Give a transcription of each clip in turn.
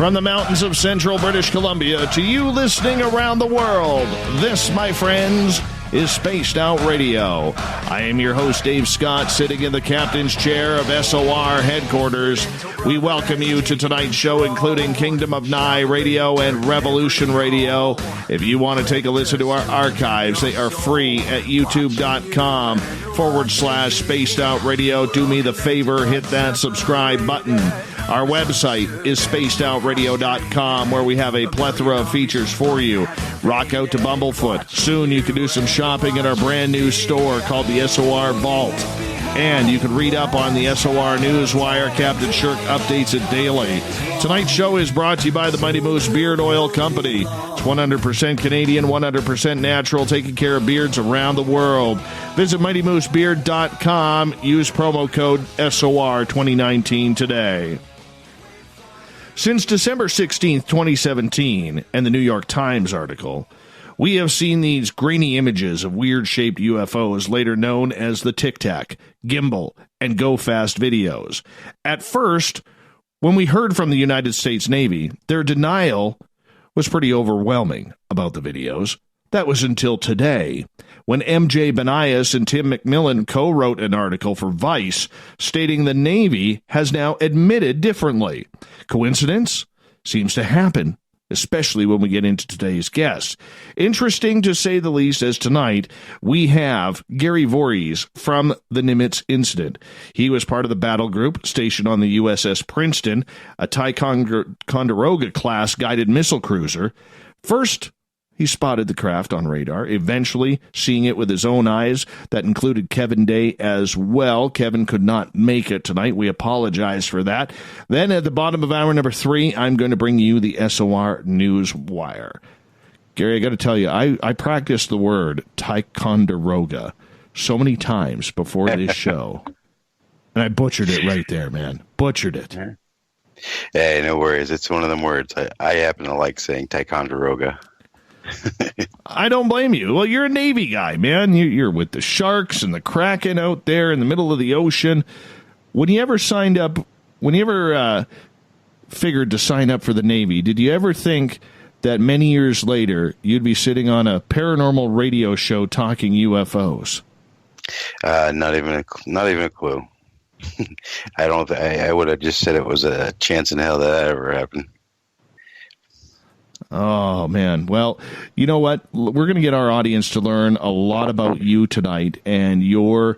From the mountains of central British Columbia to you listening around the world, this, my friends, is Spaced Out Radio. I am your host, Dave Scott, sitting in the captain's chair of SOR headquarters. We welcome you to tonight's show, including Kingdom of Nye Radio and Revolution Radio. If you want to take a listen to our archives, they are free at youtube.com/Spaced Out Radio. Do me the favor, hit that subscribe button. Our website is spacedoutradio.com, where we have a plethora of features for you. Rock out to Bumblefoot. Soon you can do some shopping in our brand new store called the SOR Vault. And you can read up on the SOR Newswire. Captain Shirk updates it daily. Tonight's show is brought to you by the Mighty Moose Beard Oil Company. It's 100% Canadian, 100% natural, taking care of beards around the world. Visit MightyMooseBeard.com. Use promo code SOR2019 today. Since December 16th, 2017, and the New York Times article, we have seen these grainy images of weird-shaped UFOs, later known as the Tic Tac, gimbal, and go-fast videos. At first, when we heard from the United States Navy, their denial was pretty overwhelming about the videos. That was until today, when MJ Banias and Tim McMillan co-wrote an article for Vice stating the Navy has now admitted differently. Coincidence? Seems to happen, especially when we get into today's guest. Interesting to say the least, as tonight we have Gary Vorhiss from the Nimitz Incident. He was part of the battle group stationed on the USS Princeton, a Ticonderoga-class guided missile cruiser. First, he spotted the craft on radar, eventually seeing it with his own eyes. That included Kevin Day as well. Kevin could not make it tonight. We apologize for that. Then at the bottom of hour number 3, I'm going to bring you the SOR Newswire. Gary, I got to tell you, I practiced the word Ticonderoga so many times before this show. And I butchered it right there, man. Butchered it. Hey, no worries. It's one of them words. I happen to like saying Ticonderoga. I don't blame you. Well, you're a Navy guy, man. You're with the Sharks and the Kraken out there in the middle of the ocean. When you ever figured to sign up for the Navy, did you ever think that many years later you'd be sitting on a paranormal radio show talking UFOs? Not even a clue. I would have just said it was a chance in hell that ever happened. Oh, man. Well, you know what? We're going to get our audience to learn a lot about you tonight and your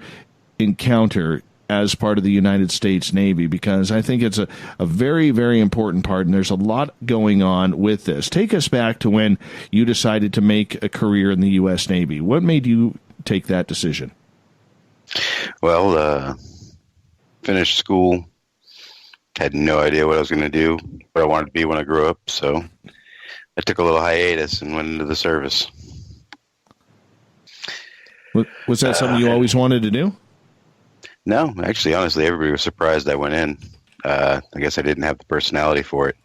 encounter as part of the United States Navy, because I think it's a very, very important part, and there's a lot going on with this. Take us back to when you decided to make a career in the U.S. Navy. What made you take that decision? Well, finished school, had no idea what I was going to do, what I wanted to be when I grew up, so I took a little hiatus and went into the service. Was that something you always wanted to do? No, actually, honestly, everybody was surprised I went in. I guess I didn't have the personality for it.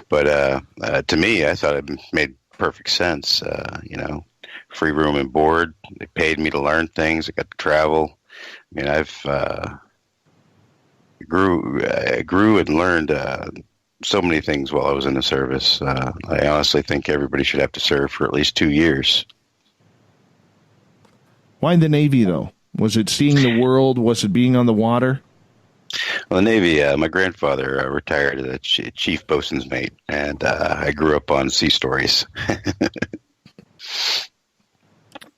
But to me, I thought it made perfect sense. Free room and board. They paid me to learn things. I got to travel. I mean, I grew and learned so many things while I was in the service. I honestly think everybody should have to serve for at least 2 years. Why the Navy, though? Was it seeing the world? Was it being on the water? Well, the Navy, my grandfather retired as a chief bosun's mate, and I grew up on sea stories.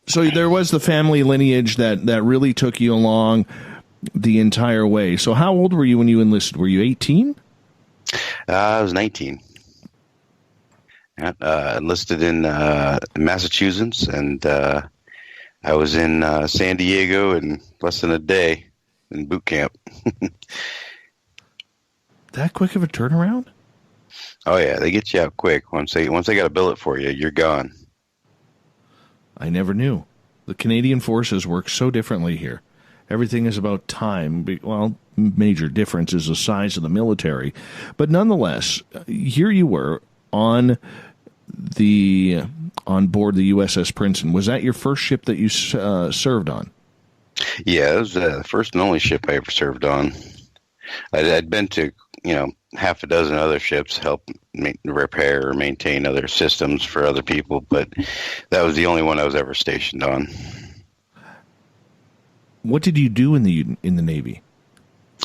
So there was the family lineage that really took you along the entire way. So how old were you when you enlisted? Were you 18? I was 19. Enlisted in Massachusetts, and I was in San Diego in less than a day in boot camp. That quick of a turnaround? Oh yeah, they get you out quick. Once they got a billet for you, you're gone. I never knew. The Canadian Forces work so differently here. Everything is about time. Well, major difference is the size of the military. But nonetheless, here you were on board the USS Princeton. Was that your first ship that you served on? Yeah, it was the first and only ship I ever served on. I'd been to half a dozen other ships, help repair or maintain other systems for other people, but that was the only one I was ever stationed on. What did you do in the Navy?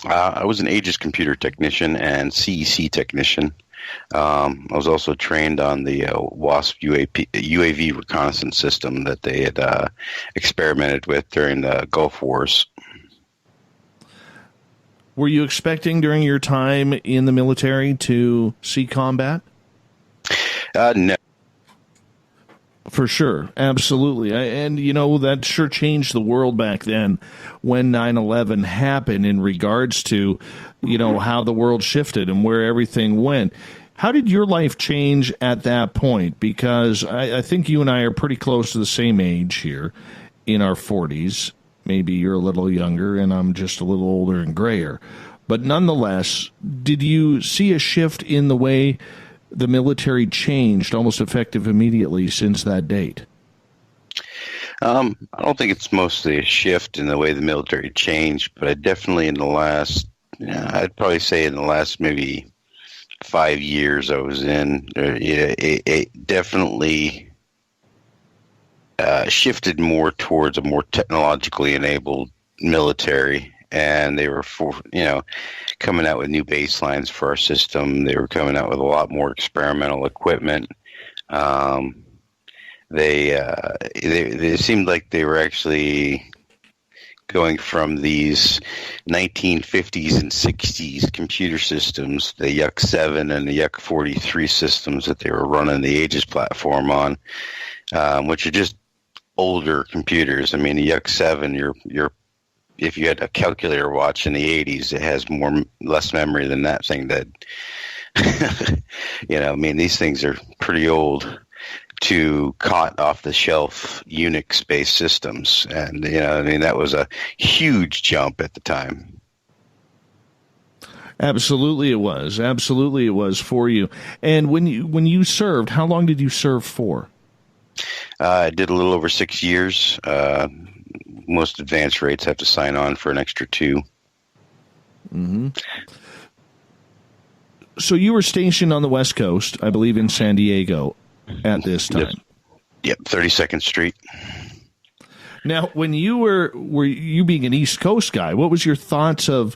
I was an Aegis computer technician and CEC technician. I was also trained on the WASP UAV reconnaissance system that they had experimented with during the Gulf Wars. Were you expecting during your time in the military to see combat? No. For sure. Absolutely. And, that sure changed the world back then when 9/11 happened in regards to, how the world shifted and where everything went. How did your life change at that point? Because I think you and I are pretty close to the same age here, in our 40s. Maybe you're a little younger and I'm just a little older and grayer. But nonetheless, did you see a shift in the way the military changed almost effective immediately since that date? I don't think it's mostly a shift in the way the military changed, but I definitely I'd probably say in the last maybe 5 years I was in, it definitely shifted more towards a more technologically enabled military. And they were, coming out with new baselines for our system. They were coming out with a lot more experimental equipment. They seemed like they were actually going from these 1950s and 60s computer systems, the Yuck 7 and the Yuck 43 systems that they were running the Aegis platform on, which are just older computers. I mean, the Yuck 7, if you had a calculator watch in the 80s, it has less memory than that thing did. These things are pretty old to caught off-the-shelf Unix-based systems. And, that was a huge jump at the time. Absolutely it was. Absolutely it was for you. And when you served, how long did you serve for? I did a little over 6 years. Most advanced rates have to sign on for an extra 2. Mm-hmm. So you were stationed on the West Coast, I believe in San Diego at this time. Yep, 32nd Street. Now, when you were you being an East Coast guy, what was your thoughts of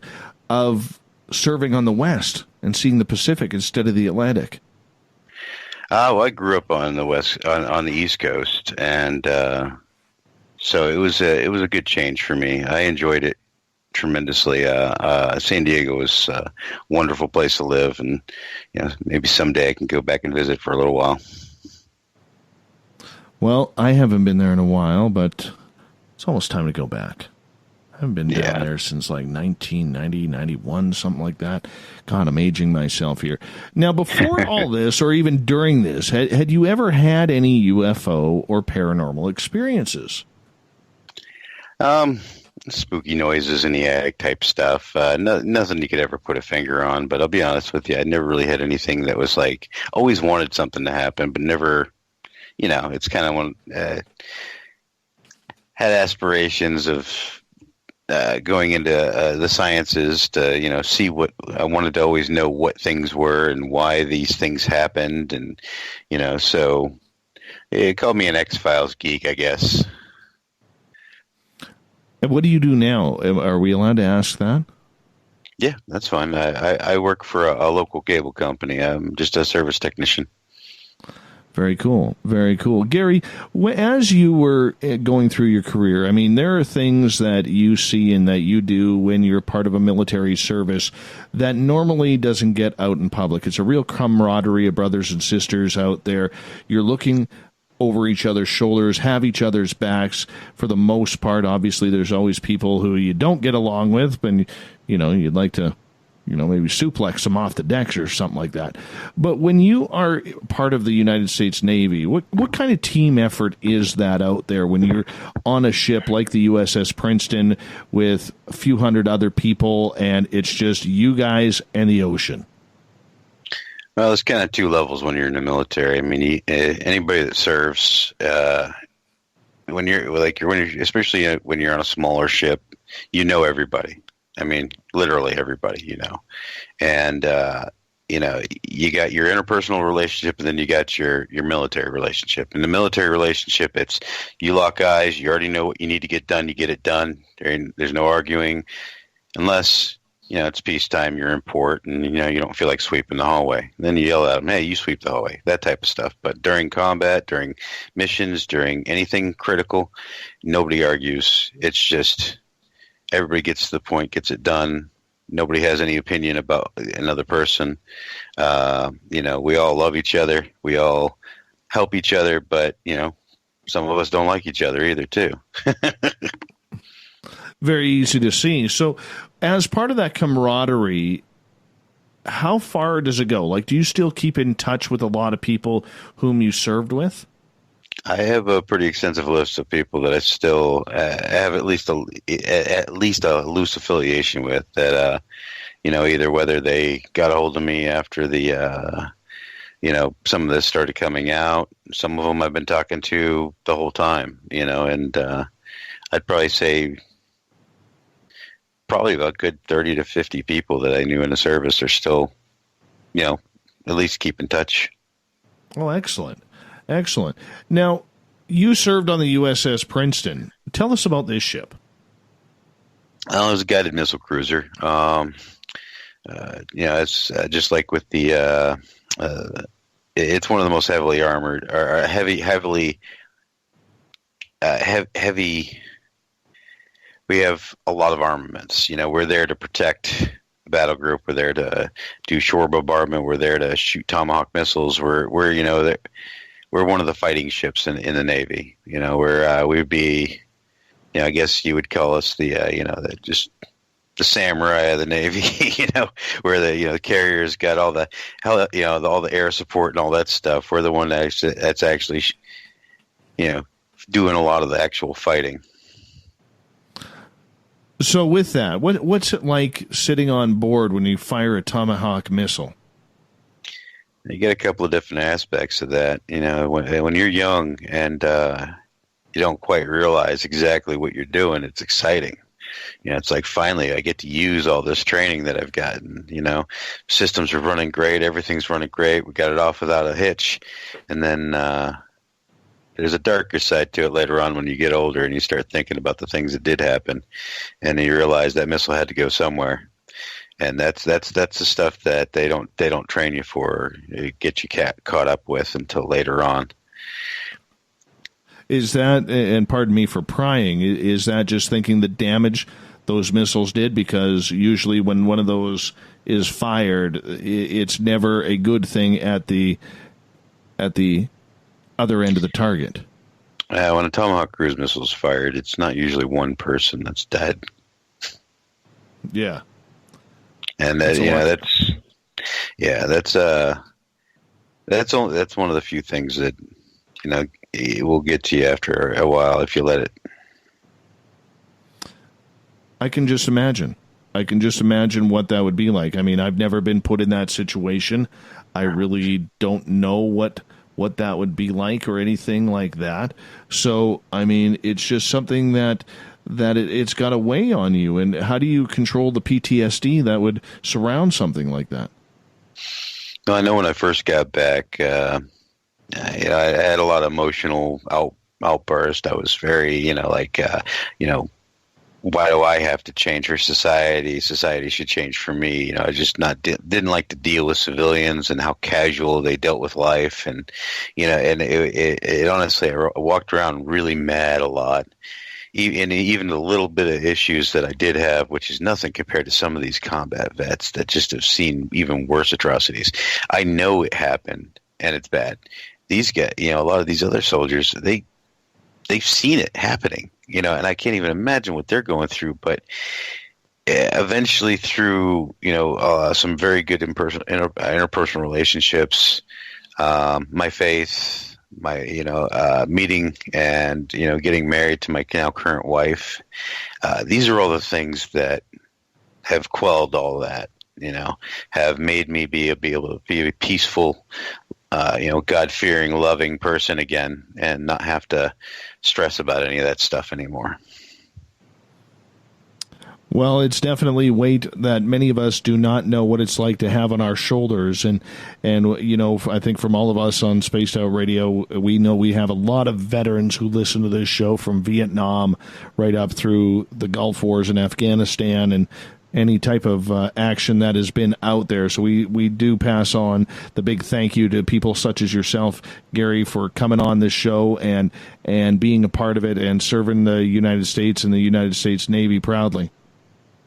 serving on the West and seeing the Pacific instead of the Atlantic? Well, I grew up on the on the East Coast, and so it was a good change for me. I enjoyed it tremendously. San Diego was a wonderful place to live, and maybe someday I can go back and visit for a little while. Well, I haven't been there in a while, but it's almost time to go back. I haven't been down there since like 1990, 91, something like that. God, I'm aging myself here. Now, before all this, or even during this, had you ever had any UFO or paranormal experiences? Spooky noises in the attic type stuff. Nothing you could ever put a finger on, but I'll be honest with you, I never really had anything that was like, always wanted something to happen, but never, it's kind of had aspirations of going into the sciences to, see what I wanted to always know what things were and why these things happened. And, so it called me an X-Files geek, I guess. And what do you do now? Are we allowed to ask that? Yeah, that's fine. I work for a local cable company. I'm just a service technician. Very cool. Very cool. Gary, as you were going through your career, I mean, there are things that you see and that you do when you're part of a military service that normally doesn't get out in public. It's a real camaraderie of brothers and sisters out there. You're looking over each other's shoulders, have each other's backs for the most part. Obviously, there's always people who you don't get along with, but, you'd like to maybe suplex them off the decks or something like that. But when you are part of the United States Navy, what kind of team effort is that out there when you're on a ship like the USS Princeton with a few hundred other people and it's just you guys and the ocean? Well, there's kind of two levels when you're in the military. I mean, anybody that serves, especially when you're on a smaller ship, everybody. I mean, literally everybody, and, you got your interpersonal relationship, and then you got your military relationship. In the military relationship, it's you lock eyes, you already know what you need to get done, you get it done. There's no arguing unless, it's peacetime, you're in port, and, you don't feel like sweeping the hallway. And then you yell at them, hey, you sweep the hallway, that type of stuff. But during combat, during missions, during anything critical, nobody argues. It's just everybody gets to the point, gets it done. Nobody has any opinion about another person. We all love each other. We all help each other, but, some of us don't like each other either, too. Very easy to see. So as part of that camaraderie, how far does it go? Like, do you still keep in touch with a lot of people whom you served with? I have a pretty extensive list of people that I still have at least a loose affiliation with. That either whether they got a hold of me after the some of this started coming out. Some of them I've been talking to the whole time. And I'd probably say about a good 30 to 50 people that I knew in the service are still, at least keep in touch. Oh, excellent. Excellent. Now, you served on the USS Princeton. Tell us about this ship. It was a guided missile cruiser. It's just like with the, it's one of the most heavily armored, or heavy. We have a lot of armaments. We're there to protect the battle group. We're there to do shore bombardment. We're there to shoot Tomahawk missiles. We're one of the fighting ships in the Navy. We'd be, I guess you would call us the samurai of the Navy. Where the carriers got all the all the air support and all that stuff. We're the one that's actually, doing a lot of the actual fighting. So with that, what's it like sitting on board when you fire a Tomahawk missile? You get a couple of different aspects of that. When you're young and you don't quite realize exactly what you're doing, it's exciting. It's like finally I get to use all this training that I've gotten. Systems are running great, everything's running great. We got it off without a hitch, and then there's a darker side to it later on when you get older and you start thinking about the things that did happen, and you realize that missile had to go somewhere. And that's the stuff that they don't train you for, or get you caught up with until later on. Is that, and pardon me for prying, is that just thinking the damage those missiles did? Because usually when one of those is fired, it's never a good thing at the other end of the target. When a Tomahawk cruise missile is fired, it's not usually one person that's dead. Yeah. And that's one of the few things that it will get to you after a while if you let it. I can just imagine what that would be like. I mean, I've never been put in that situation. I really don't know what that would be like or anything like that. So, I mean, it's just something that it's got to weigh on you. And how do you control the PTSD that would surround something like that? Well, I know when I first got back, I had a lot of emotional outburst. I was very, why do I have to change for society? Society should change for me. I just didn't like to deal with civilians and how casual they dealt with life. And, and it honestly, I walked around really mad a lot. Even the little bit of issues that I did have, which is nothing compared to some of these combat vets that just have seen even worse atrocities. I know it happened and it's bad. These guys, a lot of these other soldiers, they've seen it happening, and I can't even imagine what they're going through. But eventually through, some very good interpersonal relationships, my faith, my, meeting and, getting married to my now current wife. These are all the things that have quelled all that, have made me be able to be a peaceful, God-fearing, loving person again and not have to stress about any of that stuff anymore. Well, it's definitely weight that many of us do not know what it's like to have on our shoulders. And you know, I think from all of us on Spaced Out Radio, we know we have a lot of veterans who listen to this show from Vietnam right up through the Gulf Wars in Afghanistan and any type of action that has been out there. So we do pass on the big thank you to people such as yourself, Gary, for coming on this show and being a part of it and serving the United States and the United States Navy proudly.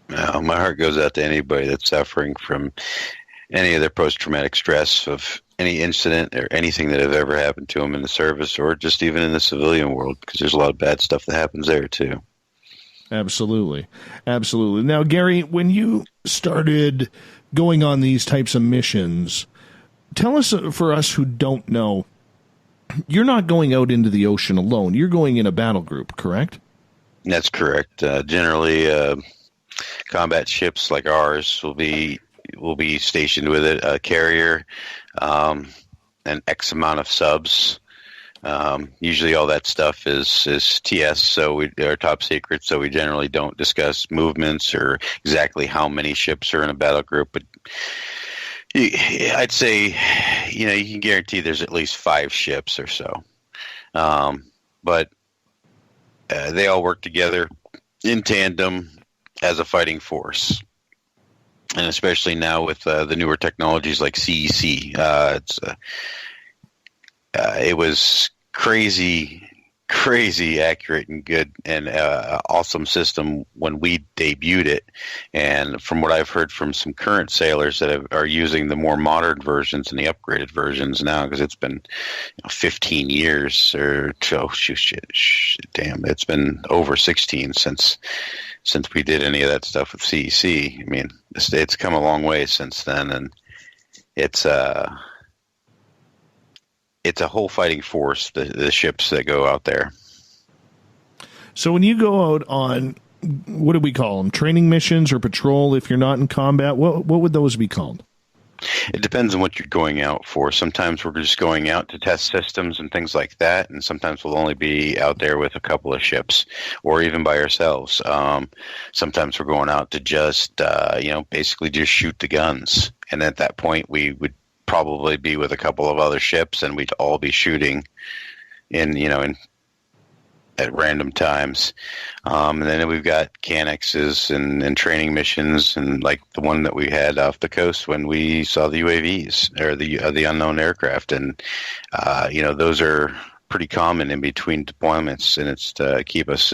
My heart goes out to anybody that's suffering from any of their post-traumatic stress of any incident or anything that have ever happened to them in the service or just even in the civilian world, because there's a lot of bad stuff that happens there too. Absolutely. Absolutely. Now, Gary, when you started going on these types of missions, tell us, for us who don't know, you're not going out into the ocean alone. You're going in a battle group, correct? That's correct. Generally, combat ships like ours will be stationed with it, a carrier, an X amount of subs. Usually all that stuff is TS, so we are top secret, so we generally don't discuss movements or exactly how many ships are in a battle group, but I'd say, you know, you can guarantee there's at least 5 ships or so. But they all work together in tandem as a fighting force. And especially now with the newer technologies like CEC, it was crazy accurate and good and awesome system when we debuted it. And from what I've heard from some current sailors that are using the more modern versions and the upgraded versions now, because it's been 15 years or damn, it's been over 16 since we did any of that stuff with CEC. I mean, it's come a long way since then, and it's a whole fighting force, the ships that go out there. So when you go out on, what do we call them, training missions or patrol, if you're not in combat, what would those be called? It depends on what you're going out for. Sometimes we're just going out to test systems and things like that, and sometimes we'll only be out there with a couple of ships or even by ourselves. Sometimes we're going out to just, basically just shoot the guns. And at that point, we would probably be with a couple of other ships, and we'd all be shooting at random times. And then we've got Cannexes and training missions, and like the one that we had off the coast when we saw the UAVs or the unknown aircraft. And, those are pretty common in between deployments, and it's to keep us,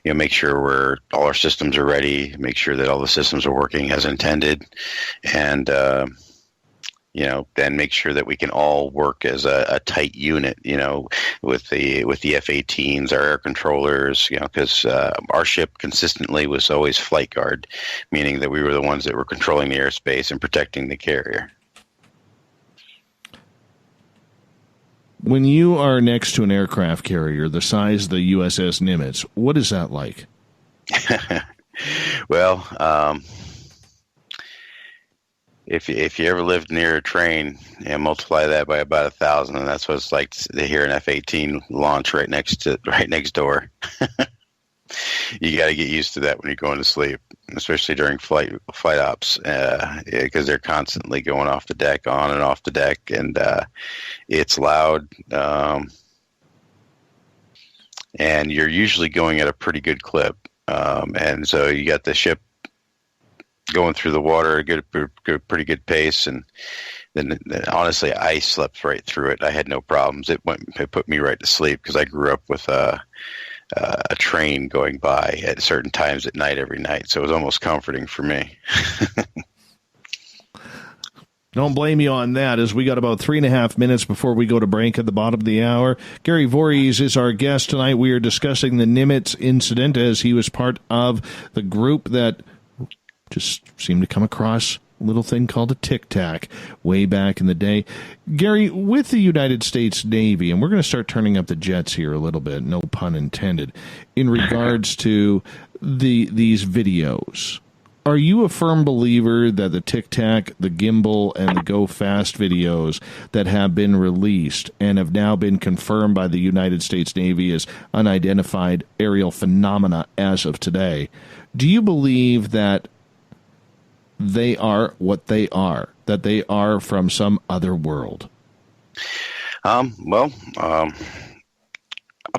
make sure all our systems are ready, make sure that all the systems are working as intended, and, then make sure that we can all work as a tight unit, with the F-18s, our air controllers, because our ship consistently was always flight guard, meaning that we were the ones that were controlling the airspace and protecting the carrier. When you are next to an aircraft carrier the size of the USS Nimitz, what is that like? Well, if you ever lived near a train and multiply that by about 1,000, and that's what it's like to hear an F-18 launch right next door. You got to get used to that when you're going to sleep, especially during flight ops, because they're constantly going off the deck, on and off the deck, and it's loud. And you're usually going at a pretty good clip, and so you got the ship going through the water at a pretty good pace, and then honestly, I slept right through it. I had no problems. It put me right to sleep because I grew up with a train going by at certain times at night every night, so it was almost comforting for me. Don't blame you on that, as we got about 3.5 minutes before we go to break at the bottom of the hour. Gary Vorhiss is our guest tonight. We are discussing the Nimitz Incident, as he was part of the group that just seemed to come across a little thing called a Tic Tac way back in the day. Gary, with the United States Navy, and we're going to start turning up the jets here a little bit, no pun intended, in regards to these videos, Are you a firm believer that the Tic Tac, the gimbal, and the Go Fast videos that have been released and have now been confirmed by the United States Navy as unidentified aerial phenomena as of today, do you believe that they are what they are, that they are from some other world? I'll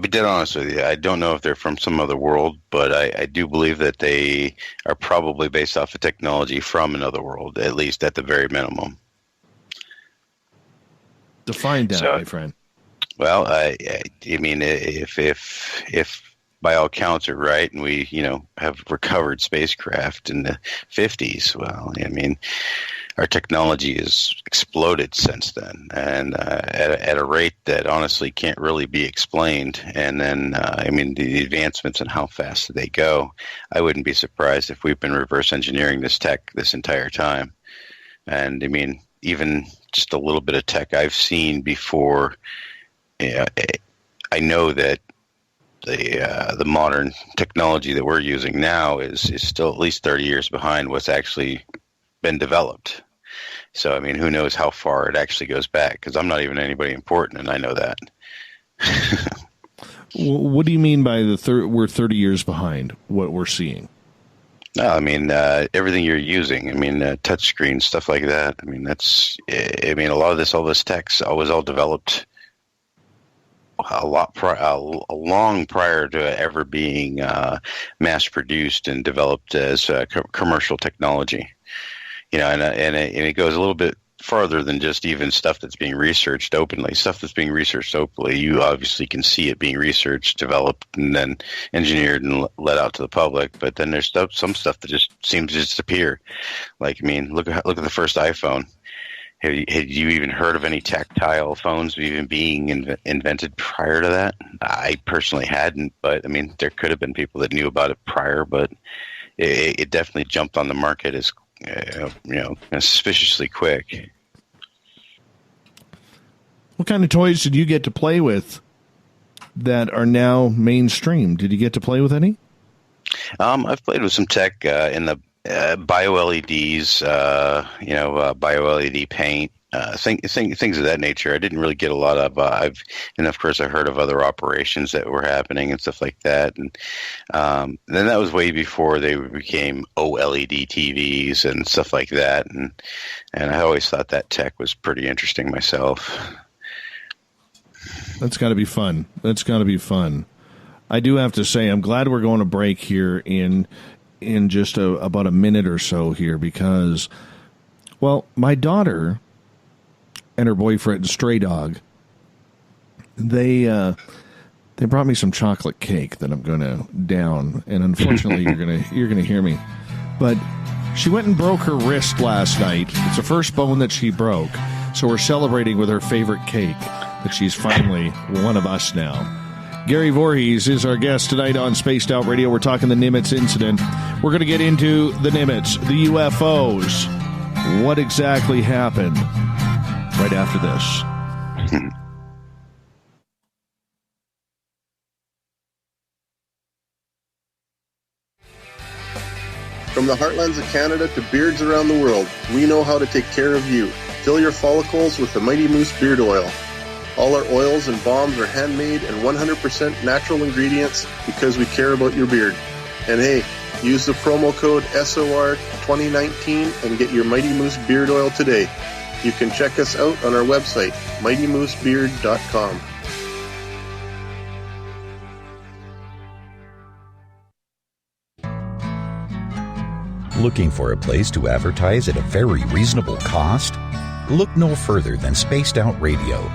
be dead honest with you. I don't know if they're from some other world, but I do believe that they are probably based off of technology from another world, at least at the very minimum. Define that, my friend. Well, I mean, if by all counts are right, and we, have recovered spacecraft in the 50s, well, I mean, our technology has exploded since then, and at a rate that honestly can't really be explained. And then, the advancements and how fast they go, I wouldn't be surprised if we've been reverse engineering this tech this entire time. And I mean, even just a little bit of tech I've seen before, I know that the modern technology that we're using now is still at least 30 years behind what's actually been developed. So, I mean, who knows how far it actually goes back, because I'm not even anybody important, and I know that. What do you mean by we're 30 years behind what we're seeing? No, I mean, everything you're using. I mean, touchscreen, stuff like that. I mean, a lot of all this tech was all developed long prior to ever being mass produced and developed as commercial technology. And it goes a little bit farther than just even stuff that's being researched openly. Stuff that's being researched openly, you obviously can see it being researched, developed, and then engineered and let out to the public. But then there's some stuff that just seems to disappear. Like, I mean, look at the first iPhone. Had you even heard of any tactile phones even being invented prior to that? I personally hadn't, but I mean, there could have been people that knew about it prior, but it definitely jumped on the market as suspiciously quick. What kind of toys did you get to play with that are now mainstream? Did you get to play with any? I've played with some tech in the bio-LEDs, bio-LED paint, things of that nature. I didn't really get a lot of. Of course, I heard of other operations that were happening and stuff like that. And then that was way before they became OLED TVs and stuff like that. And I always thought that tech was pretty interesting myself. That's got to be fun. I do have to say, I'm glad we're going to break here in just about a minute or so here, because, well, my daughter and her boyfriend, Stray Dog, they brought me some chocolate cake that I'm going to down, and unfortunately you're gonna hear me. But she went and broke her wrist last night. It's the first bone that she broke, so we're celebrating with her favorite cake that she's finally one of us now. Gary Vorhiss is our guest tonight on Spaced Out Radio. We're talking the Nimitz Incident. We're going to get into the Nimitz, the UFOs. What exactly happened? Right after this. From the heartlands of Canada to beards around the world, we know how to take care of you. Fill your follicles with the Mighty Moose Beard Oil. All our oils and balms are handmade and 100% natural ingredients because we care about your beard. And hey, use the promo code SOR2019 and get your Mighty Moose Beard Oil today. You can check us out on our website, mightymoosebeard.com. Looking for a place to advertise at a very reasonable cost? Look no further than Spaced Out Radio.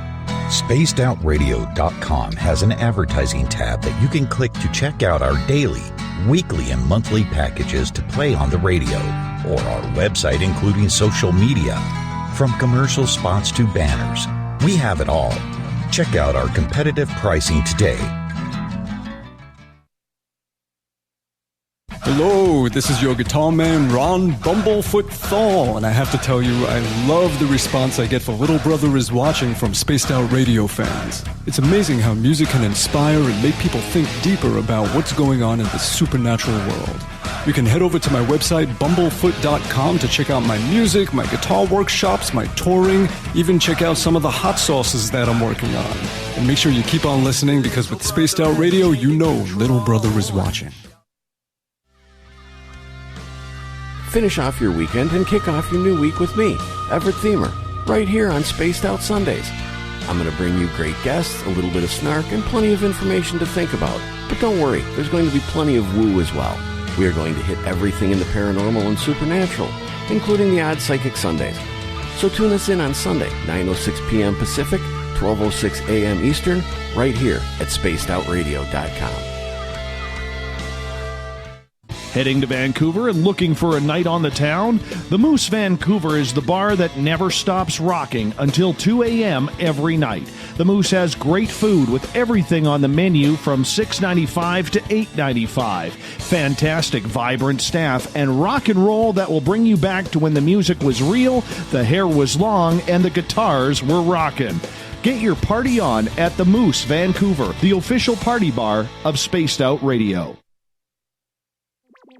SpacedOutRadio.com has an advertising tab that you can click to check out our daily, weekly, and monthly packages to play on the radio, or our website including social media. From commercial spots to banners, we have it all. Check out our competitive pricing today. Hello, this is your guitar man, Ron Bumblefoot Thal, and I have to tell you, I love the response I get for Little Brother is Watching from Spaced Out Radio fans. It's amazing how music can inspire and make people think deeper about what's going on in the supernatural world. You can head over to my website, bumblefoot.com, to check out my music, my guitar workshops, my touring, even check out some of the hot sauces that I'm working on. And make sure you keep on listening, because with Spaced Out Radio, you know little brother is watching. Finish off your weekend and kick off your new week with me, Everett Thiemer, right here on Spaced Out Sundays. I'm going to bring you great guests, a little bit of snark, and plenty of information to think about. But don't worry, there's going to be plenty of woo as well. We are going to hit everything in the paranormal and supernatural, including the odd Psychic Sundays. So tune us in on Sunday, 9:06 p.m. Pacific, 12:06 a.m. Eastern, right here at spacedoutradio.com. Heading to Vancouver and looking for a night on the town? The Moose Vancouver is the bar that never stops rocking until 2 a.m. every night. The Moose has great food with everything on the menu from $6.95 to $8.95. Fantastic, vibrant staff and rock and roll that will bring you back to when the music was real, the hair was long, and the guitars were rocking. Get your party on at the Moose Vancouver, the official party bar of Spaced Out Radio.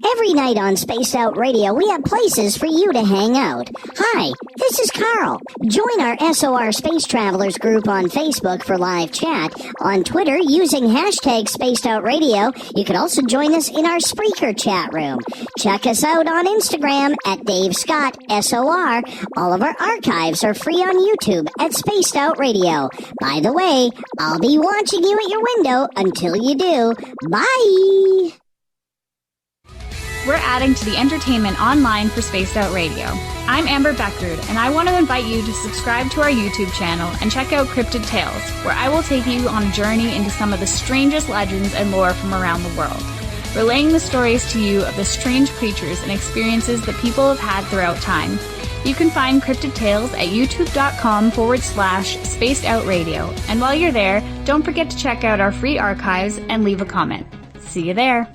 Every night on Spaced Out Radio, we have places for you to hang out. Hi, this is Carl. Join our SOR Space Travelers group on Facebook for live chat. On Twitter, using hashtag Spaced Out Radio, you can also join us in our Spreaker chat room. Check us out on Instagram at Dave Scott SOR. All of our archives are free on YouTube at Spaced Out Radio. By the way, I'll be watching you at your window until you do. Bye! We're adding to the entertainment online for Spaced Out Radio. I'm Amber Beckrud, and I want to invite you to subscribe to our YouTube channel and check out Cryptid Tales, where I will take you on a journey into some of the strangest legends and lore from around the world, relaying the stories to you of the strange creatures and experiences that people have had throughout time. You can find Cryptid Tales at youtube.com/Spaced Out Radio. And while you're there, don't forget to check out our free archives and leave a comment. See you there.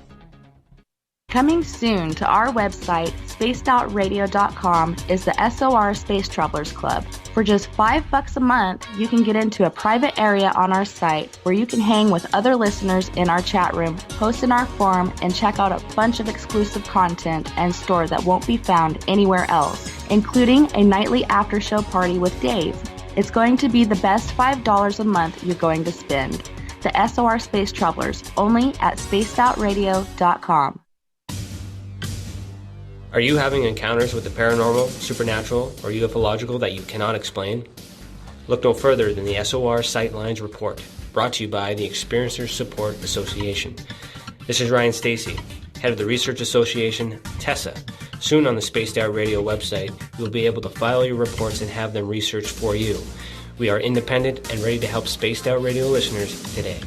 Coming soon to our website, spacedoutradio.com, is the SOR Space Travelers Club. For just $5 a month, you can get into a private area on our site where you can hang with other listeners in our chat room, post in our forum, and check out a bunch of exclusive content and store that won't be found anywhere else, including a nightly after-show party with Dave. It's going to be the best $5 a month you're going to spend. The SOR Space Travelers, only at spacedoutradio.com. Are you having encounters with the paranormal, supernatural, or ufological that you cannot explain? Look no further than the SOR Sightlines Report, brought to you by the Experiencers Support Association. This is Ryan Stacy, head of the Research Association, TESA. Soon on the Spaced Out Radio website, you'll be able to file your reports and have them researched for you. We are independent and ready to help Spaced Out Radio listeners today.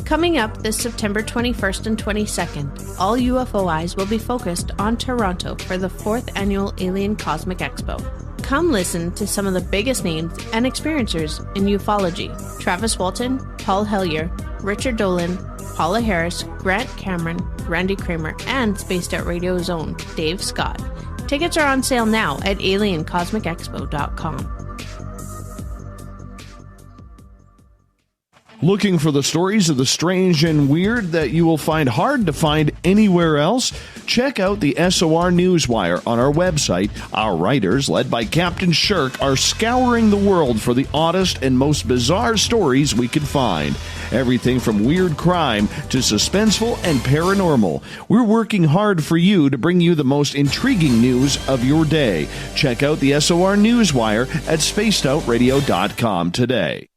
Coming up this September 21st and 22nd, all UFO eyes will be focused on Toronto for the 4th Annual Alien Cosmic Expo. Come listen to some of the biggest names and experiencers in ufology: Travis Walton, Paul Hellyer, Richard Dolan, Paula Harris, Grant Cameron, Randy Kramer, and Spaced Out Radio's own Dave Scott. Tickets are on sale now at aliencosmicexpo.com. Looking for the stories of the strange and weird that you will find hard to find anywhere else? Check out the SOR Newswire on our website. Our writers, led by Captain Shirk, are scouring the world for the oddest and most bizarre stories we can find. Everything from weird crime to suspenseful and paranormal. We're working hard for you to bring you the most intriguing news of your day. Check out the SOR Newswire at spacedoutradio.com today.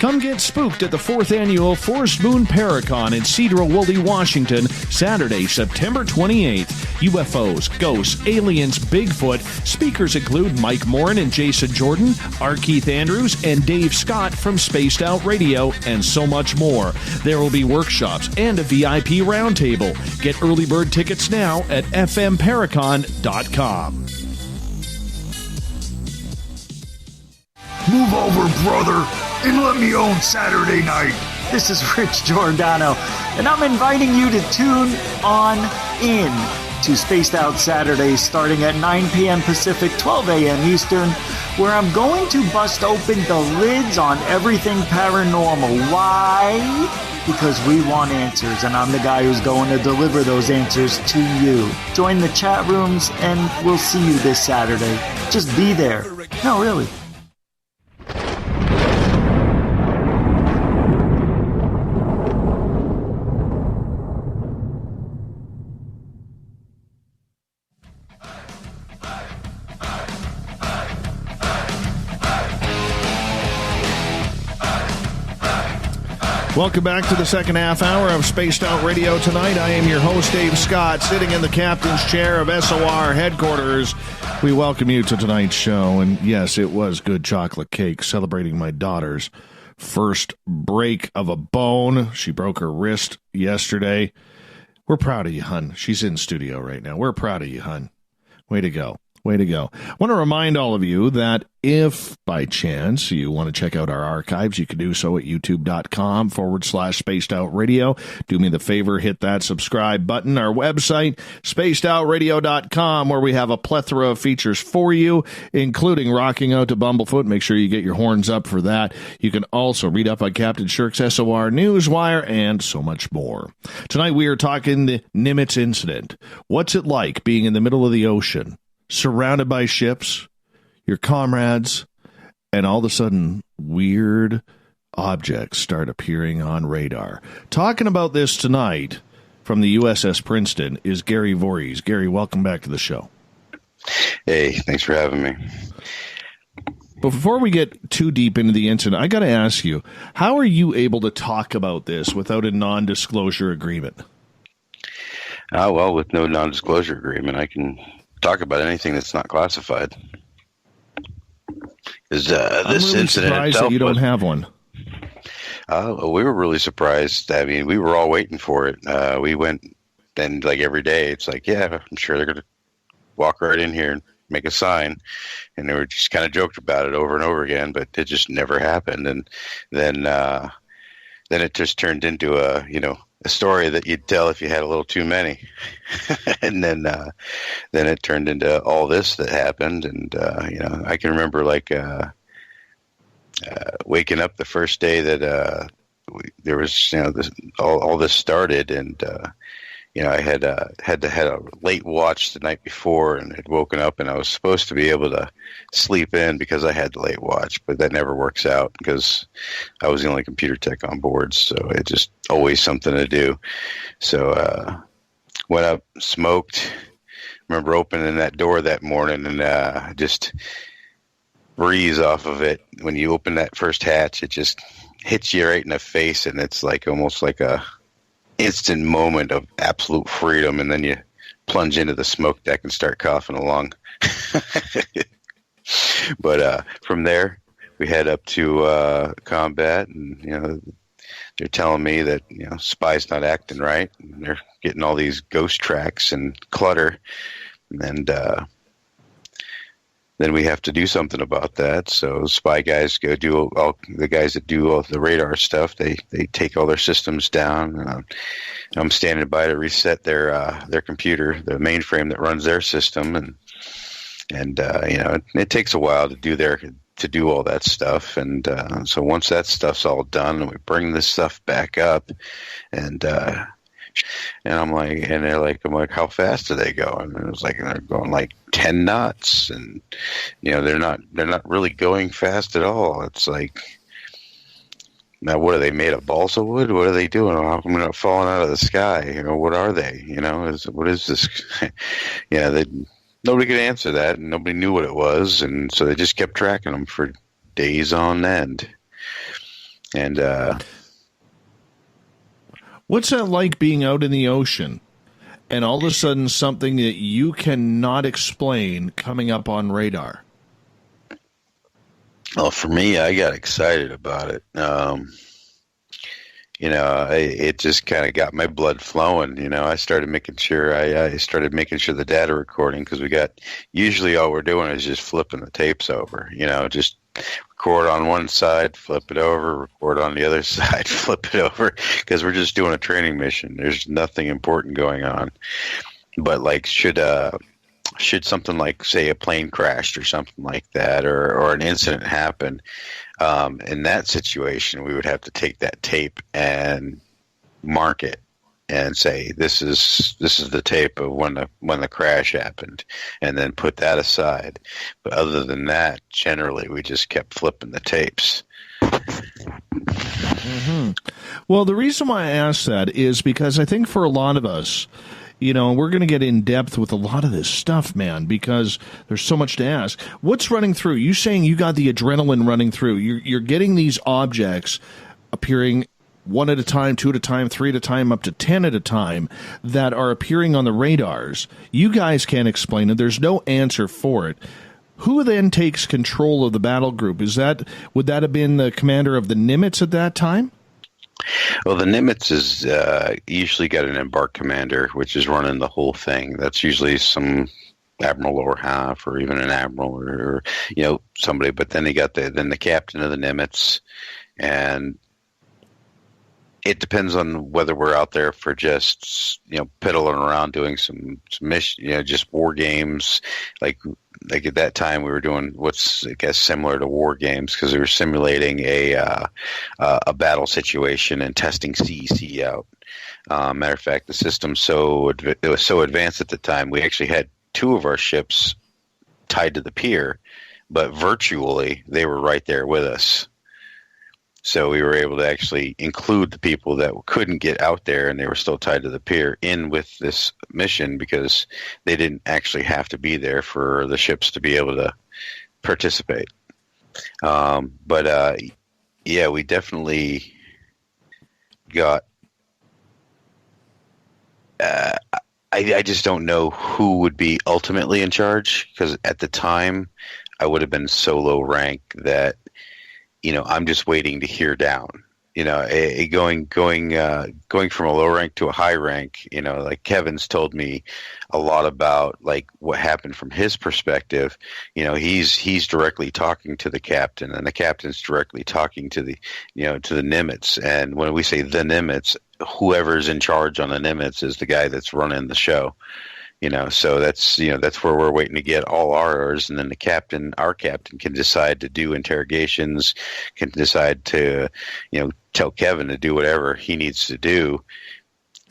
Come get spooked at the 4th Annual Forest Moon Paracon in Cedar-Woolley, Washington, Saturday, September 28th. UFOs, ghosts, aliens, Bigfoot. Speakers include Mike Morin and Jason Jordan, R. Keith Andrews, and Dave Scott from Spaced Out Radio, and so much more. There will be workshops and a VIP roundtable. Get early bird tickets now at fmparacon.com. Move over, brother, and let me own Saturday night. This is Rich Giordano, and I'm inviting you to tune on in to Spaced Out Saturdays starting at 9 p.m. Pacific, 12 a.m. Eastern, where I'm going to bust open the lids on everything paranormal. Why? Because we want answers, and I'm the guy who's going to deliver those answers to you. Join the chat rooms, and we'll see you this Saturday. Just be there. No, really. Welcome back to the second half hour of Spaced Out Radio tonight. I am your host, Dave Scott, sitting in the captain's chair of SOR headquarters. We welcome you to tonight's show. And yes, it was good chocolate cake, celebrating my daughter's first break of a bone. She broke her wrist yesterday. We're proud of you, hun. She's in studio right now. We're proud of you, hun. Way to go. Way to go. I want to remind all of you that if by chance you want to check out our archives, you can do so at youtube.com/spaced out radio. Do me the favor, hit that subscribe button. Our website, spacedoutradio.com, where we have a plethora of features for you, including rocking out to Bumblefoot. Make sure you get your horns up for that. You can also read up on Captain Shirk's SOR Newswire and so much more. Tonight we are talking the Nimitz Incident. What's it like being in the middle of the ocean, surrounded by ships, your comrades, and all of a sudden, weird objects start appearing on radar? Talking about this tonight from the USS Princeton is Gary Vorhiss. Gary, welcome back to the show. Hey, thanks for having me. But before we get too deep into the incident, I got to ask you, how are you able to talk about this without a non-disclosure agreement? Well, with no non-disclosure agreement, I can talk about anything that's not classified. This I'm really incident surprised that you don't have one. We were really surprised. I mean, we were all waiting for it. We went, and like every day, it's like, yeah, I'm sure they're going to walk right in here and make a sign. And they were just kind of joked about it over and over again, but it just never happened. And then it just turned into a story that you'd tell if you had a little too many. And then it turned into all this that happened. And, I can remember waking up the first day that there was, all this started. And, I had a late watch the night before and had woken up, and I was supposed to be able to sleep in because I had the late watch, but that never works out because I was the only computer tech on board. So it's just always something to do. So, went up, smoked, remember opening that door that morning and, just breeze off of it. When you open that first hatch, it just hits you right in the face, and it's like almost like a instant moment of absolute freedom, and then you plunge into the smoke deck and start coughing along. But from there, we head up to combat, and they're telling me that spy's not acting right, and they're getting all these ghost tracks and clutter, and then we have to do something about that. So spy guys go do all the guys that do all the radar stuff. They take all their systems down. I'm standing by to reset their computer, the mainframe that runs their system, and it takes a while to do all that stuff. And so once that stuff's all done, and we bring this stuff back up, and I'm like, how fast are they going? And it was like, they're going like 10 knots, and they're not really going fast at all. It's like, now what are they made of? Balsa wood? What are they doing? How come they're not falling out of the sky? What are they? What is this? Nobody could answer that, and nobody knew what it was, and so they just kept tracking them for days on end. And what's that like being out in the ocean and all of a sudden something that you cannot explain coming up on radar? Well, for me, I got excited about it. It just kind of got my blood flowing. I started making sure I started making sure the data recording, because usually all we're doing is just flipping the tapes over. Just record on one side, flip it over, record on the other side, flip it over, because we're just doing a training mission. There's nothing important going on. But should should something like, say, a plane crashed or something like that, or an incident happened, in that situation, we would have to take that tape and mark it and say, this is the tape of when the crash happened, and then put that aside. But other than that, generally, we just kept flipping the tapes. Mm-hmm. Well, the reason why I ask that is because I think for a lot of us, we're going to get in depth with a lot of this stuff, man, because there's so much to ask. What's running through? You saying you got the adrenaline running through. You're getting these objects appearing one at a time, two at a time, three at a time, up to 10 at a time that are appearing on the radars. You guys can't explain it. There's no answer for it. Who then takes control of the battle group? Would that have been the commander of the Nimitz at that time? Well, the Nimitz is usually got an embark commander, which is running the whole thing. That's usually some admiral lower half, or even an admiral, or somebody. But then they got the captain of the Nimitz, and it depends on whether we're out there for just piddling around doing some mission, just war games. Like at that time, we were doing what's, I guess, similar to war games, because we were simulating a battle situation and testing CEC out. Matter of fact, the system it was so advanced at the time, we actually had 2 of our ships tied to the pier, but virtually they were right there with us. So we were able to actually include the people that couldn't get out there and they were still tied to the pier in with this mission, because they didn't actually have to be there for the ships to be able to participate. Yeah, we definitely got... I just don't know who would be ultimately in charge, because at the time I would have been so low rank that I'm just waiting to hear down. Going from a low rank to a high rank. Like Kevin's told me a lot about like what happened from his perspective. He's directly talking to the captain, and the captain's directly talking to the to the Nimitz. And when we say the Nimitz, whoever's in charge on the Nimitz is the guy that's running the show. So that's where we're waiting to get all ours, and then our captain can decide to do interrogations, can decide to, tell Kevin to do whatever he needs to do,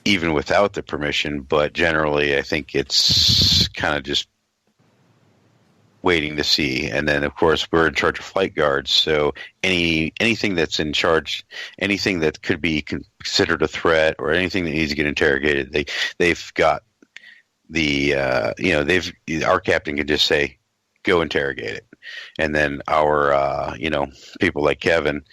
even without the permission. But generally, I think it's kind of just waiting to see. And then, of course, we're in charge of flight guards, so anything that's in charge, anything that could be considered a threat, or anything that needs to get interrogated, they've got our captain can just say, go interrogate it. And then our, people like Kevin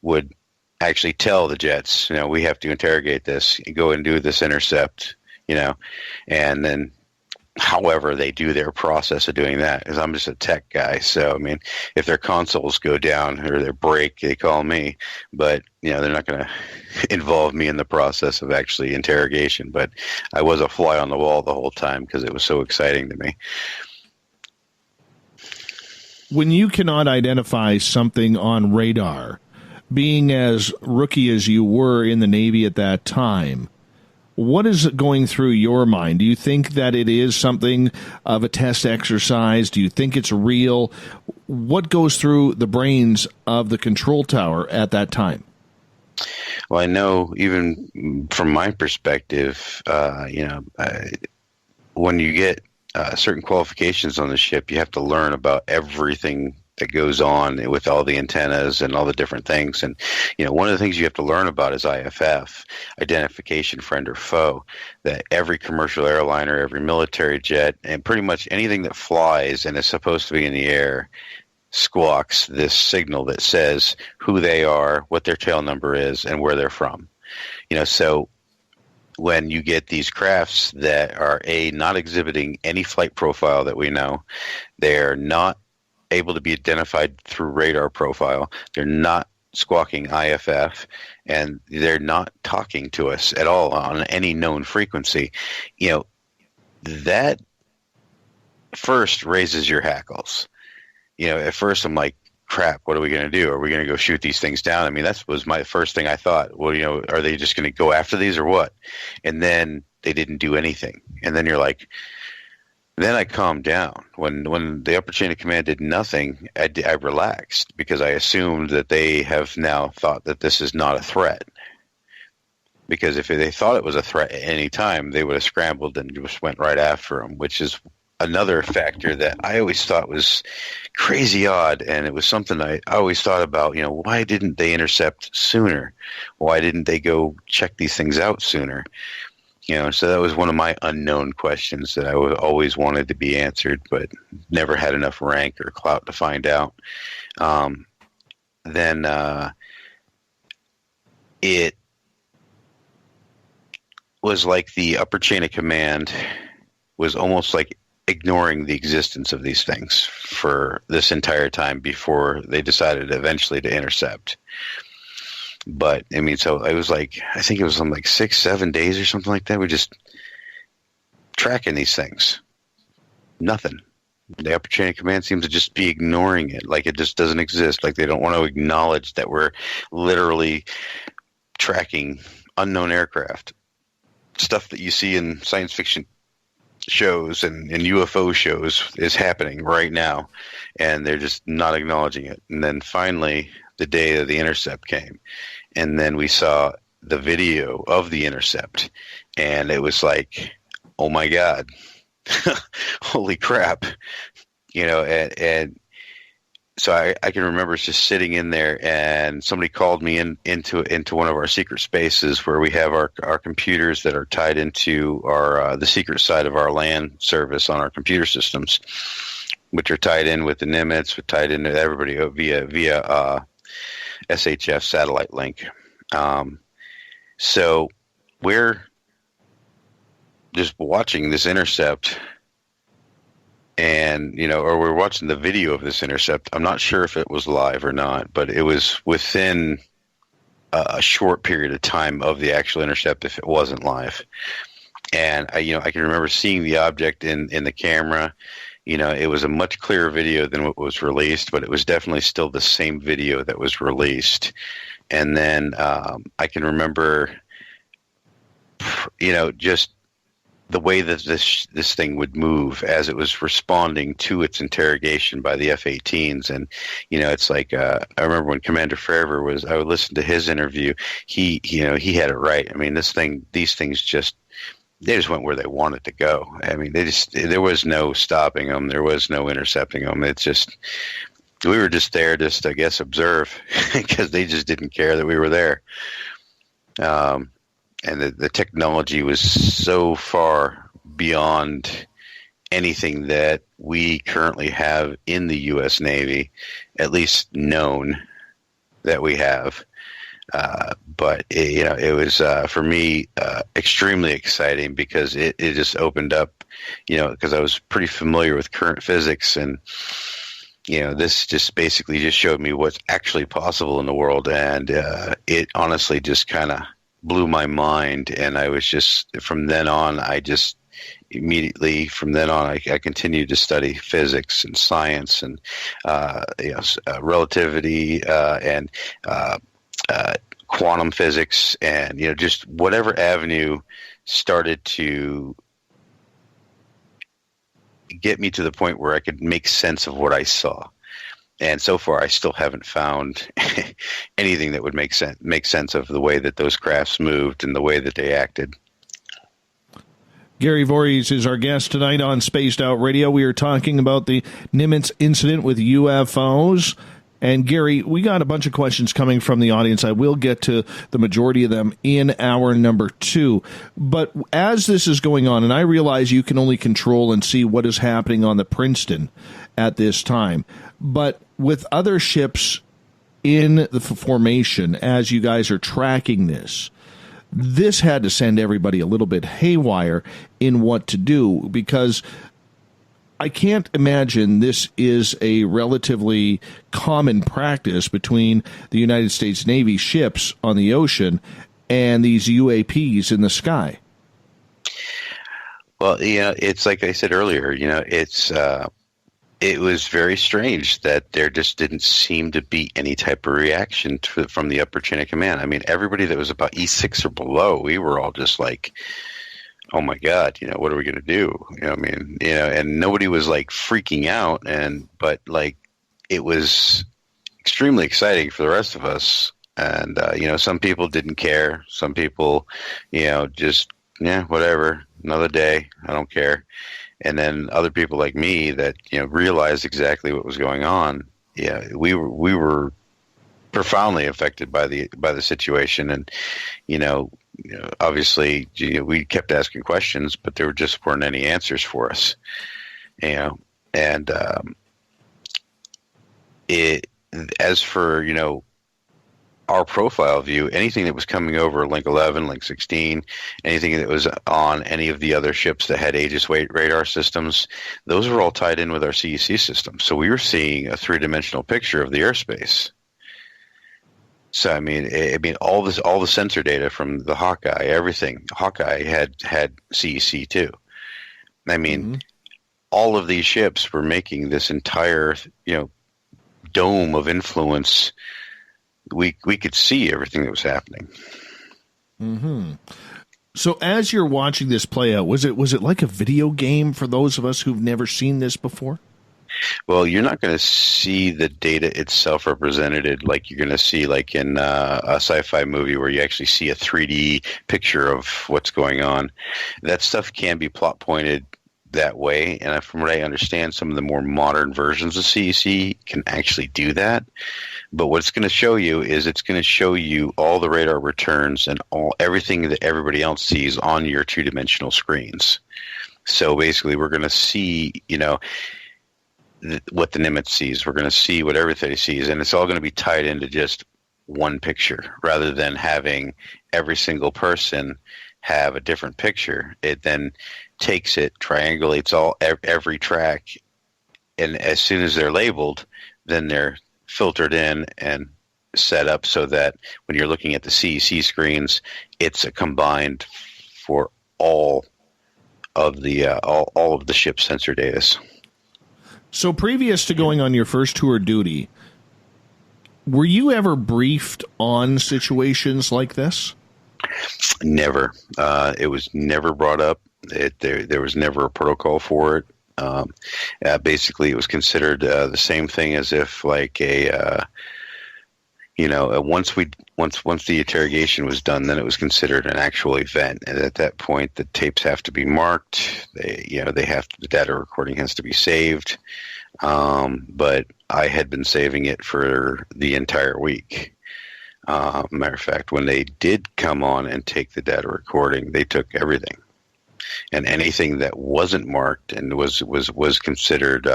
would actually tell the jets, we have to interrogate this, go and do this intercept, and then however they do their process of doing that, because I'm just a tech guy. So, if their consoles go down or they break, they call me, but they're not going to involve me in the process of actually interrogation. But I was a fly on the wall the whole time because it was so exciting to me. When you cannot identify something on radar, being as rookie as you were in the Navy at that time, what is going through your mind? Do you think that it is something of a test exercise? Do you think it's real? What goes through the brains of the control tower at that time? Well, I know even from my perspective, when you get certain qualifications on the ship, you have to learn about everything that goes on with all the antennas and all the different things. And, one of the things you have to learn about is IFF, identification, friend or foe, that every commercial airliner, every military jet, and pretty much anything that flies and is supposed to be in the air squawks this signal that says who they are, what their tail number is, and where they're from. So when you get these crafts that are not exhibiting any flight profile that we know, they're not able to be identified through radar profile, they're not squawking IFF, and they're not talking to us at all on any known frequency, that first raises your hackles. At first I'm like, crap, what are we going to do? Are we going to go shoot these things down? That was my first thing I thought. Well, are they just going to go after these or what? And then they didn't do anything. And then you're like, Then I calmed down. When the upper chain of command did nothing, I relaxed because I assumed that they have now thought that this is not a threat. Because if they thought it was a threat at any time, they would have scrambled and just went right after him, which is another factor that I always thought was crazy odd. And it was something I always thought about, why didn't they intercept sooner? Why didn't they go check these things out sooner? So that was one of my unknown questions that I always wanted to be answered, but never had enough rank or clout to find out. Then it was like the upper chain of command was almost like ignoring the existence of these things for this entire time before they decided eventually to intercept. But so it was like, I think it was like 6-7 days or something like that. We're just tracking these things. Nothing. The upper chain of command seems to just be ignoring it, like it just doesn't exist. Like they don't want to acknowledge that we're literally tracking unknown aircraft. Stuff that you see in science fiction shows and UFO shows is happening right now, and they're just not acknowledging it. And then finally, the day of the intercept came, and then we saw the video of the intercept, and it was like, oh my God, holy crap, and so I can remember just sitting in there, and somebody called me into one of our secret spaces where we have our computers that are tied into our the secret side of our LAN service on our computer systems, which are tied in with the Nimitz, tied into everybody via SHF satellite link. So we're just watching this intercept. And, or we're watching the video of this intercept. I'm not sure if it was live or not, but it was within a short period of time of the actual intercept if it wasn't live. And, I can remember seeing the object in the camera. It was a much clearer video than what was released, but it was definitely still the same video that was released. And then I can remember, just the way that this thing would move as it was responding to its interrogation by the F-18s. And, it's like, I remember when Commander Fravor I would listen to his interview. He had it right. These things they just went where they wanted to go. There was no stopping them. There was no intercepting them. We were just there just to, I guess, observe because they just didn't care that we were there. And the technology was so far beyond anything that we currently have in the U.S. Navy, at least known that we have. But it was for me extremely exciting because it just opened up, because I was pretty familiar with current physics, and this just basically just showed me what's actually possible in the world, and it honestly just kind of blew my mind. And I was just from then on, I continued to study physics and science and relativity and quantum physics, and just whatever avenue started to get me to the point where I could make sense of what I saw. And so far, I still haven't found anything that would make sense of the way that those crafts moved and the way that they acted. Gary Vorhiss is our guest tonight on Spaced Out Radio. We are talking about the Nimitz Incident with UFOs. And Gary, we got a bunch of questions coming from the audience. I will get to the majority of them in hour number 2. But as this is going on, and I realize you can only control and see what is happening on the Princeton at this time, but with other ships in the formation, as you guys are tracking this had to send everybody a little bit haywire in what to do, because I can't imagine this is a relatively common practice between the United States Navy ships on the ocean and these UAPs in the sky. Well, it's like I said earlier, it was very strange that there just didn't seem to be any type of reaction from the upper chain of command. I mean, everybody that was about E6 or below, we were all just like, oh my God, what are we going to do? And nobody was like freaking out, but like it was extremely exciting for the rest of us. And, some people didn't care. Some people, just, whatever, another day, I don't care. And then other people like me that, realized exactly what was going on. Yeah, we were profoundly affected by the situation. And, obviously, we kept asking questions, but there just weren't any answers for us, and as for, our profile view, anything that was coming over Link 11, Link 16, anything that was on any of the other ships that had Aegis radar systems, those were all tied in with our CEC system. So we were seeing a three-dimensional picture of the airspace. So I mean, all the sensor data from the Hawkeye, everything. Hawkeye had CEC too. I mean, all of these ships were making this entire, dome of influence. We could see everything that was happening. Mm-hmm. So as you're watching this play out, was it like a video game for those of us who've never seen this before? Well, you're not going to see the data itself represented like you're going to see like in a sci-fi movie where you actually see a 3D picture of what's going on. That stuff can be plot pointed that way, and from what I understand, some of the more modern versions of CEC can actually do that. But what it's going to show you is it's going to show you all the radar returns and everything that everybody else sees on your two-dimensional screens. So basically, we're going to see, what the Nimitz sees. We're going to see what everybody sees, and it's all going to be tied into just one picture rather than having every single person have a different picture. It then takes it, triangulates every track, and as soon as they're labeled, then they're filtered in and set up so that when you're looking at the CEC screens, it's a combined for all of the all of the ship's sensor data. So previous to going on your first tour of duty, were you ever briefed on situations like this? Never. It was never brought up. There was never a protocol for it. Basically, it was considered the same thing as if, like once the interrogation was done, then it was considered an actual event. And at that point, the tapes have to be marked. The data recording has to be saved. But I had been saving it for the entire week. Matter of fact, when they did come on and take the data recording, they took everything, and anything that wasn't marked and was considered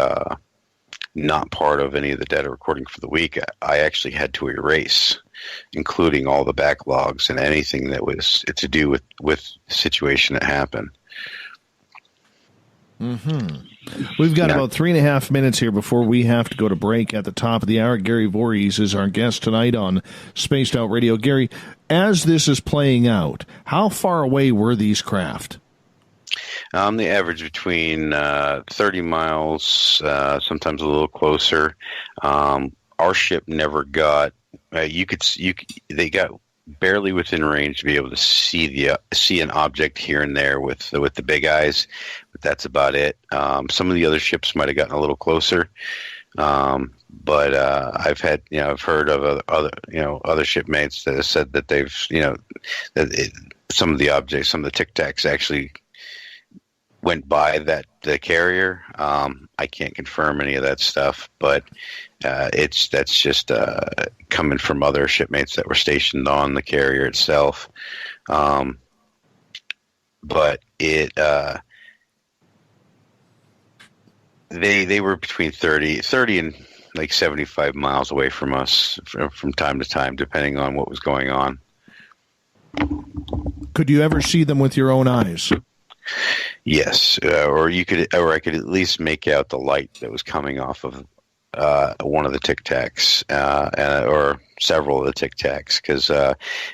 not part of any of the data recording for the week, I actually had to erase, including all the backlogs and anything that was to do with the situation that happened. Mm-hmm. We've got about 3.5 minutes here before we have to go to break at the top of the hour. Gary Vorhiss is our guest tonight on Spaced Out Radio. Gary, as this is playing out, how far away were these craft? The average between 30 miles, sometimes a little closer. Our ship never got. They got barely within range to be able to see an object here and there with the big eyes, but that's about it. Some of the other ships might have gotten a little closer, but I've heard of other shipmates that have said that they've some of the objects, some of the Tic Tacs actually went by the carrier. I can't confirm any of that stuff, but that's just coming from other shipmates that were stationed on the carrier itself. But they were between 30 and like 75 miles away from us from time to time, depending on what was going on. Could you ever see them with your own eyes? Yes, or I could at least make out the light that was coming off of one of the Tic Tacs, or several of the Tic Tacs, because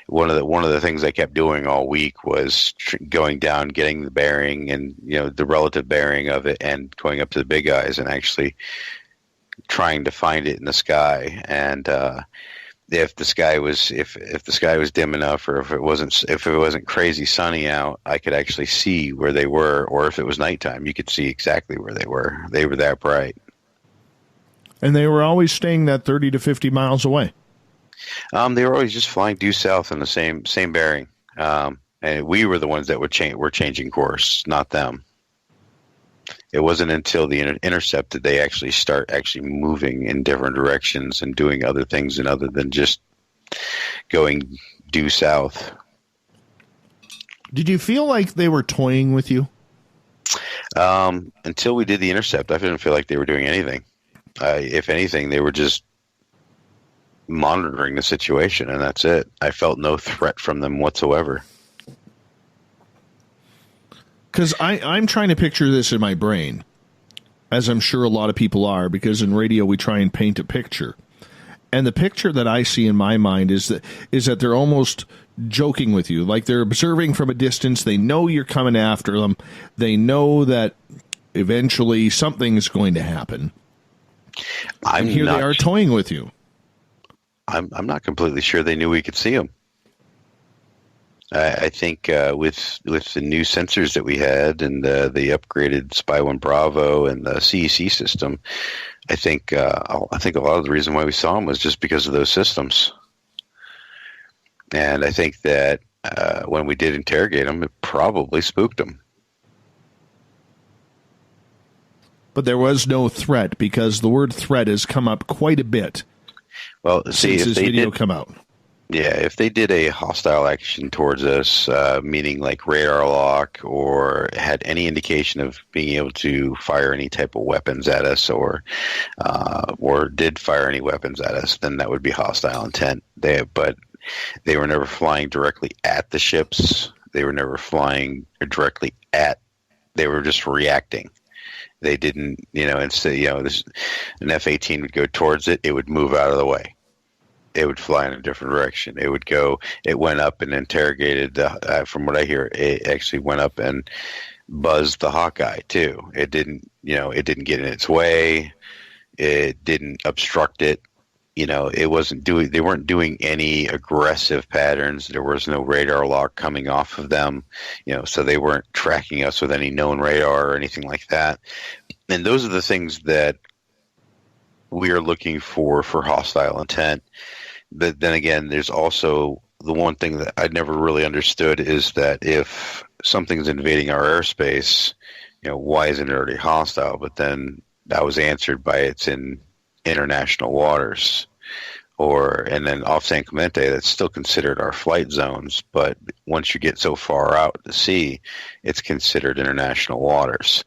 one of the things I kept doing all week was going down, getting the bearing and the relative bearing of it, and going up to the big eyes and actually trying to find it in the sky. And if the sky was dim enough, or if it wasn't crazy sunny out, I could actually see where they were. Or if it was nighttime, you could see exactly where they were. They were that bright. And they were always staying that 30 to 50 miles away. They were always just flying due south in the same bearing. And we were the ones that were changing course, not them. It wasn't until the intercept did they actually start moving in different directions and doing other things and other than just going due south. Did you feel like they were toying with you? Until we did the intercept, I didn't feel like they were doing anything. If anything, they were just monitoring the situation, and that's it. I felt no threat from them whatsoever. Because I'm trying to picture this in my brain, as I'm sure a lot of people are, because in radio we try and paint a picture. And the picture that I see in my mind is that they're almost joking with you, like they're observing from a distance. They know you're coming after them. They know that eventually something is going to happen. And here they are toying with you. I'm not completely sure they knew we could see them. I think with the new sensors that we had and the upgraded Spy 1 Bravo and the CEC system, I think a lot of the reason why we saw them was just because of those systems. And I think that when we did interrogate them, it probably spooked them. But there was no threat, because the word threat has come up quite a bit. Well, since this video come out. Yeah, if they did a hostile action towards us, meaning like radar lock, or had any indication of being able to fire any type of weapons at us, or did fire any weapons at us, then that would be hostile intent. But they were never flying directly at the ships. They were never flying directly at. They were just reacting. They didn't, instead, an F-18 would go towards it, it would move out of the way. It would fly in a different direction. It went up and interrogated, from what I hear, it actually went up and buzzed the Hawkeye too. It didn't get in its way. It didn't obstruct it. They weren't doing any aggressive patterns. There was no radar lock coming off of them, so they weren't tracking us with any known radar or anything like that. And those are the things that we are looking for hostile intent. But then again, there's also the one thing that I never really understood is that if something's invading our airspace, why isn't it already hostile? But then that was answered by it's in international waters, and then off San Clemente, that's still considered our flight zones. But once you get so far out to sea, it's considered international waters.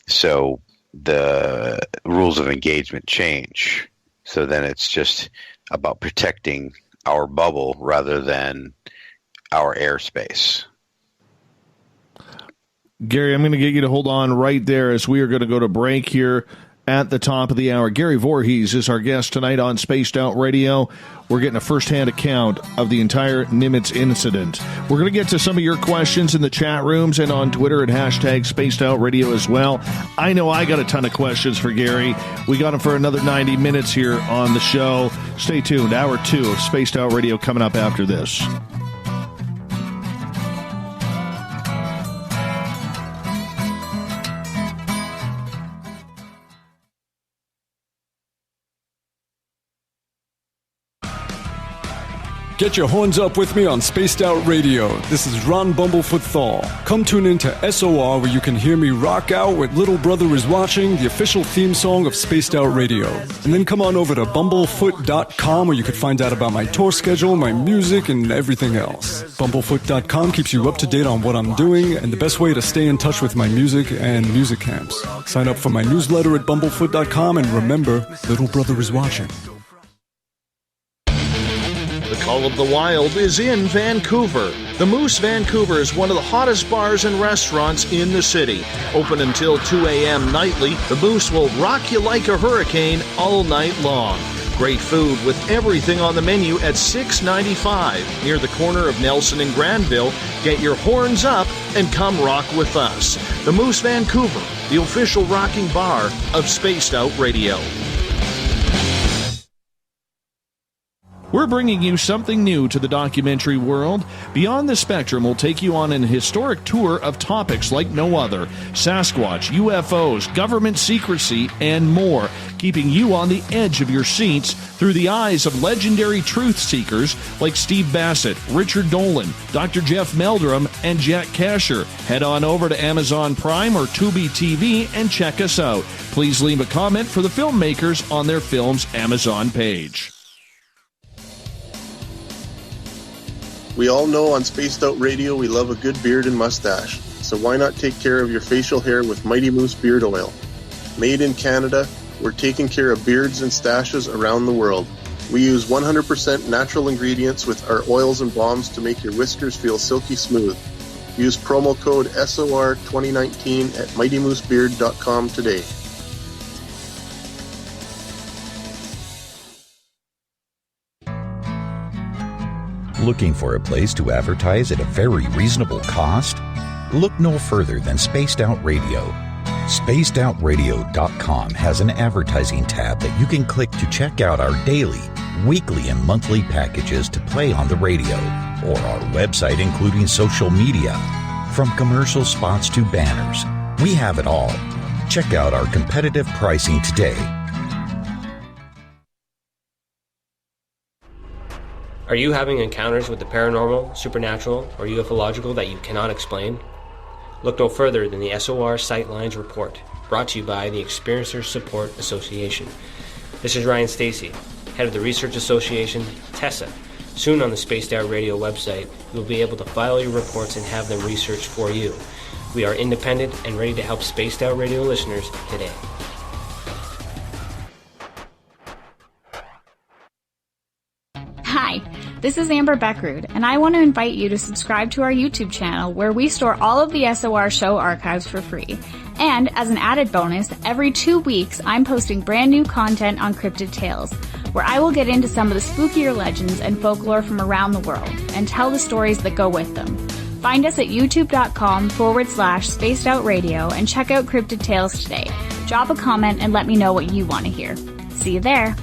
So the rules of engagement change. So then it's just about protecting our bubble rather than our airspace. Gary, I'm going to get you to hold on right there as we are going to go to break here at the top of the hour. Gary Vorhiss is our guest tonight on Spaced Out Radio. We're getting a first-hand account of the entire Nimitz incident. We're going to get to some of your questions in the chat rooms and on Twitter at hashtag Spaced Out Radio as well. I know I got a ton of questions for Gary. We got him for another 90 minutes here on the show. Stay tuned. Hour 2 of Spaced Out Radio coming up after this. Get your horns up with me on Spaced Out Radio. This is Ron Bumblefoot Thal. Come tune in to SOR where you can hear me rock out with Little Brother Is Watching, the official theme song of Spaced Out Radio. And then come on over to bumblefoot.com where you can find out about my tour schedule, my music, and everything else. Bumblefoot.com keeps you up to date on what I'm doing and the best way to stay in touch with my music and music camps. Sign up for my newsletter at bumblefoot.com and remember, Little Brother Is Watching. The Call of the Wild is in Vancouver. The Moose Vancouver is one of the hottest bars and restaurants in the city. Open until 2 a.m. nightly, the Moose will rock you like a hurricane all night long. Great food with everything on the menu at $6.95 near the corner of Nelson and Granville. Get your horns up and come rock with us. The Moose Vancouver, the official rocking bar of Spaced Out Radio. We're bringing you something new to the documentary world. Beyond the Spectrum will take you on an historic tour of topics like no other: Sasquatch, UFOs, government secrecy, and more, keeping you on the edge of your seats through the eyes of legendary truth seekers like Steve Bassett, Richard Dolan, Dr. Jeff Meldrum, and Jack Kasher. Head on over to Amazon Prime or Tubi TV and check us out. Please leave a comment for the filmmakers on their film's Amazon page. We all know on Spaced Out Radio we love a good beard and mustache, so why not take care of your facial hair with Mighty Moose Beard Oil? Made in Canada, we're taking care of beards and stashes around the world. We use 100% natural ingredients with our oils and balms to make your whiskers feel silky smooth. Use promo code SOR2019 at MightyMooseBeard.com today. Looking for a place to advertise at a very reasonable cost? Look no further than Spaced Out Radio. SpacedOutRadio.com has an advertising tab that you can click to check out our daily, weekly, and monthly packages to play on the radio, or our website including social media. From commercial spots to banners, we have it all. Check out our competitive pricing today. Are you having encounters with the paranormal, supernatural, or ufological that you cannot explain? Look no further than the SOR Sightlines Report, brought to you by the Experiencers Support Association. This is Ryan Stacy, head of the Research Association, TTSA. Soon on the Spaced Out Radio website, you'll be able to file your reports and have them researched for you. We are independent and ready to help Spaced Out Radio listeners today. Hi, this is Amber Beckrud, and I want to invite you to subscribe to our YouTube channel where we store all of the SOR show archives for free. And as an added bonus, every 2 weeks I'm posting brand new content on Cryptid Tales, where I will get into some of the spookier legends and folklore from around the world and tell the stories that go with them. Find us at youtube.com/Spaced Out Radio and check out Cryptid Tales today. Drop a comment and let me know what you want to hear. See you there.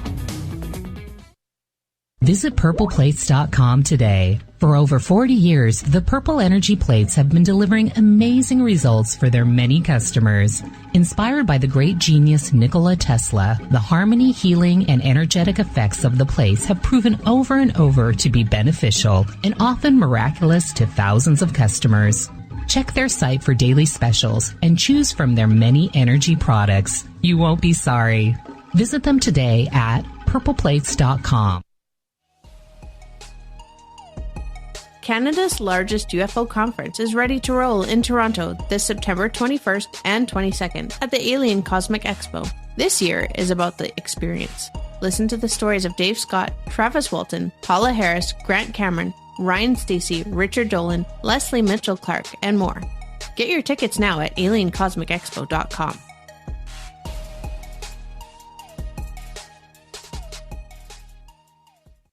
Visit purpleplates.com today. For over 40 years, the Purple Energy Plates have been delivering amazing results for their many customers. Inspired by the great genius Nikola Tesla, the harmony, healing, and energetic effects of the plates have proven over and over to be beneficial and often miraculous to thousands of customers. Check their site for daily specials and choose from their many energy products. You won't be sorry. Visit them today at purpleplates.com. Canada's largest UFO conference is ready to roll in Toronto this September 21st and 22nd at the Alien Cosmic Expo. This year is about the experience. Listen to the stories of Dave Scott, Travis Walton, Paula Harris, Grant Cameron, Ryan Stacy, Richard Dolan, Leslie Mitchell-Clark, and more. Get your tickets now at aliencosmicexpo.com.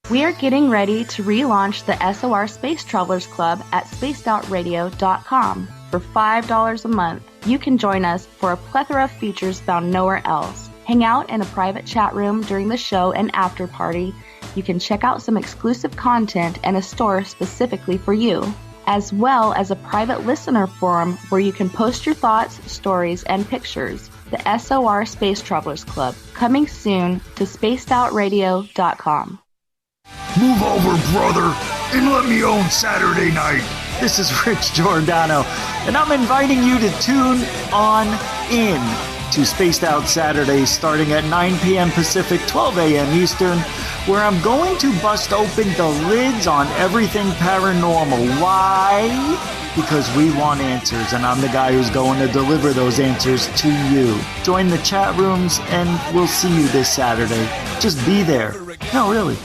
We are getting ready to relaunch the SOR Space Travelers Club at spacedoutradio.com. For $5 a month, you can join us for a plethora of features found nowhere else. Hang out in a private chat room during the show and after party. You can check out some exclusive content and a store specifically for you, as well as a private listener forum where you can post your thoughts, stories, and pictures. The SOR Space Travelers Club, coming soon to spacedoutradio.com. Move over, brother, and let me own Saturday night. This is Rich Giordano, and I'm inviting you to tune on in to Spaced Out Saturdays starting at 9 p.m. Pacific, 12 a.m. Eastern, where I'm going to bust open the lids on everything paranormal. Why? Because we want answers, and I'm the guy who's going to deliver those answers to you. Join the chat rooms, and we'll see you this Saturday. Just be there. No, really.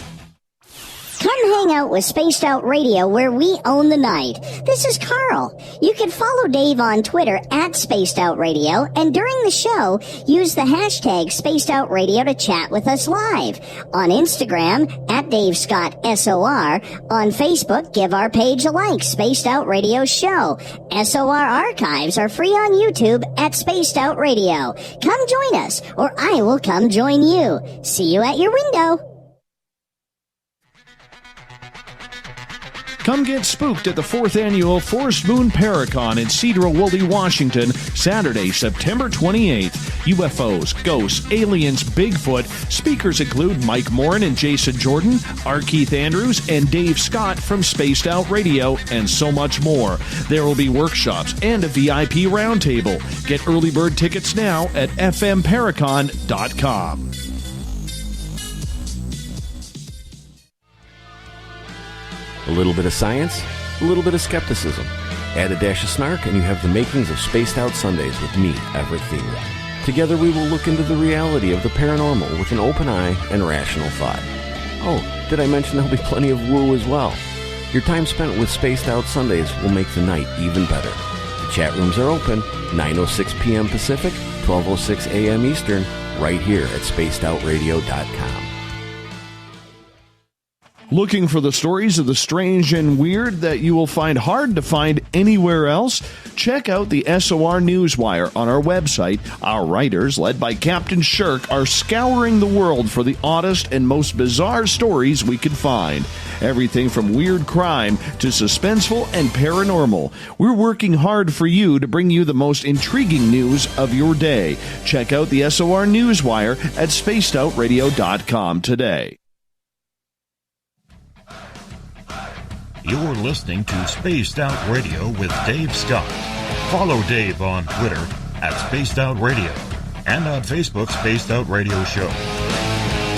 Come hang out with Spaced Out Radio, where we own the night. This is Carl. You can follow Dave on Twitter at Spaced Out Radio, and during the show, use the hashtag Spaced Out Radio to chat with us live. On Instagram, at Dave Scott SOR. On Facebook, give our page a like, Spaced Out Radio Show. SOR archives are free on YouTube at Spaced Out Radio. Come join us, or I will come join you. See you at your window. Come get spooked at the 4th Annual Forest Moon Paracon in Cedar-Woolley, Washington, Saturday, September 28th. UFOs, ghosts, aliens, Bigfoot. Speakers include Mike Morin and Jason Jordan, R. Keith Andrews, and Dave Scott from Spaced Out Radio, and so much more. There will be workshops and a VIP roundtable. Get early bird tickets now at fmparacon.com. A little bit of science, a little bit of skepticism. Add a dash of snark, and you have the makings of Spaced Out Sundays with me, Everett Thiemer. Together we will look into the reality of the paranormal with an open eye and rational thought. Oh, did I mention there'll be plenty of woo as well? Your time spent with Spaced Out Sundays will make the night even better. The chat rooms are open, 9:06 p.m. Pacific, 12:06 a.m. Eastern, right here at spacedoutradio.com. Looking for the stories of the strange and weird that you will find hard to find anywhere else? Check out the SOR Newswire on our website. Our writers, led by Captain Shirk, are scouring the world for the oddest and most bizarre stories we can find. Everything from weird crime to suspenseful and paranormal. We're working hard for you to bring you the most intriguing news of your day. Check out the SOR Newswire at spacedoutradio.com today. You're listening to Spaced Out Radio with Dave Scott. Follow Dave on Twitter at Spaced Out Radio and on Facebook, Spaced Out Radio Show.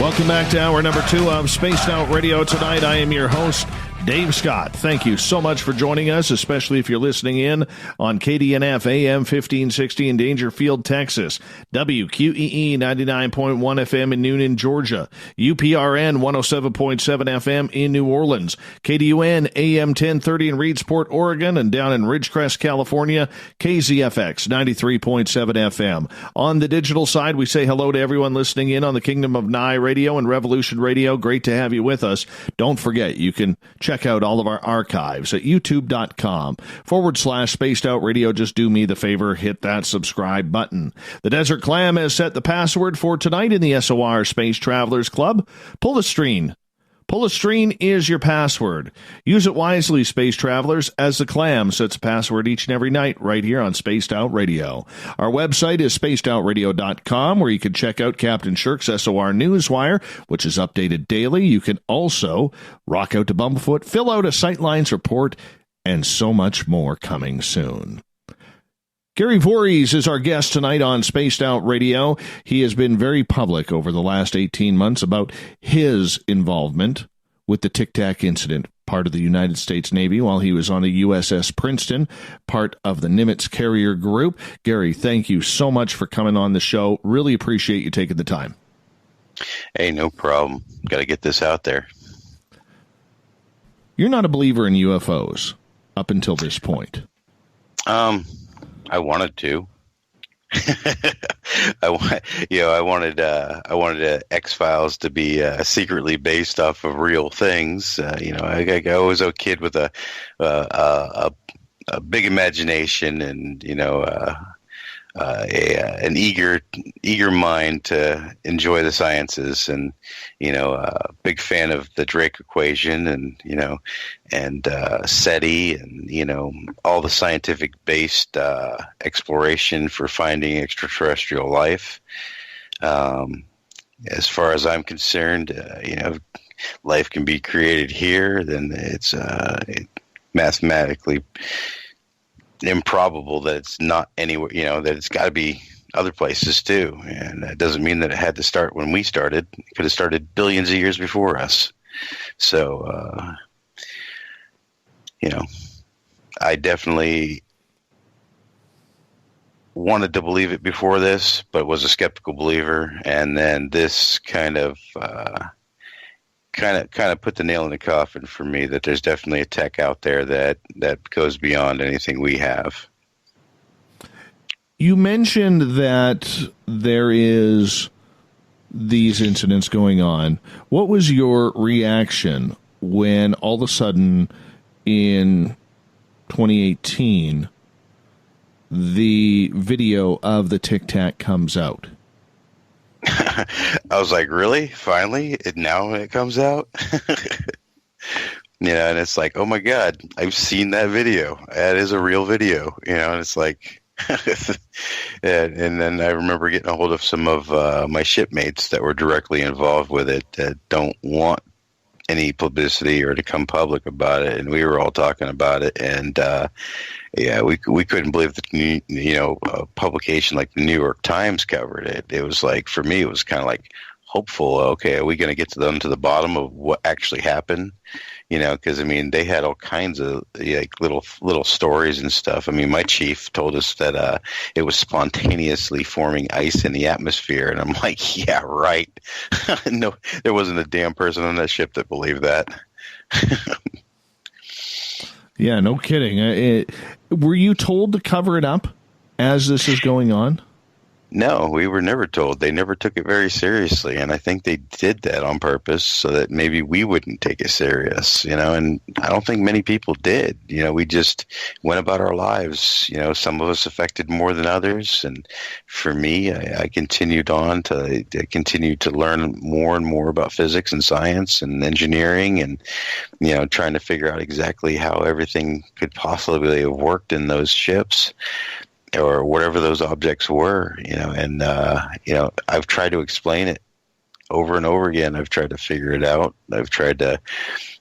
Welcome back to hour number 2 of Spaced Out Radio. Tonight, I am your host, Dave Scott. Thank you so much for joining us, especially if you're listening in on KDNF AM 1560 in Dangerfield, Texas, WQEE 99.1 FM in Noonan, Georgia, UPRN 107.7 FM in New Orleans, KDUN AM 1030 in Reedsport, Oregon, and down in Ridgecrest, California, KZFX 93.7 FM. On the digital side, we say hello to everyone listening in on the Kingdom of Nye Radio and Revolution Radio. Great to have you with us. Don't forget, you can check out all of our archives at youtube.com/Spaced Out Radio. Just do me the favor, hit that subscribe button. The Desert Clam has set the password for tonight in the SOR Space Travelers Club. Pull-a-Streen. Pull-a-Streen is your password. Use it wisely, Space Travelers, as the Clam sets a password each and every night right here on Spaced Out Radio. Our website is spacedoutradio.com, where you can check out Captain Shirk's SOR Newswire, which is updated daily. You can also rock out to Bumblefoot, fill out a Sightlines report, and so much more coming soon. Gary Vorhiss is our guest tonight on Spaced Out Radio. He has been very public over the last 18 months about his involvement with the Tic Tac incident, part of the United States Navy while he was on the USS Princeton, part of the Nimitz carrier group. Gary, thank you so much for coming on the show. Really appreciate you taking the time. Hey, no problem. Got to get this out there. You're not a believer in UFOs up until this point. I wanted to. I wanted X-Files to be secretly based off of real things. I was a kid with a big imagination and an eager mind to enjoy the sciences, and big fan of the Drake equation, and SETI, and all the scientific based exploration for finding extraterrestrial life. As far as I'm concerned, life can be created here, then it's mathematically improbable that it's not anywhere, that it's got to be other places too. And that doesn't mean that it had to start when we started. It could have started billions of years before us. So, I definitely wanted to believe it before this, but was a skeptical believer. And then this kind of put the nail in the coffin for me, that there's definitely a tech out there that goes beyond anything we have. You mentioned that there is these incidents going on. What was your reaction when all of a sudden in 2018 the video of the Tic Tac comes out? I was like, really? Finally? Now it comes out? You know, and it's like, oh my God, I've seen that video. That is a real video, you know, and it's like, and then I remember getting a hold of some of my shipmates that were directly involved with it that don't want any publicity or to come public about it, and we were all talking about it, and yeah, we couldn't believe that, you know, a publication like the New York Times covered it. It was like, for me, it was kind of like hopeful. Okay, are we going to get to the bottom of what actually happened? You know, because I mean, they had all kinds of like little stories and stuff. I mean, my chief told us that it was spontaneously forming ice in the atmosphere, and I'm like, yeah, right. No, there wasn't a damn person on that ship that believed that. Yeah, no kidding. Were you told to cover it up as this is going on? No, we were never told. They never took it very seriously, and I think they did that on purpose so that maybe we wouldn't take it serious, you know, and I don't think many people did. You know, we just went about our lives. You know, some of us affected more than others, and for me, I continued on to continue to learn more and more about physics and science and engineering, and, you know, trying to figure out exactly how everything could possibly have worked in those ships, or whatever those objects were, you know, and, you know, I've tried to explain it over and over again. I've tried to figure it out. I've tried to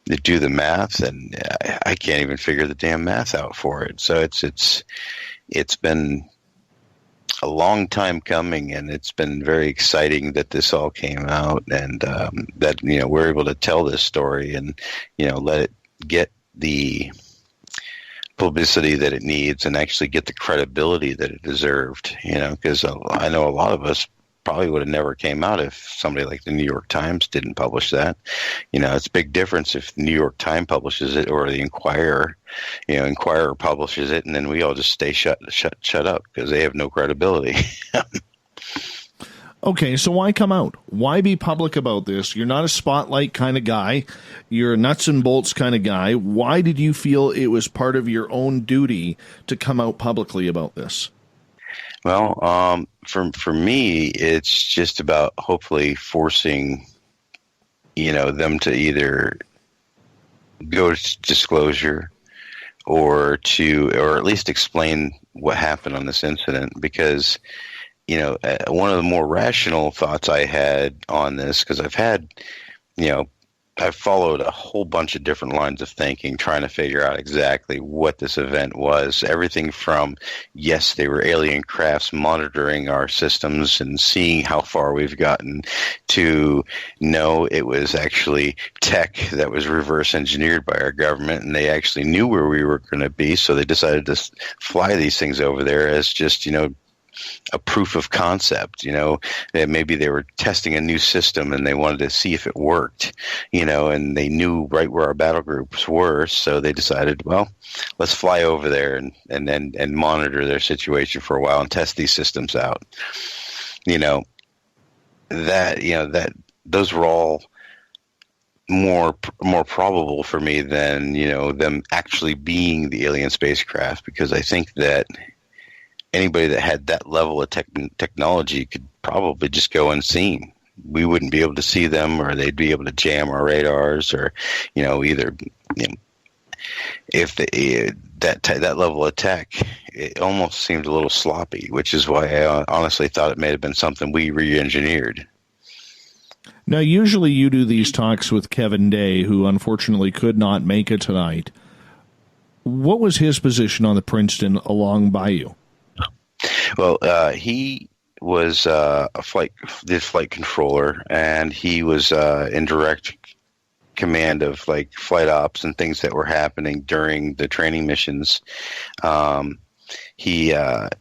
do the math, and I can't even figure the damn math out for it. So it's been a long time coming, and it's been very exciting that this all came out, and that, you know, we're able to tell this story and, you know, let it get the publicity that it needs and actually get the credibility that it deserved, you know, because I know a lot of us probably would have never came out if somebody like the New York Times didn't publish that. You know, it's a big difference if the New York Times publishes it or the Inquirer, you know, Inquirer publishes it, and then we all just stay shut up because they have no credibility. Okay, so why come out? Why be public about this? You're not a spotlight kind of guy. You're a nuts and bolts kind of guy. Why did you feel it was part of your own duty to come out publicly about this? Well, for me, it's just about hopefully forcing, you know, them to either go to disclosure or at least explain what happened on this incident, because, you know, one of the more rational thoughts I had on this, because I've followed a whole bunch of different lines of thinking, trying to figure out exactly what this event was. Everything from, yes, they were alien crafts monitoring our systems and seeing how far we've gotten, to no, it was actually tech that was reverse engineered by our government, and they actually knew where we were going to be, so they decided to fly these things over there as just, you know, a proof of concept, you know, that maybe they were testing a new system and they wanted to see if it worked, you know, and they knew right where our battle groups were. So they decided, well, let's fly over there and monitor their situation for a while and test these systems out. You know, that those were all more probable for me than, you know, them actually being the alien spacecraft, because I think that anybody that had that level of technology could probably just go unseen. We wouldn't be able to see them, or they'd be able to jam our radars, or, you know, either, you know, if that level of tech, it almost seemed a little sloppy, which is why I honestly thought it may have been something we re-engineered. Now, usually you do these talks with Kevin Day, who unfortunately could not make it tonight. What was his position on the Princeton along by you? Well, he was the flight controller, and he was in direct command of like flight ops and things that were happening during the training missions. He would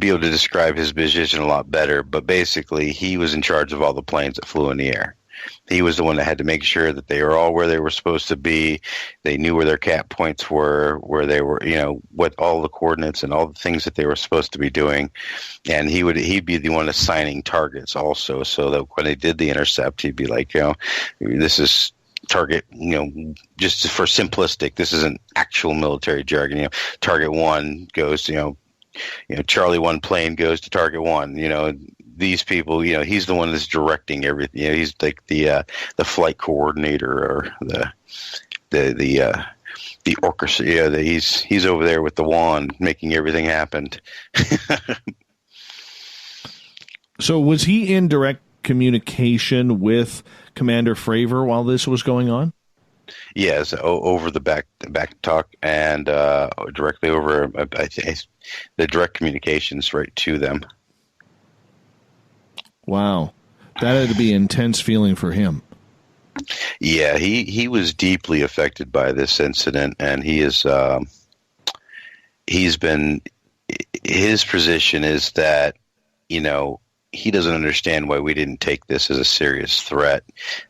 be able to describe his position a lot better, but basically he was in charge of all the planes that flew in the air. He was the one that had to make sure that they were all where they were supposed to be. They knew where their cap points were, where they were, you know, what all the coordinates and all the things that they were supposed to be doing. And he'd be the one assigning targets also, so that when they did the intercept, he'd be like, you know, this is target, you know, just for simplistic, this isn't actual military jargon. You know, target 1 goes, you know, Charlie 1 plane goes to target 1, you know, these people, he's the one that's directing everything. He's like the flight coordinator or the orchestra. Yeah, he's over there with the wand making everything happen. So was he in direct communication with Commander Fravor while this was going on? Yes, over the back talk and directly over. I think the direct communications right to them. Wow, that had to be an intense feeling for him. Yeah, he was deeply affected by this incident, and he's been. His position is that he doesn't understand why we didn't take this as a serious threat.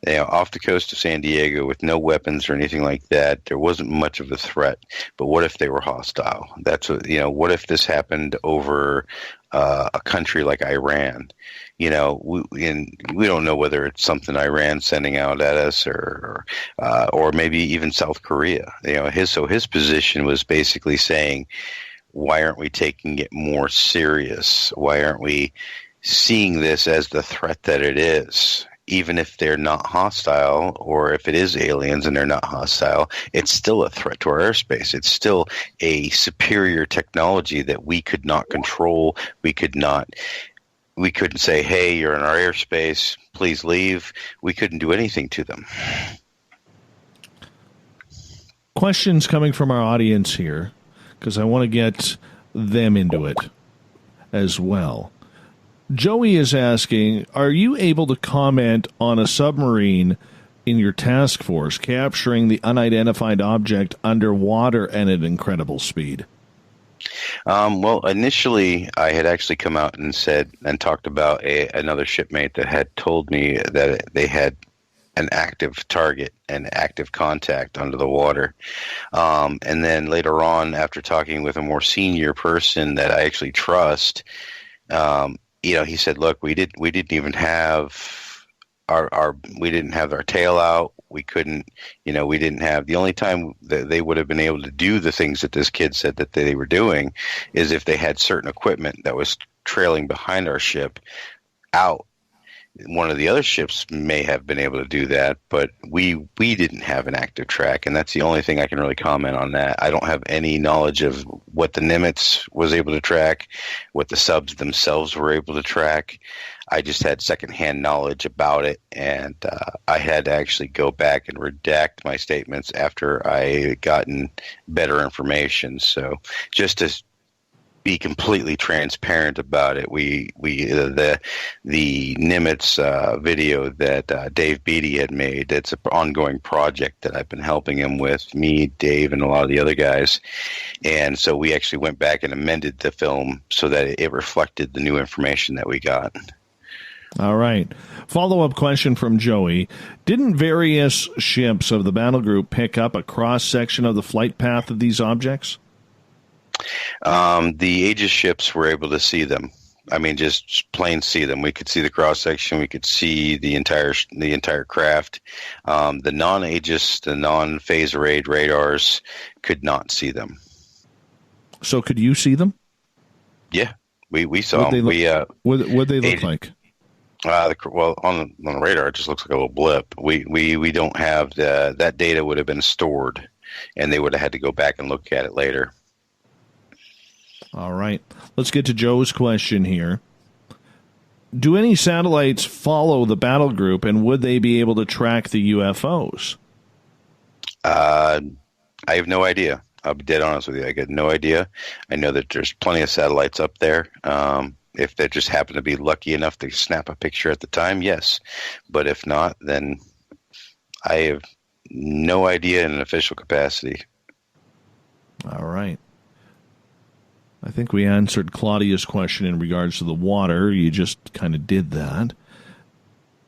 Off the coast of San Diego with no weapons or anything like that, there wasn't much of a threat. But what if they were hostile? That's what if this happened over a country like Iran? We don't know whether it's something Iran sending out at us or maybe even South Korea. His position was basically saying, why aren't we taking it more serious? Why aren't we seeing this as the threat that it is? Even if they're not hostile, or if it is aliens and they're not hostile, it's still a threat to our airspace. It's still a superior technology that we could not control. We couldn't say, hey, you're in our airspace, please leave. We couldn't do anything to them. Questions coming from our audience here, because I want to get them into it as well. Joey is asking, are you able to comment on a submarine in your task force capturing the unidentified object underwater at an incredible speed? Well, initially, I had actually come out and said and talked about another shipmate that had told me that they had an active target and active contact under the water. And then later on, after talking with a more senior person that I actually trust, he said, "Look, we didn't even have our tail out. We couldn't, we didn't have. The only time that they would have been able to do the things that this kid said that they were doing is if they had certain equipment that was trailing behind our ship out. One of the other ships may have been able to do that, but we didn't have an active track, and that's the only thing I can really comment on that. I don't have any knowledge of what the Nimitz was able to track, what the subs themselves were able to track. I just had secondhand knowledge about it, and I had to actually go back and redact my statements after I had gotten better information. So just to be completely transparent about it, the Nimitz video that Dave Beatty had made, it's an ongoing project that I've been helping him with, me, Dave, and a lot of the other guys. And so we actually went back and amended the film so that it reflected the new information that we got. All right. Follow-up question from Joey. Didn't various ships of the battle group pick up a cross-section of the flight path of these objects? The Aegis ships were able to see them. I mean, just plain see them. We could see the cross section. We could see the entire craft. The non-Aegis, the non-phase array radars could not see them. So, could you see them? Yeah, we saw them. What they look like? Well, on the radar, it just looks like a little blip. We don't have that data would have been stored, and they would have had to go back and look at it later. All right. Let's get to Joe's question here. Do any satellites follow the battle group, and would they be able to track the UFOs? I have no idea. I'll be dead honest with you. I got no idea. I know that there's plenty of satellites up there. If they just happen to be lucky enough to snap a picture at the time, yes. But if not, then I have no idea in an official capacity. All right. I think we answered Claudia's question in regards to the water. You just kind of did that.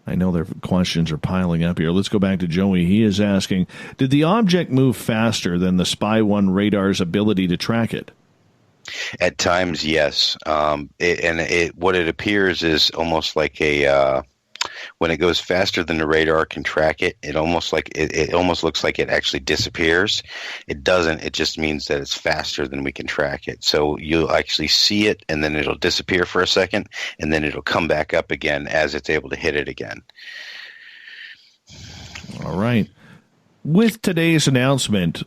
I know their questions are piling up here. Let's go back to Joey. He is asking, did the object move faster than the Spy 1 radar's ability to track it? At times, yes. What it appears is almost like when it goes faster than the radar can track it, it almost looks like it actually disappears. It doesn't. It just means that it's faster than we can track it. So you'll actually see it, and then it'll disappear for a second, and then it'll come back up again as it's able to hit it again. All right. With today's announcement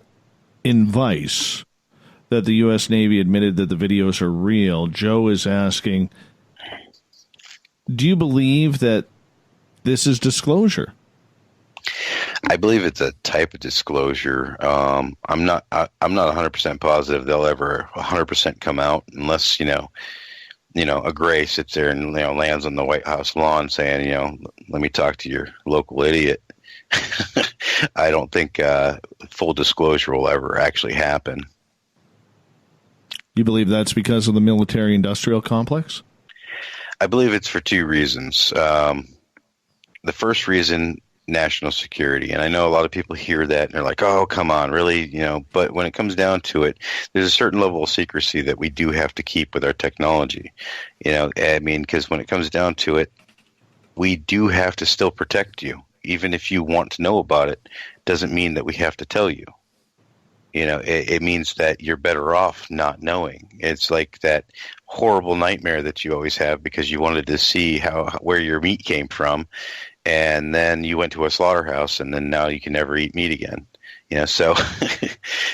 in Vice that the U.S. Navy admitted that the videos are real, Joe is asking, do you believe that this is disclosure? I believe it's a type of disclosure. I'm not 100% positive they'll ever 100% come out unless, a Gray sits there and, lands on the White House lawn saying, let me talk to your local idiot. I don't think full disclosure will ever actually happen. You believe that's because of the military-industrial complex? I believe it's for two reasons. The first reason, national security. And I know a lot of people hear that and they're like, oh, come on, really? But when it comes down to it, there's a certain level of secrecy that we do have to keep with our technology. Because when it comes down to it, we do have to still protect you. Even if you want to know about it, doesn't mean that we have to tell you. It means that you're better off not knowing. It's like that horrible nightmare that you always have because you wanted to see where your meat came from, and then you went to a slaughterhouse, and then now you can never eat meat again. So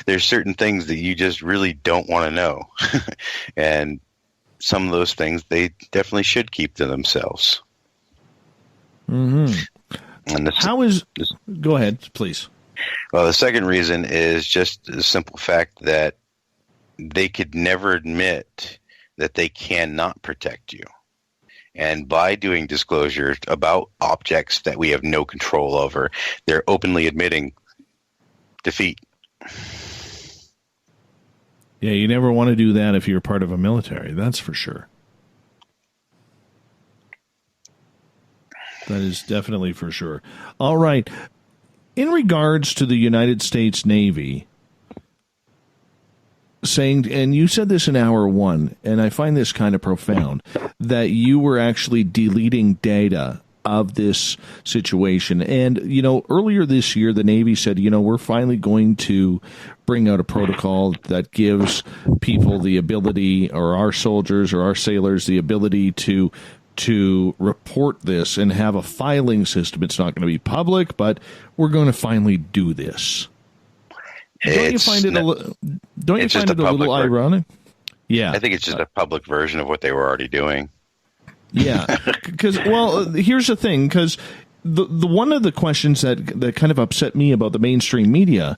there's certain things that you just really don't want to know, and some of those things they definitely should keep to themselves. Mm-hmm. And go ahead, please. Well, the second reason is just the simple fact that they could never admit that they cannot protect you. And by doing disclosures about objects that we have no control over, they're openly admitting defeat. Yeah, you never want to do that if you're part of a military, that's for sure. That is definitely for sure. All right. In regards to the United States Navy saying, and you said this in hour one, and I find this kind of profound, that you were actually deleting data of this situation. And, earlier this year, the Navy said, we're finally going to bring out a protocol that gives people the ability, or our soldiers or our sailors, the ability to report this and have a filing system. It's not going to be public, but we're going to finally do this. Don't you find it a little ironic? Yeah. I think it's just a public version of what they were already doing. Yeah. Because, here's the thing, because the one of the questions that kind of upset me about the mainstream media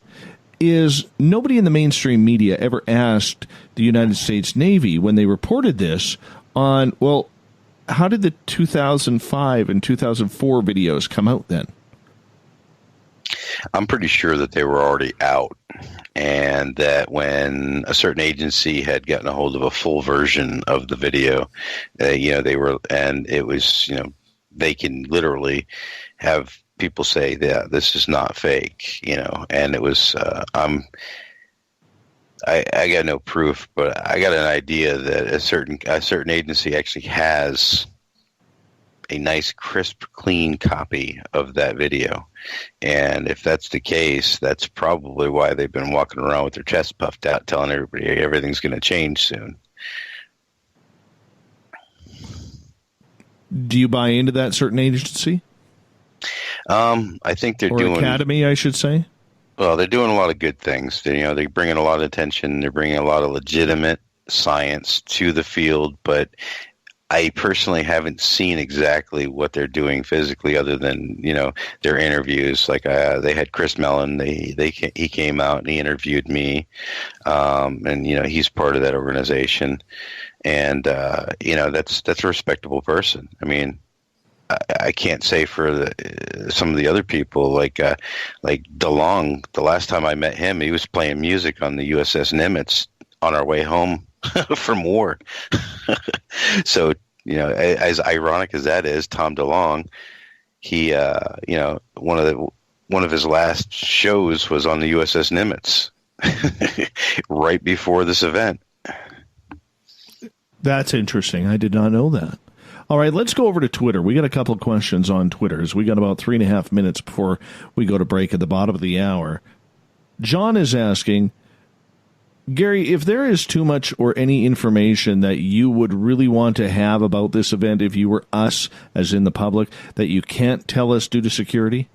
is nobody in the mainstream media ever asked the United States Navy when they reported this on, how did the 2005 and 2004 videos come out then? I'm pretty sure that they were already out, and that when a certain agency had gotten a hold of a full version of the video, they were, and it was, they can literally have people say that this is not fake, and it was, I got no proof, but I got an idea that a certain agency actually has a nice, crisp, clean copy of that video. And if that's the case, that's probably why they've been walking around with their chest puffed out, telling everybody everything's going to change soon. Do you buy into that certain agency? I think they're doing academy, I should say. Well, they're doing a lot of good things. They're bringing a lot of attention. They're bringing a lot of legitimate science to the field, but I personally haven't seen exactly what they're doing physically, other than their interviews. Like they had Chris Mellon. He came out and he interviewed me, and he's part of that organization, and that's a respectable person. I mean, I can't say for some of the other people like DeLong. The last time I met him, he was playing music on the USS Nimitz on our way home from war. So, as ironic as that is, Tom DeLong, he, one of his last shows was on the USS Nimitz right before this event. That's interesting. I did not know that. All right, let's go over to Twitter. We got a couple of questions on Twitter. We got about 3.5 minutes before we go to break at the bottom of the hour. John is asking, Gary, if there is too much or any information that you would really want to have about this event if you were us, as in the public, that you can't tell us due to security?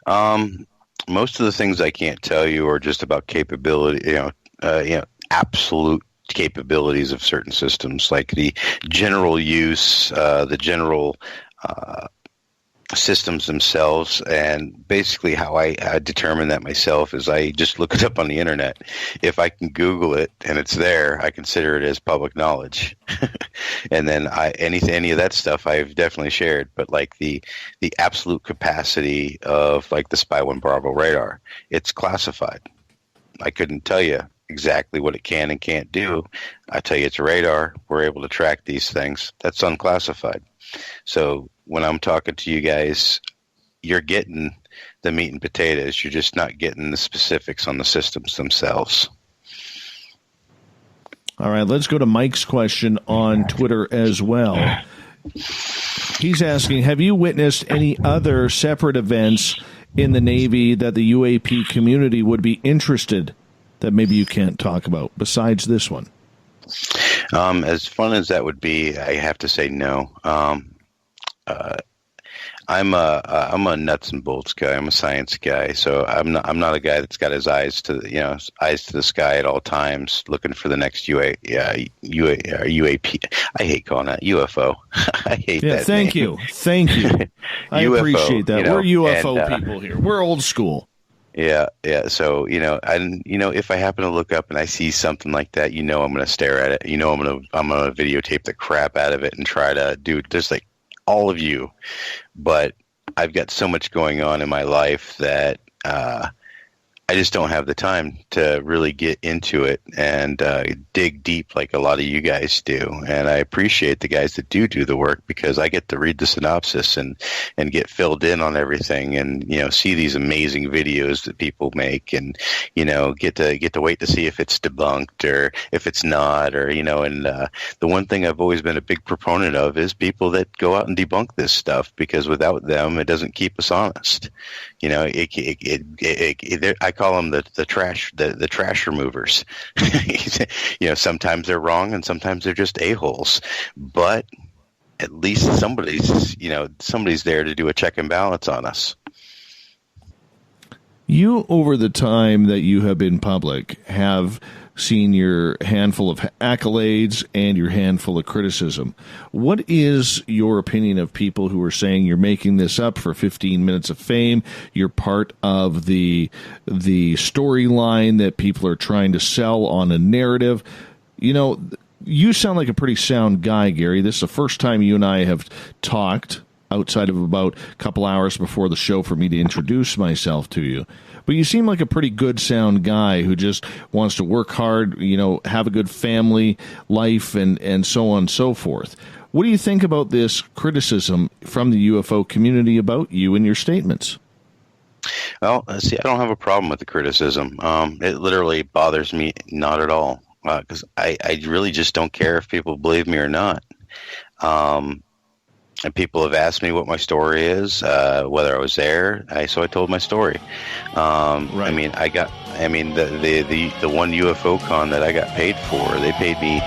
Most of the things I can't tell you are just about capability, absolute capabilities of certain systems, like the general use, the general systems themselves. And basically how I determine that myself is I just look it up on the internet. If I can Google it and it's there, I consider it as public knowledge. And then any of that stuff I've definitely shared. But like the absolute capacity of like the Spy 1 Bravo radar, it's classified. I couldn't tell you exactly what it can and can't do. I tell you it's a radar. We're able to track these things. That's unclassified. So when I'm talking to you guys, you're getting the meat and potatoes. You're just not getting the specifics on the systems themselves. All right, let's go to Mike's question on Twitter as well. He's asking, have you witnessed any other separate events in the Navy that the UAP community would be interested that maybe you can't talk about besides this one? As fun as that would be, I have to say no. I'm a nuts and bolts guy. I'm a science guy, so I'm not a guy that's got his eyes to the sky at all times, looking for the next UAP. I hate calling that UFO. I hate that. Thank you. I UFO, appreciate that. We're UFO people here. We're old school. Yeah. So, if I happen to look up and I see something like that, I'm going to stare at it. I'm going to videotape the crap out of it and try to do just like all of you. But I've got so much going on in my life that I just don't have the time to really get into it and dig deep like a lot of you guys do. And I appreciate the guys that do the work, because I get to read the synopsis and get filled in on everything, and see these amazing videos that people make, and get to wait to see if it's debunked or if it's not, or and the one thing I've always been a big proponent of is people that go out and debunk this stuff, because without them it doesn't keep us honest. I call them the trash removers. Sometimes they're wrong and sometimes they're just a-holes, but at least somebody's there to do a check and balance on us. You, over the time that you have been public, have seen your handful of accolades and your handful of criticism. What is your opinion of people who are saying you're making this up for 15 minutes of fame? You're part of the storyline that people are trying to sell on a narrative. You sound like a pretty sound guy, Gary. This is the first time you and I have talked outside of about a couple hours before the show for me to introduce myself to you. But you seem like a pretty good sound guy who just wants to work hard, have a good family life and so on and so forth. What do you think about this criticism from the UFO community about you and your statements? Well, see, I don't have a problem with the criticism. It literally bothers me not at all, because I really just don't care if people believe me or not. And people have asked me what my story is, whether I was there. So I told my story. Right. The one UFO con that I got paid for, they paid me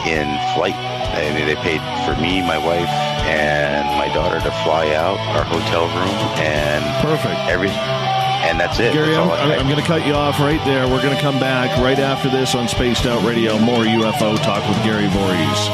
in flight. They paid for me, my wife, and my daughter to fly out, our hotel room, and perfect. And that's it. Gary, I'm going to cut you off right there. We're going to come back right after this on Spaced Out Radio. More UFO talk with Gary Vorhiss.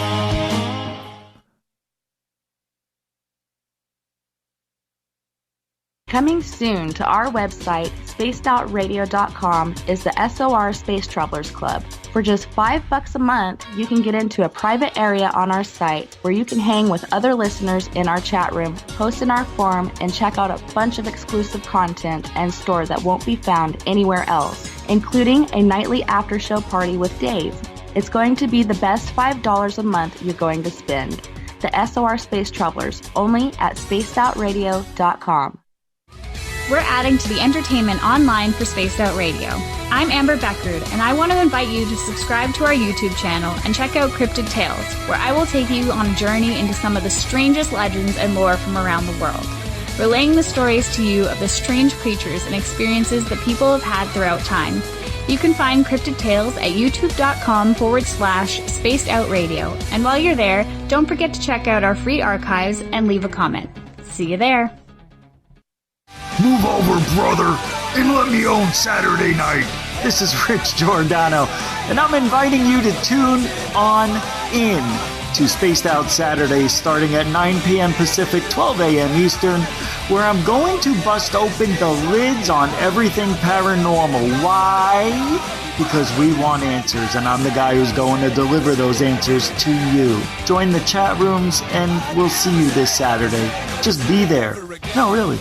Coming soon to our website, spacedoutradio.com, is the SOR Space Travelers Club. For just $5 a month, you can get into a private area on our site where you can hang with other listeners in our chat room, post in our forum, and check out a bunch of exclusive content and store that won't be found anywhere else, including a nightly after-show party with Dave. It's going to be the best $5 a month you're going to spend. The SOR Space Travelers, only at spacedoutradio.com. we're adding to the entertainment online for Spaced Out Radio. I'm Amber Beckrud, and I want to invite you to subscribe to our YouTube channel and check out Cryptid Tales, where I will take you on a journey into some of the strangest legends and lore from around the world, relaying the stories to you of the strange creatures and experiences that people have had throughout time. You can find Cryptid Tales at youtube.com/spacedoutradio. And while you're there, don't forget to check out our free archives and leave a comment. See you there. Move over, brother, and let me own Saturday night. This is Rich Giordano, and I'm inviting you to tune on in to Spaced Out Saturdays starting at 9 p.m. Pacific, 12 a.m. Eastern, where I'm going to bust open the lids on everything paranormal. Why? Because we want answers, and I'm the guy who's going to deliver those answers to you. Join the chat rooms, and we'll see you this Saturday. Just be there. No, really.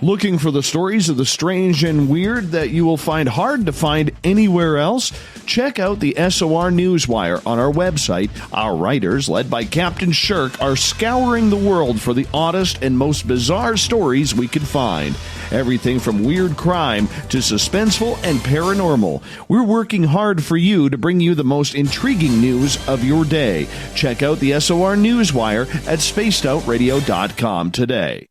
Looking for the stories of the strange and weird that you will find hard to find anywhere else? Check out the SOR Newswire on our website. Our writers, led by Captain Shirk, are scouring the world for the oddest and most bizarre stories we can find. Everything from weird crime to suspenseful and paranormal. We're working hard for you to bring you the most intriguing news of your day. Check out the SOR Newswire at spacedoutradio.com today.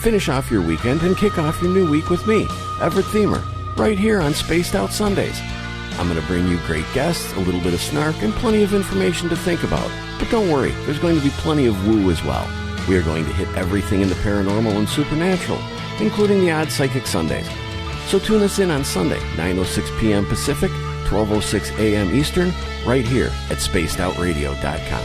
Finish off your weekend and kick off your new week with me, Everett Themer, right here on Spaced Out Sundays. I'm going to bring you great guests, a little bit of snark, and plenty of information to think about. But don't worry, there's going to be plenty of woo as well. We are going to hit everything in the paranormal and supernatural, including the odd psychic Sundays. So tune us in on Sunday, 9:06 p.m. Pacific, 12:06 a.m. Eastern, right here at spacedoutradio.com.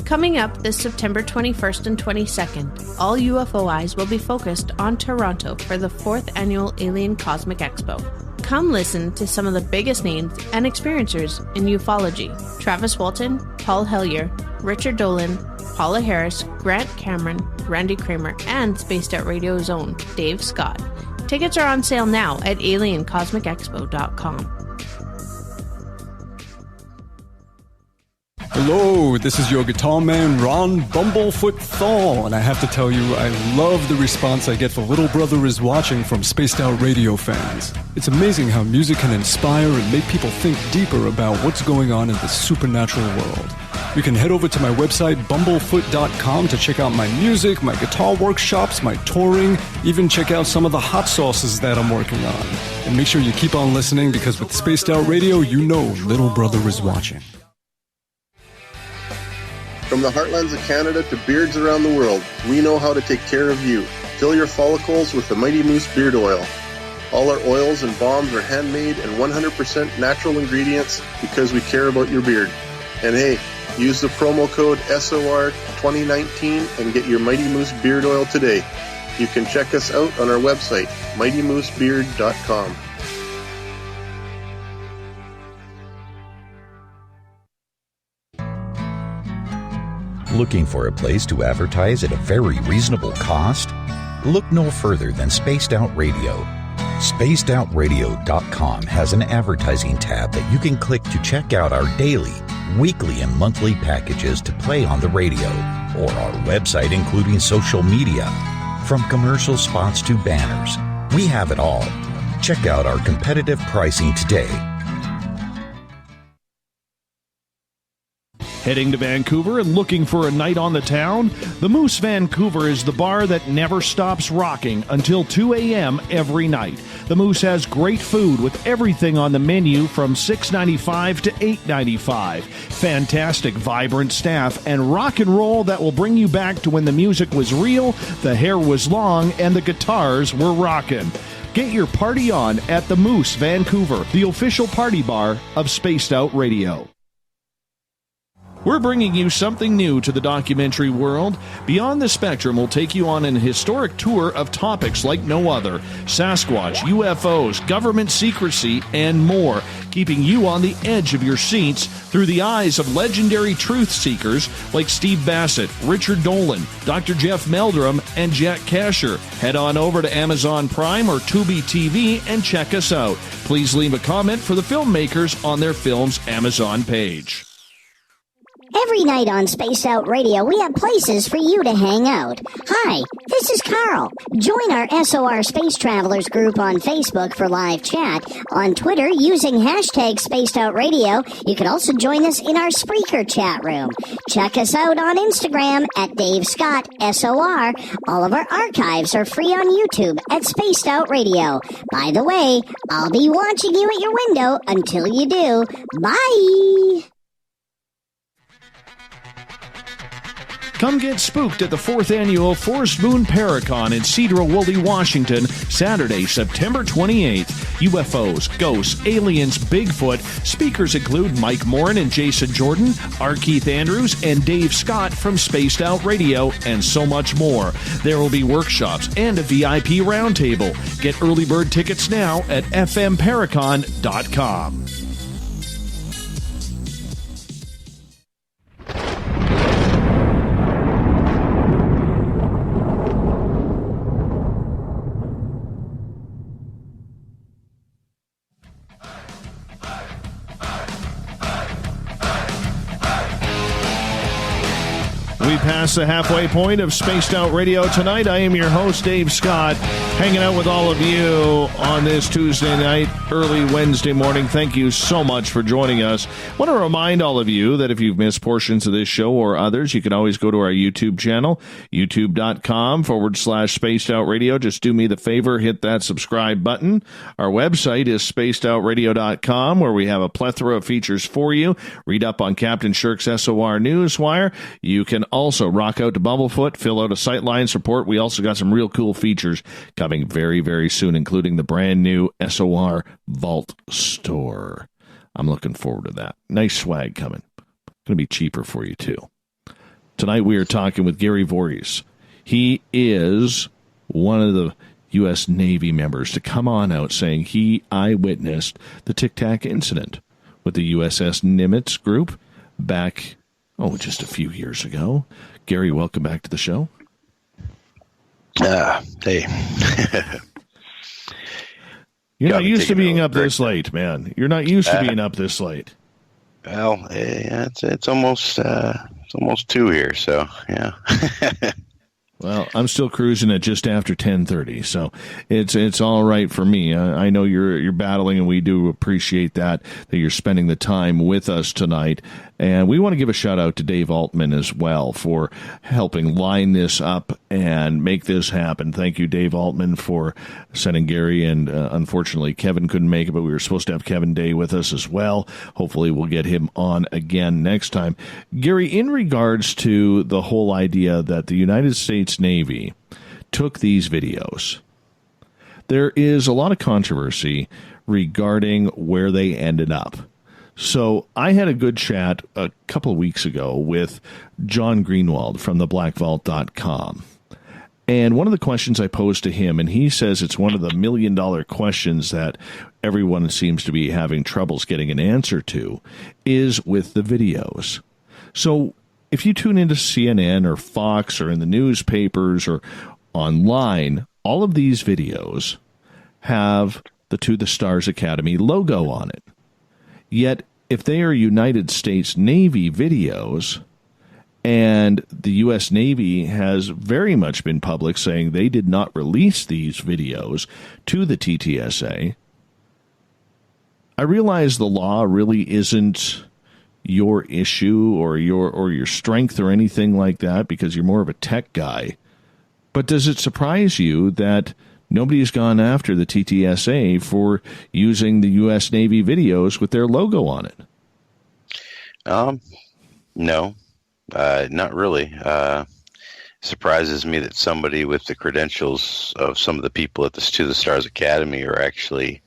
Coming up this September 21st and 22nd, all UFO eyes will be focused on Toronto for the 4th Annual Alien Cosmic Expo. Come listen to some of the biggest names and experiencers in ufology. Travis Walton, Paul Hellyer, Richard Dolan, Paula Harris, Grant Cameron, Randy Kramer, and Spaced Out Radio's own Dave Scott. Tickets are on sale now at aliencosmicexpo.com. Hello, this is your guitar man, Ron Bumblefoot Thal, and I have to tell you, I love the response I get for Little Brother is Watching from Spaced Out Radio fans. It's amazing how music can inspire and make people think deeper about what's going on in the supernatural world. You can head over to my website, bumblefoot.com, to check out my music, my guitar workshops, my touring, even check out some of the hot sauces that I'm working on. And make sure you keep on listening, because with Spaced Out Radio, you know Little Brother is watching. From the heartlands of Canada to beards around the world, we know how to take care of you. Fill your follicles with the Mighty Moose Beard Oil. All our oils and balms are handmade and 100% natural ingredients because we care about your beard. And hey, use the promo code SOR2019 and get your Mighty Moose Beard Oil today. You can check us out on our website, mightymoosebeard.com. Looking for a place to advertise at a very reasonable cost? Look no further than Spaced Out Radio. SpacedOutRadio.com has an advertising tab that you can click to check out our daily, weekly, and monthly packages to play on the radio, or our website including social media. From commercial spots to banners, we have it all. Check out our competitive pricing today. Heading to Vancouver and looking for a night on the town? The Moose Vancouver is the bar that never stops rocking until 2 a.m. every night. The Moose has great food with everything on the menu from $6.95 to $8.95. Fantastic, vibrant staff and rock and roll that will bring you back to when the music was real, the hair was long, and the guitars were rocking. Get your party on at the Moose Vancouver, the official party bar of Spaced Out Radio. We're bringing you something new to the documentary world. Beyond the Spectrum will take you on an historic tour of topics like no other. Sasquatch, UFOs, government secrecy, and more. Keeping you on the edge of your seats through the eyes of legendary truth seekers like Steve Bassett, Richard Dolan, Dr. Jeff Meldrum, and Jack Kasher. Head on over to Amazon Prime or Tubi TV and check us out. Please leave a comment for the filmmakers on their film's Amazon page. Every night on Spaced Out Radio, we have places for you to hang out. Hi, this is Carl. Join our SOR Space Travelers group on Facebook for live chat. On Twitter, using hashtag Spaced Out Radio. You can also join us in our Spreaker chat room. Check us out on Instagram at Dave Scott SOR. All of our archives are free on YouTube at Spaced Out Radio. By the way, I'll be watching you at your window until you do. Bye! Come get spooked at the 4th Annual Forest Moon Paracon in Cedar-Woolley, Washington, Saturday, September 28th. UFOs, ghosts, aliens, Bigfoot. Speakers include Mike Morin and Jason Jordan, R. Keith Andrews, and Dave Scott from Spaced Out Radio, and so much more. There will be workshops and a VIP roundtable. Get early bird tickets now at fmparacon.com. We passed the halfway point of Spaced Out Radio tonight. I am your host, Dave Scott, hanging out with all of you on this Tuesday night, early Wednesday morning. Thank you so much for joining us. I want to remind all of you that if you've missed portions of this show or others, you can always go to our YouTube channel, youtube.com/Spaced Out Radio. Just do me the favor, hit that subscribe button. Our website is spacedoutradio.com, where we have a plethora of features for you. Read up on Captain Shirk's SOR Newswire. You can also rock out to Bumblefoot, fill out a Sightlines report. We also got some real cool features coming very, very soon, including the brand new SOR Vault store. I'm looking forward to that. Nice swag coming. Going to be cheaper for you, too. Tonight we are talking with Gary Vorhiss. He is one of the U.S. Navy members to come on out saying he eyewitnessed the Tic Tac incident with the USS Nimitz group back just a few years ago. Gary, welcome back to the show. Hey. You're not used to being up this late, man. You're not used to being up this late. Well, it's almost 2 here, so yeah. Well, I'm still cruising at just after 10:30, so it's all right for me. I know you're battling, and we do appreciate that you're spending the time with us tonight. And we want to give a shout out to Dave Altman as well for helping line this up and make this happen. Thank you, Dave Altman, for sending Gary. And unfortunately, Kevin couldn't make it, but we were supposed to have Kevin Day with us as well. Hopefully, we'll get him on again next time. Gary, in regards to the whole idea that the United States Navy took these videos, there is a lot of controversy regarding where they ended up. So I had a good chat a couple of weeks ago with John Greenwald from theblackvault.com. And one of the questions I posed to him, and he says it's one of the $1 million questions that everyone seems to be having troubles getting an answer to, is with the videos. So if you tune into CNN or Fox or in the newspapers or online, all of these videos have the To the Stars Academy logo on it. Yet, if they are United States Navy videos, and the U.S. Navy has very much been public saying they did not release these videos to the TTSA, I realize the law really isn't your issue or your strength or anything like that, because you're more of a tech guy. But does it surprise you that nobody's gone after the TTSA for using the U.S. Navy videos with their logo on it? No, not really. Surprises me that somebody with the credentials of some of the people at the To the Stars Academy are actually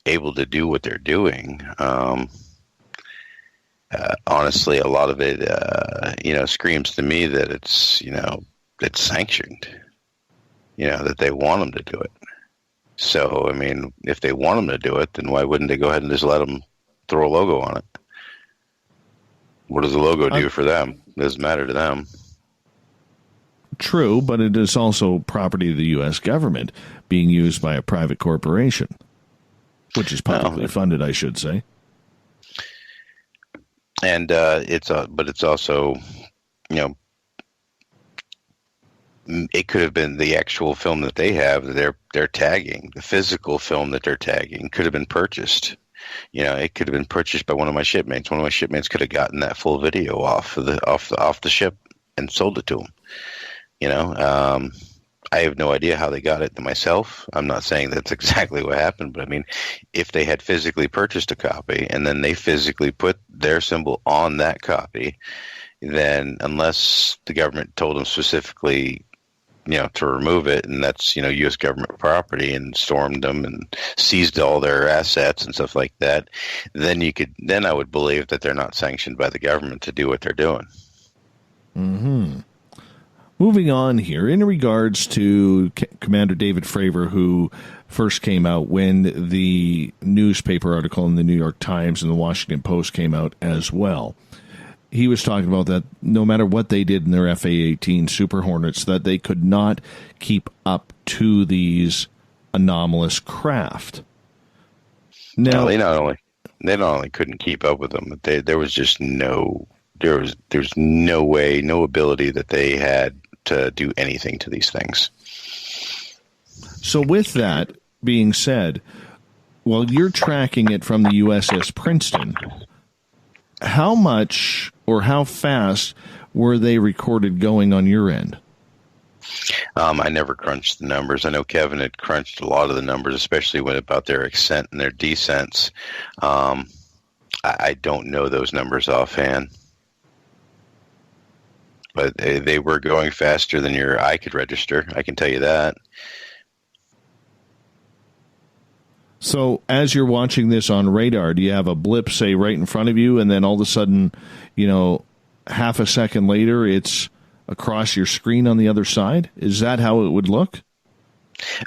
able to do what they're doing. Honestly, a lot of it, screams to me that it's sanctioned. That they want them to do it. So, I mean, if they want them to do it, then why wouldn't they go ahead and just let them throw a logo on it? What does the logo do for them? It doesn't matter to them. True, but it is also property of the U.S. government being used by a private corporation, which is publicly funded, I should say. And but it's also, it could have been the actual film that they have that they're tagging. The physical film that they're tagging could have been purchased. It could have been purchased by one of my shipmates. One of my shipmates could have gotten that full video off the ship and sold it to them. I have no idea how they got it myself. I'm not saying that's exactly what happened, but I mean, if they had physically purchased a copy and then they physically put their symbol on that copy, then unless the government told them specifically, to remove it, and that's, U.S. government property, and stormed them and seized all their assets and stuff like that, then I would believe that they're not sanctioned by the government to do what they're doing. Mm-hmm. Moving on here, in regards to Commander David Fravor, who first came out when the newspaper article in the New York Times and the Washington Post came out as well. He was talking about that no matter what they did in their FA-18 Super Hornets, that they could not keep up to these anomalous craft. Now, they not only couldn't keep up with them, but there was just there's no way, no ability that they had to do anything to these things. So with that being said, while you're tracking it from the USS Princeton, how much or how fast were they recorded going on your end? I never crunched the numbers. I know Kevin had crunched a lot of the numbers, especially when about their ascent and their descents. I don't know those numbers offhand. But they were going faster than your eye could register. I can tell you that. So as you're watching this on radar, do you have a blip, say, right in front of you, and then all of a sudden, half a second later, it's across your screen on the other side? Is that how it would look?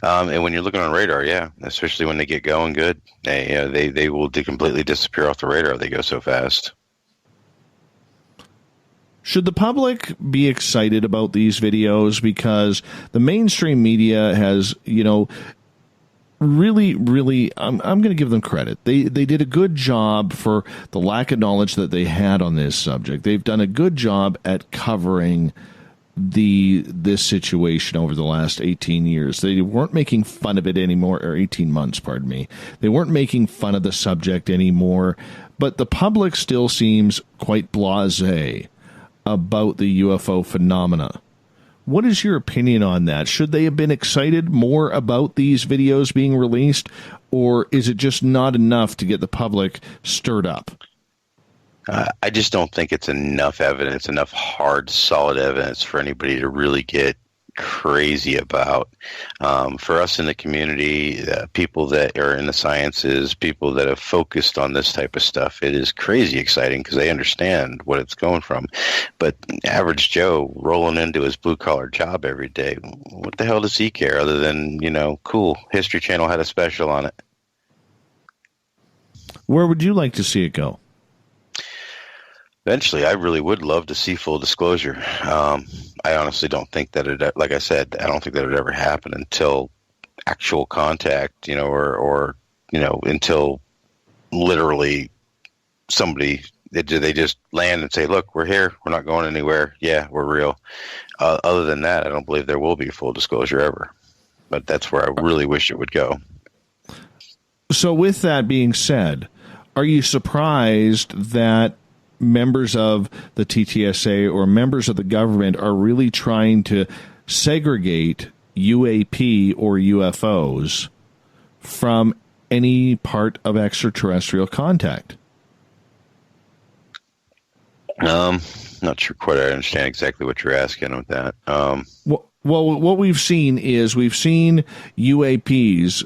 And when you're looking on radar, yeah, especially when they get going good, they will completely disappear off the radar. They go so fast. Should the public be excited about these videos? Because the mainstream media has, really, I'm going to give them credit. They did a good job for the lack of knowledge that they had on this subject. They've done a good job at covering this situation over the last 18 years. They weren't making fun of it anymore, or 18 months, pardon me. They weren't making fun of the subject anymore, but the public still seems quite blasé about the UFO phenomena. What is your opinion on that? Should they have been excited more about these videos being released, or is it just not enough to get the public stirred up? I just don't think it's enough evidence, enough hard, solid evidence for anybody to really get crazy about. For us in the community, people that are in the sciences, people that have focused on this type of stuff, it is crazy exciting because they understand what it's going from. But average Joe rolling into his blue-collar job every day, what the hell does he care other than, cool, History Channel had a special on it? Where would you like to see it go? Eventually, I really would love to see full disclosure. I honestly don't think that like I said, I don't think that it would ever happen until actual contact, or until literally somebody, they just land and say, look, we're here. We're not going anywhere. Yeah, we're real. Other than that, I don't believe there will be full disclosure ever. But that's where I really wish it would go. So with that being said, are you surprised that members of the TTSA or members of the government are really trying to segregate UAP or UFOs from any part of extraterrestrial contact? Not sure quite I understand exactly what you're asking with that. Well, what we've seen UAPs.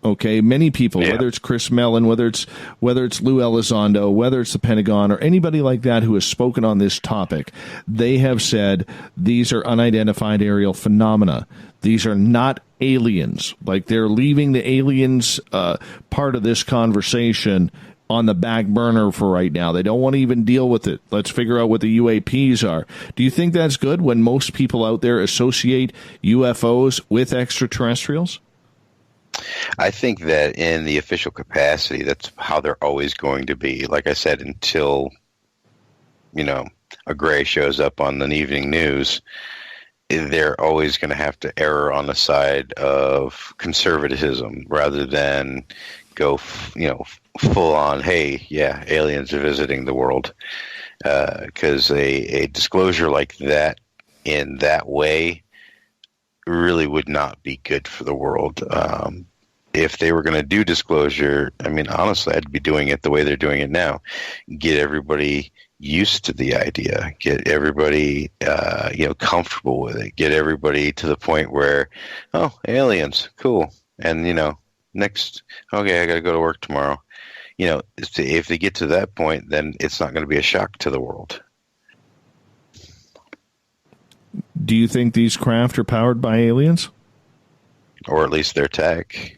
Okay, many people, whether it's Chris Mellon, whether it's Lou Elizondo, whether it's the Pentagon, or anybody like that who has spoken on this topic, they have said these are unidentified aerial phenomena. These are not aliens. Like, they're leaving the aliens part of this conversation on the back burner for right now. They don't want to even deal with it. Let's figure out what the UAPs are. Do you think that's good when most people out there associate UFOs with extraterrestrials? I think that in the official capacity, that's how they're always going to be. Like I said, until a gray shows up on the evening news, they're always going to have to err on the side of conservatism rather than go, full on, hey, yeah, aliens are visiting the world. Because a disclosure like that in that way really would not be good for the world. If they were going to do disclosure, I mean, honestly, I'd be doing it the way they're doing it now. Get everybody used to the idea. Get everybody, comfortable with it. Get everybody to the point where, oh, aliens, cool. And, next, okay, I got to go to work tomorrow. If they get to that point, then it's not going to be a shock to the world. Do you think these craft are powered by aliens? Or at least their tech.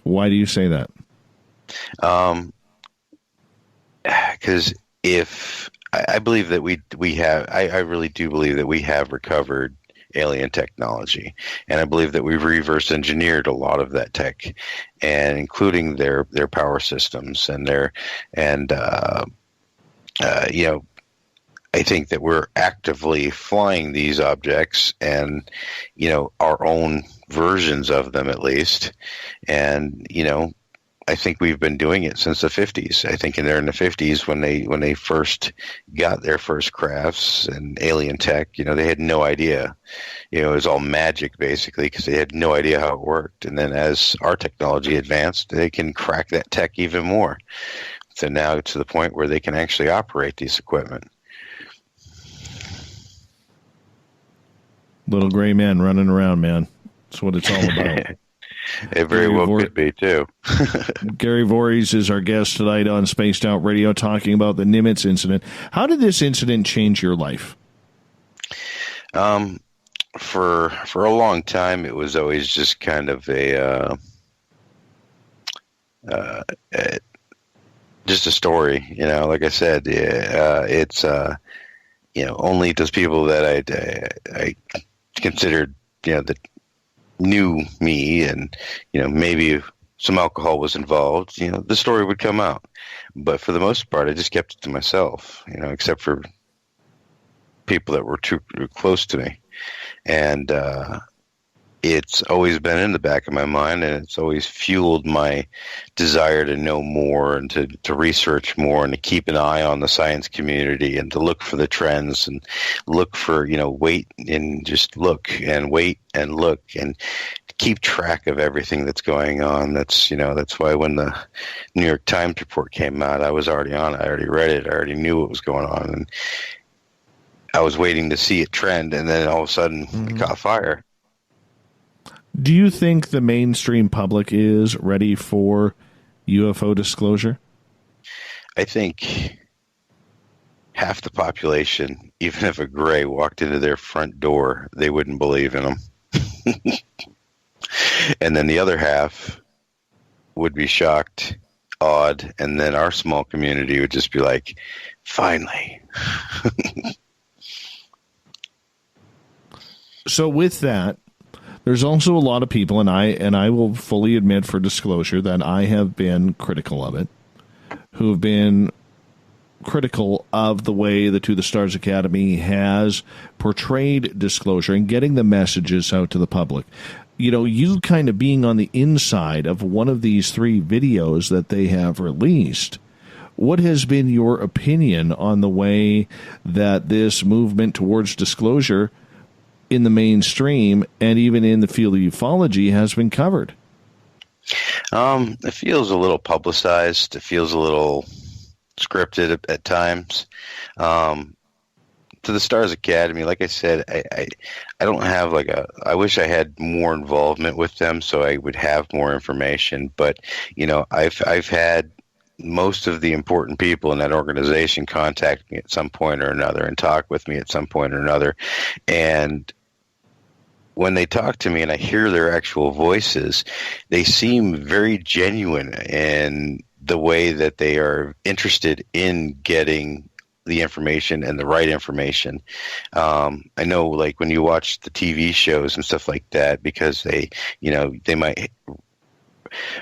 Why do you say that? Because if I believe that we have, I really do believe that we have recovered alien technology, and I believe that we've reverse engineered a lot of that tech, and including their power systems I think that we're actively flying these objects and, our own versions of them at least. And, I think we've been doing it since the 50s. I think they're in the 50s when they first got their first crafts and alien tech, they had no idea. It was all magic basically because they had no idea how it worked. And then as our technology advanced, they can crack that tech even more. So now to the point where they can actually operate these equipment. Little gray man running around, man. That's what it's all about. It very well could be, too. Gary Vorhiss is our guest tonight on Spaced Out Radio talking about the Nimitz Incident. How did this incident change your life? For a long time, it was always just kind of just a story. Like I said, it's only those people that I considered, that knew me and, maybe some alcohol was involved, the story would come out. But for the most part, I just kept it to myself, except for people that were too close to me. And it's always been in the back of my mind, and it's always fueled my desire to know more and to research more and to keep an eye on the science community and to look for the trends and look for, wait and just look and wait and look and keep track of everything that's going on. That's why when the New York Times report came out, I was already on it. I already read it. I already knew what was going on. And I was waiting to see it trend, and then all of a sudden it caught fire. Do you think the mainstream public is ready for UFO disclosure? I think half the population, even if a gray walked into their front door, they wouldn't believe in them. And then the other half would be shocked, awed, and then our small community would just be like, finally. So with that, there's also a lot of people, and I will fully admit for disclosure that I have been critical of it, who have been critical of the way the To the Stars Academy has portrayed disclosure and getting the messages out to the public. You kind of being on the inside of one of these 3 videos that they have released, what has been your opinion on the way that this movement towards disclosure in the mainstream and even in the field of ufology has been covered? It feels a little publicized. It feels a little scripted at times. To the Stars Academy, like I said, I don't have I wish I had more involvement with them so I would have more information. But, I've had most of the important people in that organization contact me at some point or another and talk with me at some point or another. And when they talk to me and I hear their actual voices, they seem very genuine in the way that they are interested in getting the information and the right information. I know, when you watch the TV shows and stuff like that, because they might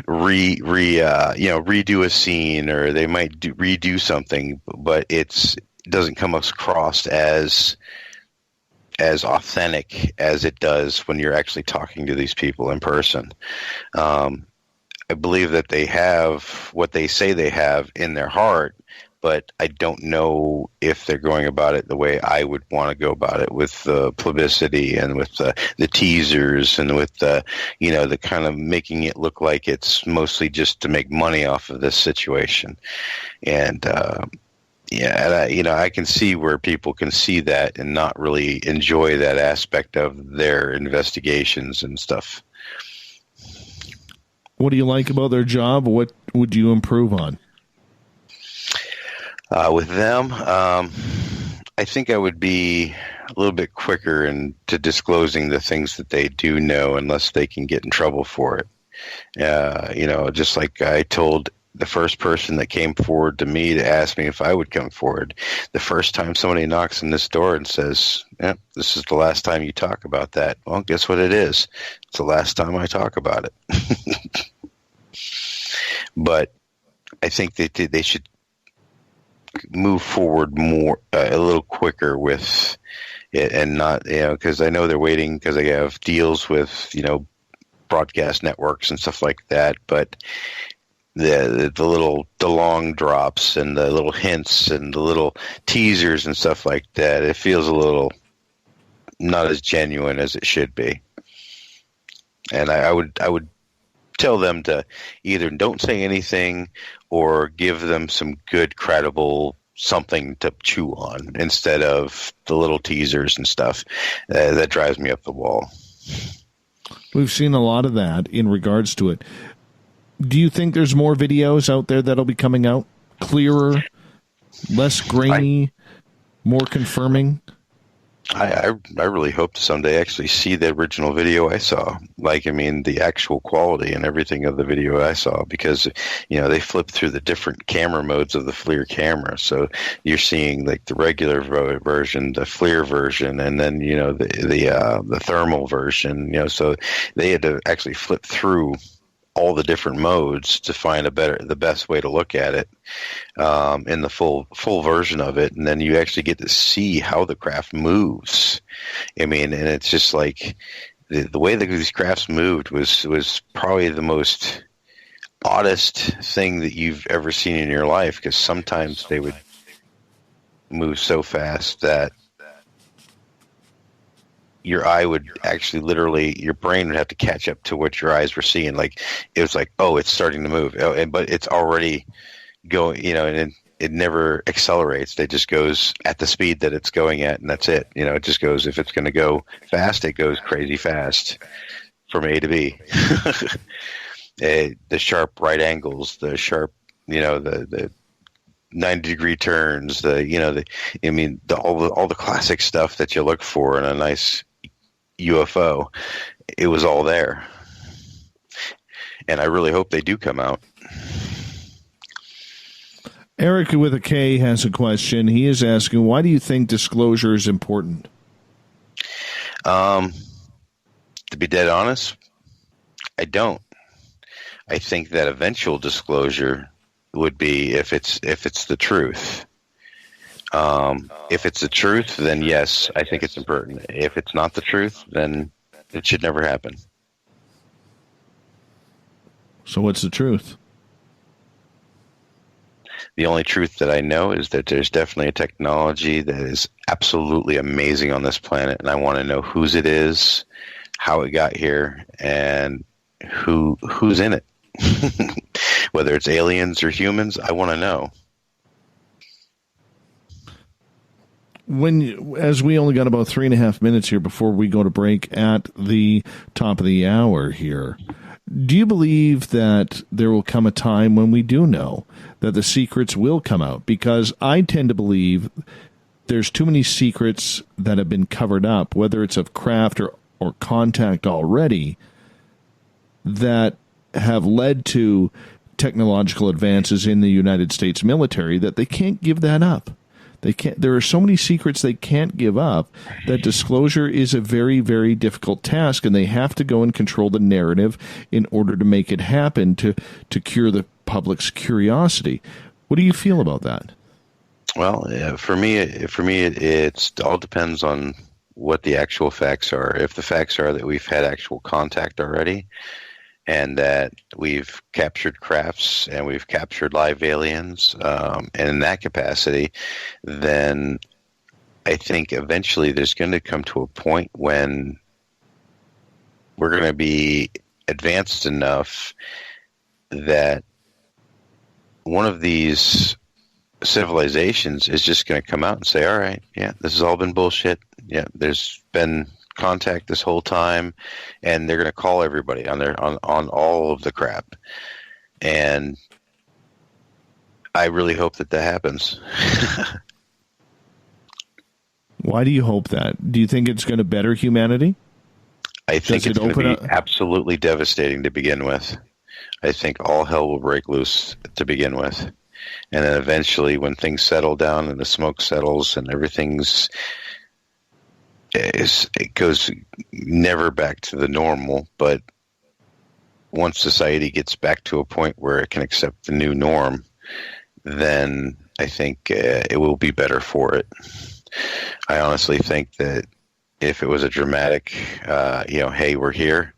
redo a scene, or they might redo something, but it doesn't come across as authentic as it does when you're actually talking to these people in person. I believe that they have what they say they have in their heart, but I don't know if they're going about it the way I would want to go about it, with the publicity and with the teasers and with the kind of making it look like it's mostly just to make money off of this situation. And I can see where people can see that and not really enjoy that aspect of their investigations and stuff. What do you like about their job? What would you improve on? With them, I think I would be a little bit quicker into disclosing the things that they do know, unless they can get in trouble for it. Just like I told the first person that came forward to me to ask me if I would come forward, the first time somebody knocks on this door and says, this is the last time you talk about that. Well, guess what it is? It's the last time I talk about it. But I think they should move forward more, a little quicker with it, and not, because I know they're waiting because they have deals with, broadcast networks and stuff like that. But the long drops and the little hints and the little teasers and stuff like that, it feels a little not as genuine as it should be. And I would tell them to either don't say anything or give them some good, credible something to chew on instead of the little teasers and stuff. That drives me up the wall. We've seen a lot of that in regards to it. Do you think there's more videos out there that'll be coming out? Clearer, less grainy, more confirming? I really hope to someday actually see the original video I saw. The actual quality and everything of the video I saw, because, they flip through the different camera modes of the FLIR camera. So you're seeing the regular version, the FLIR version, and then, the thermal version, so they had to actually flip through all the different modes to find the best way to look at it, in the full version of it. And then you actually get to see how the craft moves. And it's just like the way that these crafts moved was probably the most oddest thing that you've ever seen in your life, because sometimes they would move so fast that your eye would actually your brain would have to catch up to what your eyes were seeing. It was like, oh, it's starting to move. But it's already going, and it never accelerates. It just goes at the speed that it's going at, and that's it. It just goes, if it's going to go fast, it goes crazy fast from A to B. The sharp right angles, the sharp, the 90-degree turns, all the classic stuff that you look for in a nice UFO, it was all there. And I really hope they do come out. Eric with a K has a question. He is asking, why do you think disclosure is important? To be dead honest, I don't. I think that eventual disclosure would be if it's the truth. If it's the truth, then yes, I think it's important. If it's not the truth, then it should never happen. So what's the truth? The only truth that I know is that there's definitely a technology that is absolutely amazing on this planet, and I want to know whose it is, how it got here, and who's in it. Whether it's aliens or humans, I want to know. As we only got about 3.5 minutes here before we go to break at the top of the hour here, do you believe that there will come a time when we do know that the secrets will come out? Because I tend to believe there's too many secrets that have been covered up, whether it's of craft or contact already, that have led to technological advances in the United States military, that they can't give that up. There are so many secrets they can't give up that disclosure is a very, very difficult task, and they have to go and control the narrative in order to make it happen to cure the public's curiosity. What do you feel about that? Well, for me, it all depends on what the actual facts are. If the facts are that we've had actual contact already, and that we've captured crafts and we've captured live aliens, and in that capacity, then I think eventually there's going to come to a point when we're going to be advanced enough that one of these civilizations is just going to come out and say, all right, yeah, this has all been bullshit. Yeah, there's been contact this whole time, and they're going to call everybody on all of the crap. And I really hope that happens. Why do you hope that? Do you think it's going to better humanity? I think it's going to be absolutely devastating to begin with. I think all hell will break loose to begin with. And then eventually when things settle down and the smoke settles and it goes never back to the normal, but once society gets back to a point where it can accept the new norm, then I think it will be better for it. I honestly think that if it was a dramatic, hey, we're here,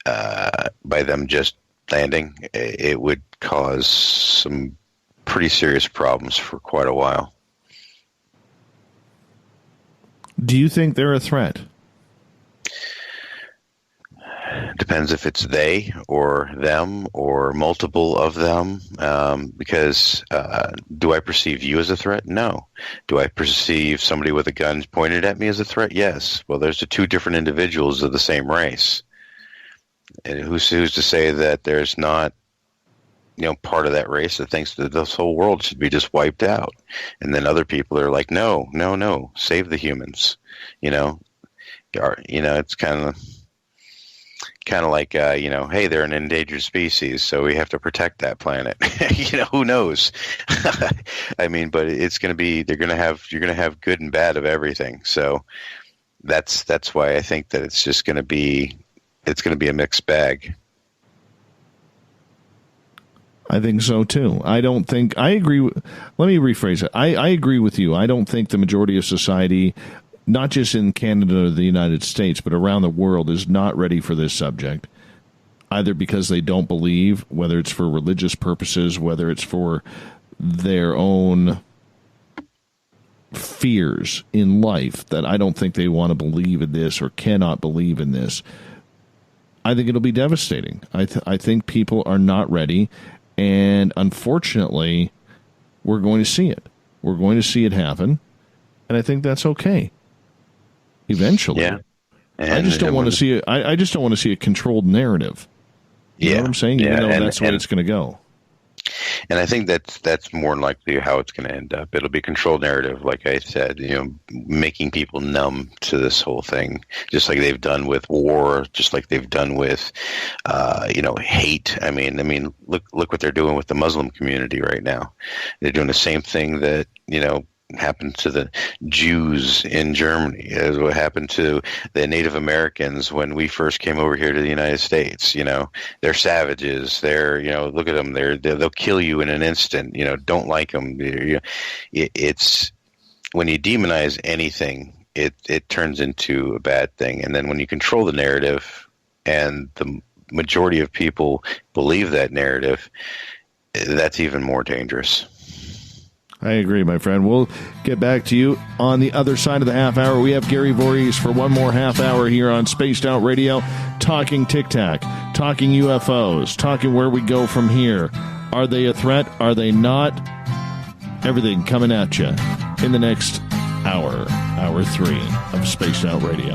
by them just landing, it would cause some pretty serious problems for quite a while. Do you think they're a threat? Depends if it's they or them or multiple of them. Because do I perceive you as a threat? No. Do I perceive somebody with a gun pointed at me as a threat? Yes. Well, there's the two different individuals of the same race. And who's to say that there's not, part of that race that thinks that this whole world should be just wiped out, and then other people are like, no, save the humans. It's kind of like, hey, they're an endangered species, so we have to protect that planet. Who knows? I mean, but it's going to be, you're going to have good and bad of everything. So that's why I think that it's going to be a mixed bag. I think so too. I agree. Let me rephrase it. I agree with you. I don't think the majority of society, not just in Canada or the United States, but around the world, is not ready for this subject, either because they don't believe, whether it's for religious purposes, whether it's for their own fears in life, that I don't think they want to believe in this or cannot believe in this. I think it'll be devastating. I think people are not ready, and unfortunately, we're going to see it. We're going to see it happen, and I think that's okay. Eventually, yeah. I just don't want to see it. I just don't want to see a controlled narrative. You know what I'm saying? Even though that's the way it's going to go. And I think that's more than likely how it's going to end up. It'll be controlled narrative, like I said, making people numb to this whole thing, just like they've done with war, just like they've done with, hate. I mean, look what they're doing with the Muslim community right now. They're doing the same thing that, happened to the Jews in Germany, as what happened to the Native Americans when we first came over here to the United States. They're savages. They're, look at them. They'll kill you in an instant. Don't like them. It's when you demonize anything, it turns into a bad thing. And then when you control the narrative, and the majority of people believe that narrative, that's even more dangerous. I agree, my friend. We'll get back to you on the other side of the half hour. We have Gary Vorhiss for one more half hour here on Spaced Out Radio, talking Tic Tac, talking UFOs, talking where we go from here. Are they a threat? Are they not? Everything coming at you in the next hour 3 of Spaced Out Radio.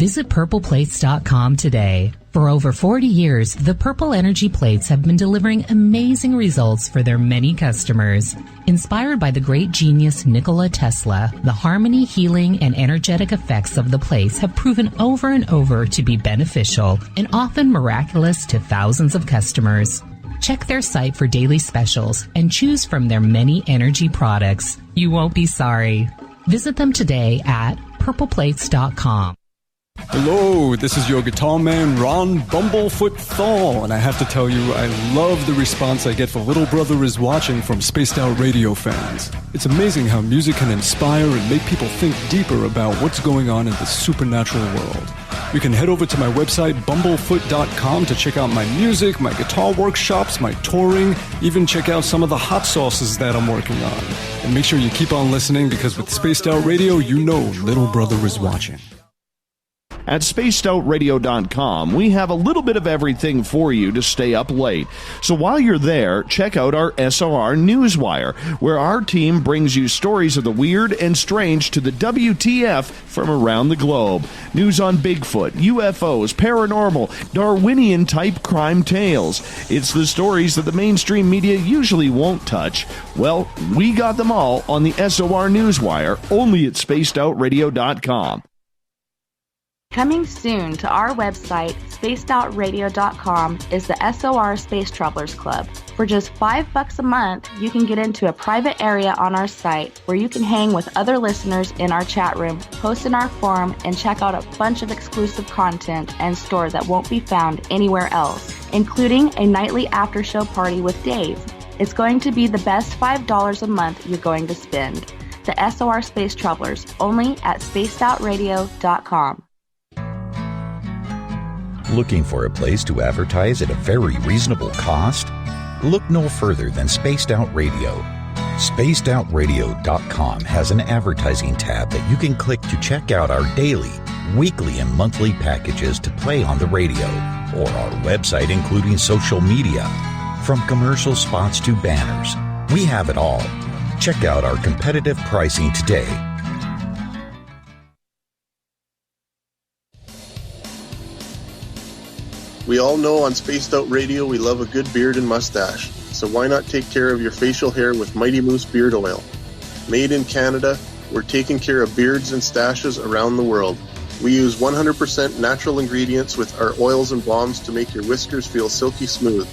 Visit purpleplates.com today. For over 40 years, the Purple Energy Plates have been delivering amazing results for their many customers. Inspired by the great genius Nikola Tesla, the harmony, healing, and energetic effects of the plates have proven over and over to be beneficial and often miraculous to thousands of customers. Check their site for daily specials and choose from their many energy products. You won't be sorry. Visit them today at purpleplates.com. Hello, this is your guitar man, Ron Bumblefoot Thal, and I have to tell you, I love the response I get for Little Brother is Watching from Spaced Out Radio fans. It's amazing how music can inspire and make people think deeper about what's going on in the supernatural world. You can head over to my website, bumblefoot.com, to check out my music, my guitar workshops, my touring, even check out some of the hot sauces that I'm working on. And make sure you keep on listening, because with Spaced Out Radio, you know Little Brother is watching. At spacedoutradio.com, we have a little bit of everything for you to stay up late. So while you're there, check out our SOR Newswire, where our team brings you stories of the weird and strange to the WTF from around the globe. News on Bigfoot, UFOs, paranormal, Darwinian-type crime tales. It's the stories that the mainstream media usually won't touch. Well, we got them all on the SOR Newswire, only at spacedoutradio.com. Coming soon to our website, spacedoutradio.com, is the SOR Space Travelers Club. For just $5 a month, you can get into a private area on our site where you can hang with other listeners in our chat room, post in our forum, and check out a bunch of exclusive content and store that won't be found anywhere else, including a nightly after-show party with Dave. It's going to be the best $5 a month you're going to spend. The SOR Space Travelers, only at spacedoutradio.com. Looking for a place to advertise at a very reasonable cost? Look no further than Spaced Out Radio. SpacedOutRadio.com has an advertising tab that you can click to check out our daily, weekly, and monthly packages to play on the radio, or our website including social media. From commercial spots to banners, we have it all. Check out our competitive pricing today. We all know on Spaced Out Radio we love a good beard and mustache, so why not take care of your facial hair with Mighty Moose Beard Oil? Made in Canada, we're taking care of beards and stashes around the world. We use 100% natural ingredients with our oils and balms to make your whiskers feel silky smooth.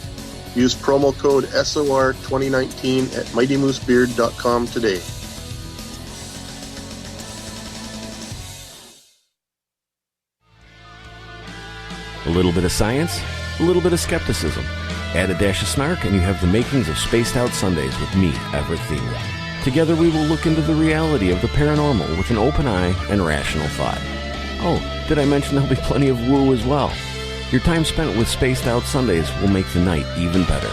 Use promo code SOR2019 at MightyMooseBeard.com today. A little bit of science, a little bit of skepticism. Add a dash of snark and you have the makings of Spaced Out Sundays with me, Everett Thiemer. Together we will look into the reality of the paranormal with an open eye and rational thought. Oh, did I mention there'll be plenty of woo as well? Your time spent with Spaced Out Sundays will make the night even better.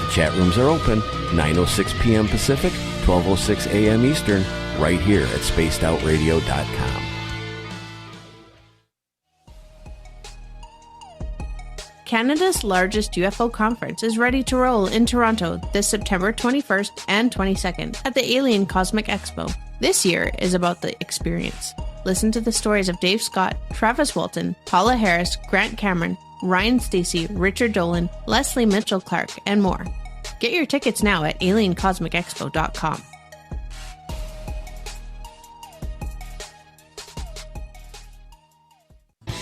The chat rooms are open, 9:06 p.m. Pacific, 12:06 a.m. Eastern, right here at spacedoutradio.com. Canada's largest UFO conference is ready to roll in Toronto this September 21st and 22nd at the Alien Cosmic Expo. This year is about the experience. Listen to the stories of Dave Scott, Travis Walton, Paula Harris, Grant Cameron, Ryan Stacey, Richard Dolan, Leslie Mitchell-Clark, and more. Get your tickets now at aliencosmicexpo.com.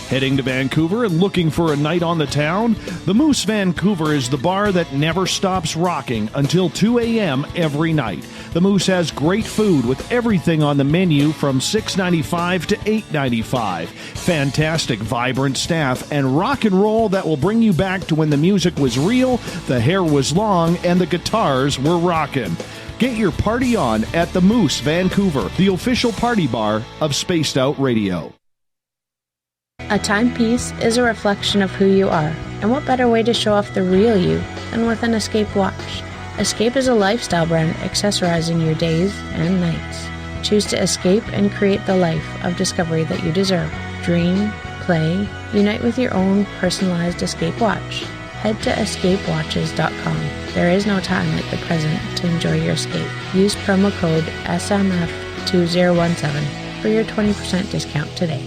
Heading to Vancouver and looking for a night on the town? The Moose Vancouver is the bar that never stops rocking until 2 a.m. every night. The Moose has great food with everything on the menu from $6.95 to $8.95. Fantastic, vibrant staff and rock and roll that will bring you back to when the music was real, the hair was long, and the guitars were rocking. Get your party on at the Moose Vancouver, the official party bar of Spaced Out Radio. A timepiece is a reflection of who you are, and what better way to show off the real you than with an Escape watch? Escape is a lifestyle brand accessorizing your days and nights. Choose to escape and create the life of discovery that you deserve. Dream, play, unite with your own personalized Escape watch. Head to escapewatches.com. There is no time like the present to enjoy your escape. Use promo code SMF2017 for your 20% discount today.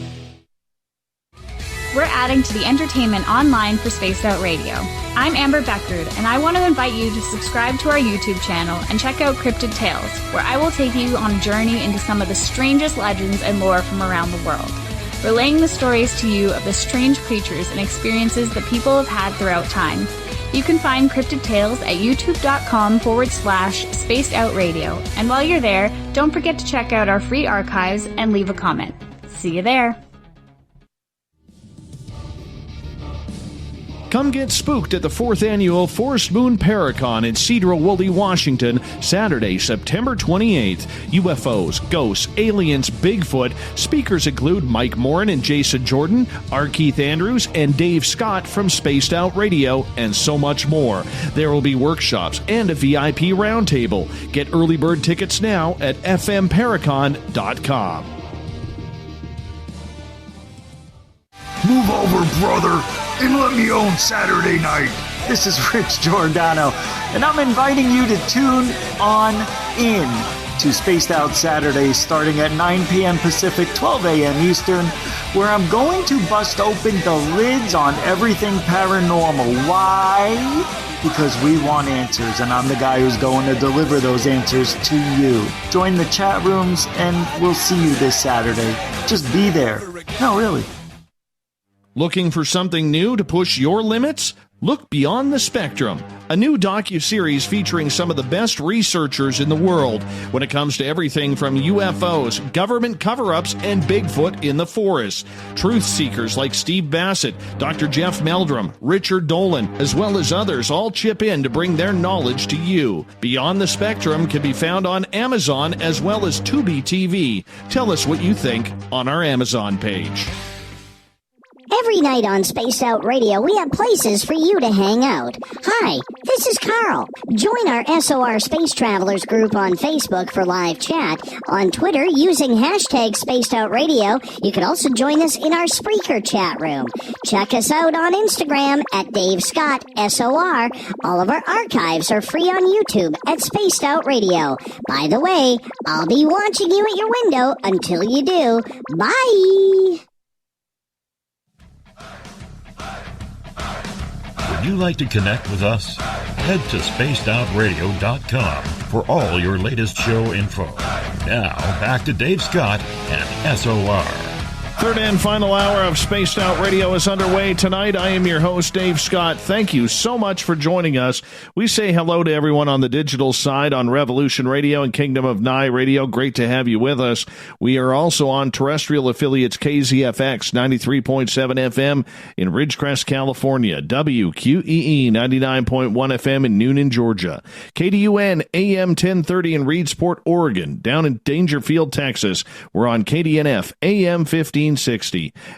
we're adding to the entertainment online for Spaced Out Radio. I'm Amber Beckrud, and I want to invite you to subscribe to our YouTube channel and check out Cryptid Tales, where I will take you on a journey into some of the strangest legends and lore from around the world, relaying the stories to you of the strange creatures and experiences that people have had throughout time. You can find Cryptid Tales at youtube.com/Spaced Out Radio. And while you're there, don't forget to check out our free archives and leave a comment. See you there. Come get spooked at the 4th Annual Forest Moon Paracon in Cedar Woolley, Washington, Saturday, September 28th. UFOs, ghosts, aliens, Bigfoot. Speakers include Mike Morin and Jason Jordan, R. Keith Andrews, and Dave Scott from Spaced Out Radio, and so much more. There will be workshops and a VIP roundtable. Get early bird tickets now at fmparacon.com. Move over, brother, and let me own Saturday night. This is Rich Giordano, and I'm inviting you to tune on in to Spaced Out Saturdays starting at 9 p.m. Pacific, 12 a.m. Eastern, where I'm going to bust open the lids on everything paranormal. Why? Because we want answers, and I'm the guy who's going to deliver those answers to you. Join the chat rooms, and we'll see you this Saturday. Just be there. No, really. Looking for something new to push your limits? Look Beyond the Spectrum, a new docuseries featuring some of the best researchers in the world when it comes to everything from UFOs, government cover-ups, and Bigfoot in the forest. Truth seekers like Steve Bassett, Dr. Jeff Meldrum, Richard Dolan, as well as others all chip in to bring their knowledge to you. Beyond the Spectrum can be found on Amazon as well as Tubi TV. Tell us what you think on our Amazon page. Every night on Spaced Out Radio, we have places for you to hang out. Hi, this is Carl. Join our SOR Space Travelers group on Facebook for live chat. On Twitter, using hashtag Spaced Out Radio. You can also join us in our Spreaker chat room. Check us out on Instagram at Dave Scott SOR. All of our archives are free on YouTube at Spaced Out Radio. By the way, I'll be watching you at your window until you do. Bye! Would you like to connect with us? Head to spacedoutradio.com for all your latest show info. Now, back to Dave Scott and SOR. Third and final hour of Spaced Out Radio is underway tonight. I am your host, Dave Scott. Thank you so much for joining us. We say hello to everyone on the digital side on Revolution Radio and Kingdom of Nye Radio. Great to have you with us. We are also on terrestrial affiliates KZFX 93.7 FM in Ridgecrest, California, WQEE 99.1 FM in Noonan, Georgia, KDUN AM 1030 in Reedsport, Oregon. Down in Dangerfield, Texas, we're on KDNF AM 1560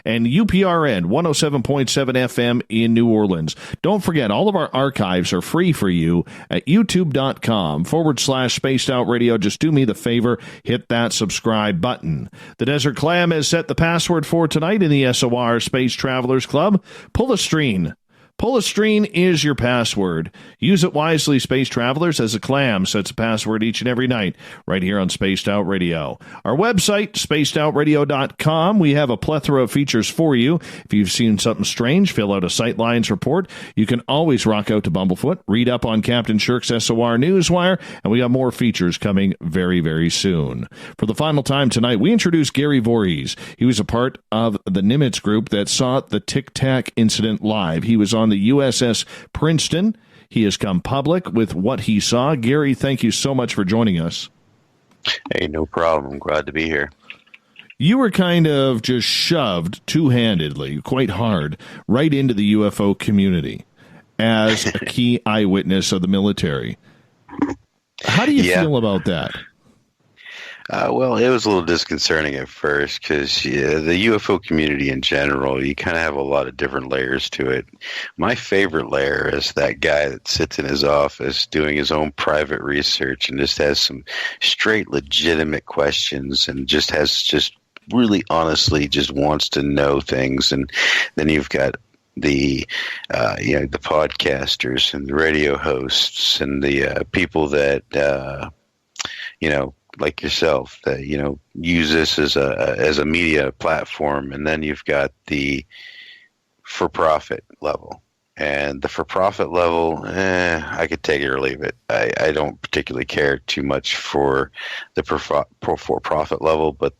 and UPRN 107.7 FM in New Orleans. Don't forget, all of our archives are free for you at youtube.com/Spaced Out Radio. Just do me the favor, hit that subscribe button. The Desert Clam has set the password for tonight in the SOR Space Travelers Club. Pull-a-streen. Pull-a-streen is your password. Use it wisely, Space Travelers, as a clam sets a password each and every night right here on Spaced Out Radio. Our website, spacedoutradio.com. We have a plethora of features for you. If you've seen something strange, fill out a Sightlines report. You can always rock out to Bumblefoot, read up on Captain Shirk's SOR Newswire, and we got more features coming very, very soon. For the final time tonight, we introduce Gary Vorhiss. He was a part of the Nimitz group that saw the Tic Tac incident live. He was on the USS Princeton. He has come public with what he saw. Gary, thank you so much for joining us. Hey, no problem. I'm glad to be here. You were kind of just shoved two-handedly, quite hard, right into the UFO community as a key eyewitness of the military. How do you feel about that? Well, it was a little disconcerting at first because the UFO community in general, you kind of have a lot of different layers to it. My favorite layer is that guy that sits in his office doing his own private research and just has some straight legitimate questions and just really honestly just wants to know things. And then you've got the the podcasters and the radio hosts and the people that like yourself, that use this as a media platform, and then you've got the for-profit level. And the for-profit level, I could take it or leave it. I don't particularly care too much for the for-profit level, but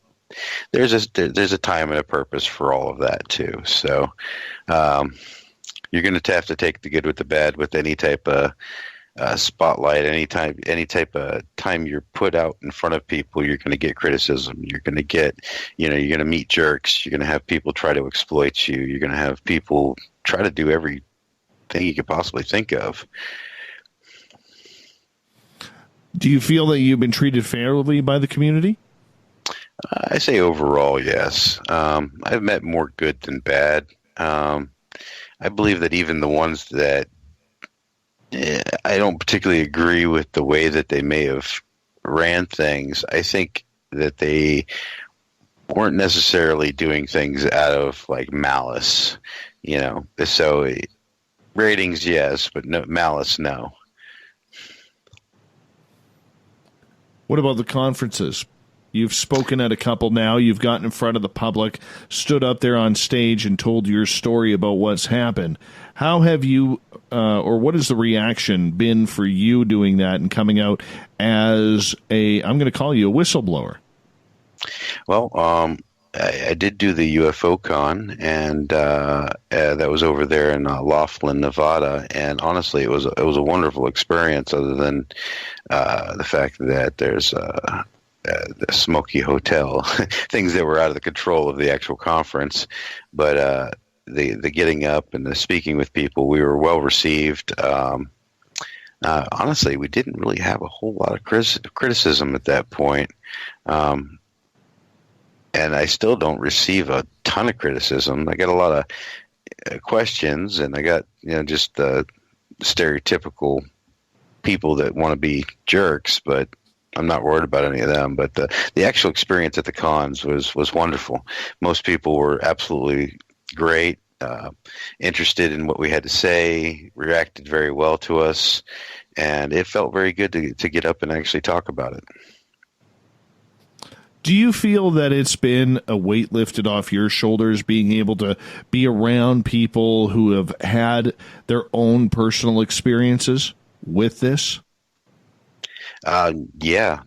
there's a time and a purpose for all of that too. So you're going to have to take the good with the bad with any type of spotlight. Any type of time you're put out in front of people, you're going to get criticism. You're going to get, you're going to meet jerks. You're going to have people try to exploit you. You're going to have people try to do everything you could possibly think of. Do you feel that you've been treated fairly by the community? I say overall, yes. I've met more good than bad. I believe that even the ones that I don't particularly agree with the way that they may have ran things, I think that they weren't necessarily doing things out of like malice, So ratings, yes, but no malice, no. What about the conferences? You've spoken at a couple now. You've gotten in front of the public, stood up there on stage and told your story about what's happened. How have you, or what has the reaction been for you doing that and coming out as I'm going to call you a whistleblower? Well, I did do the UFO con, and that was over there in Laughlin, Nevada. And honestly, it was a wonderful experience. Other than the fact that there's the smoky hotel, things that were out of the control of the actual conference, but the getting up and the speaking with people, we were well received. Honestly, we didn't really have a whole lot of criticism at that point. And I still don't receive a ton of criticism. I got a lot of questions, and I got just the stereotypical people that want to be jerks, but I'm not worried about any of them. But the actual experience at the cons was wonderful. Most people were absolutely great, interested in what we had to say, reacted very well to us, and it felt very good to get up and actually talk about it. Do you feel that it's been a weight lifted off your shoulders, being able to be around people who have had their own personal experiences with this? Yeah.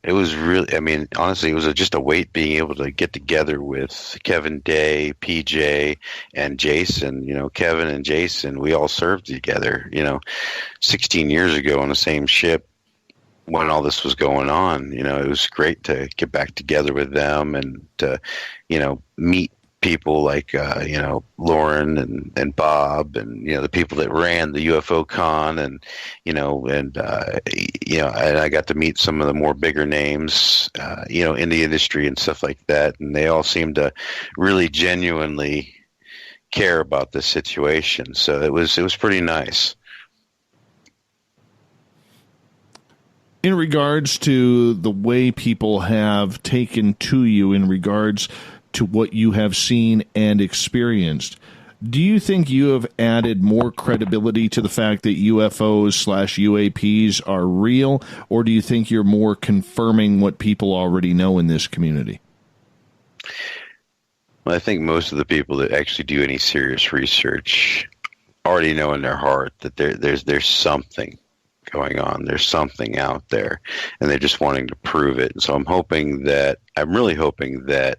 It was really, honestly, it was just a weight being able to get together with Kevin Day, PJ, and Jason. Kevin and Jason, we all served together, 16 years ago on the same ship. When all this was going on, it was great to get back together with them and to, meet people like, Lauren and Bob and, the people that ran the UFO con and I got to meet some of the more bigger names, in the industry and stuff like that. And they all seemed to really genuinely care about this situation. So it was pretty nice. In regards to the way people have taken to you in regards to what you have seen and experienced, do you think you have added more credibility to the fact that UFOs/UAPs are real, or do you think you're more confirming what people already know in this community? Well, I think most of the people that actually do any serious research already know in their heart that there's something going on. There's something out there, and they're just wanting to prove it. And so I'm really hoping that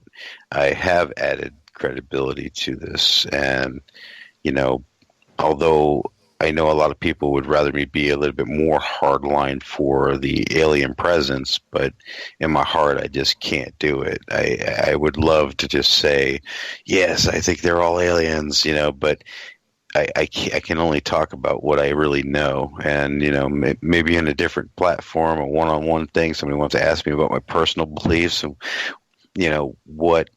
I have added credibility to this. And, although I know a lot of people would rather me be a little bit more hardline for the alien presence, but in my heart, I just can't do it. I would love to just say, yes, I think they're all aliens, but I can only talk about what I really know, and maybe in a different platform, a one-on-one thing, somebody wants to ask me about my personal beliefs and what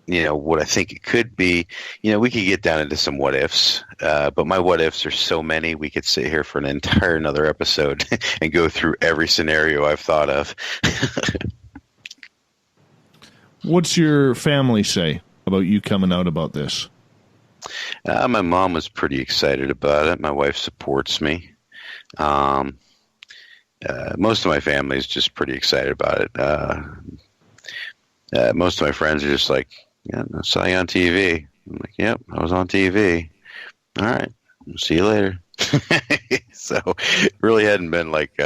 I think it could be. We could get down into some what ifs, but my what ifs are so many. We could sit here for an entire another episode and go through every scenario I've thought of. What's your family say about you coming out about this? My mom was pretty excited about it. My wife supports me. Most of my family is just pretty excited about it. Most of my friends are just like, yeah, I saw you on TV. I'm like, yep, I was on TV. All right, see you later. So it really hadn't been like,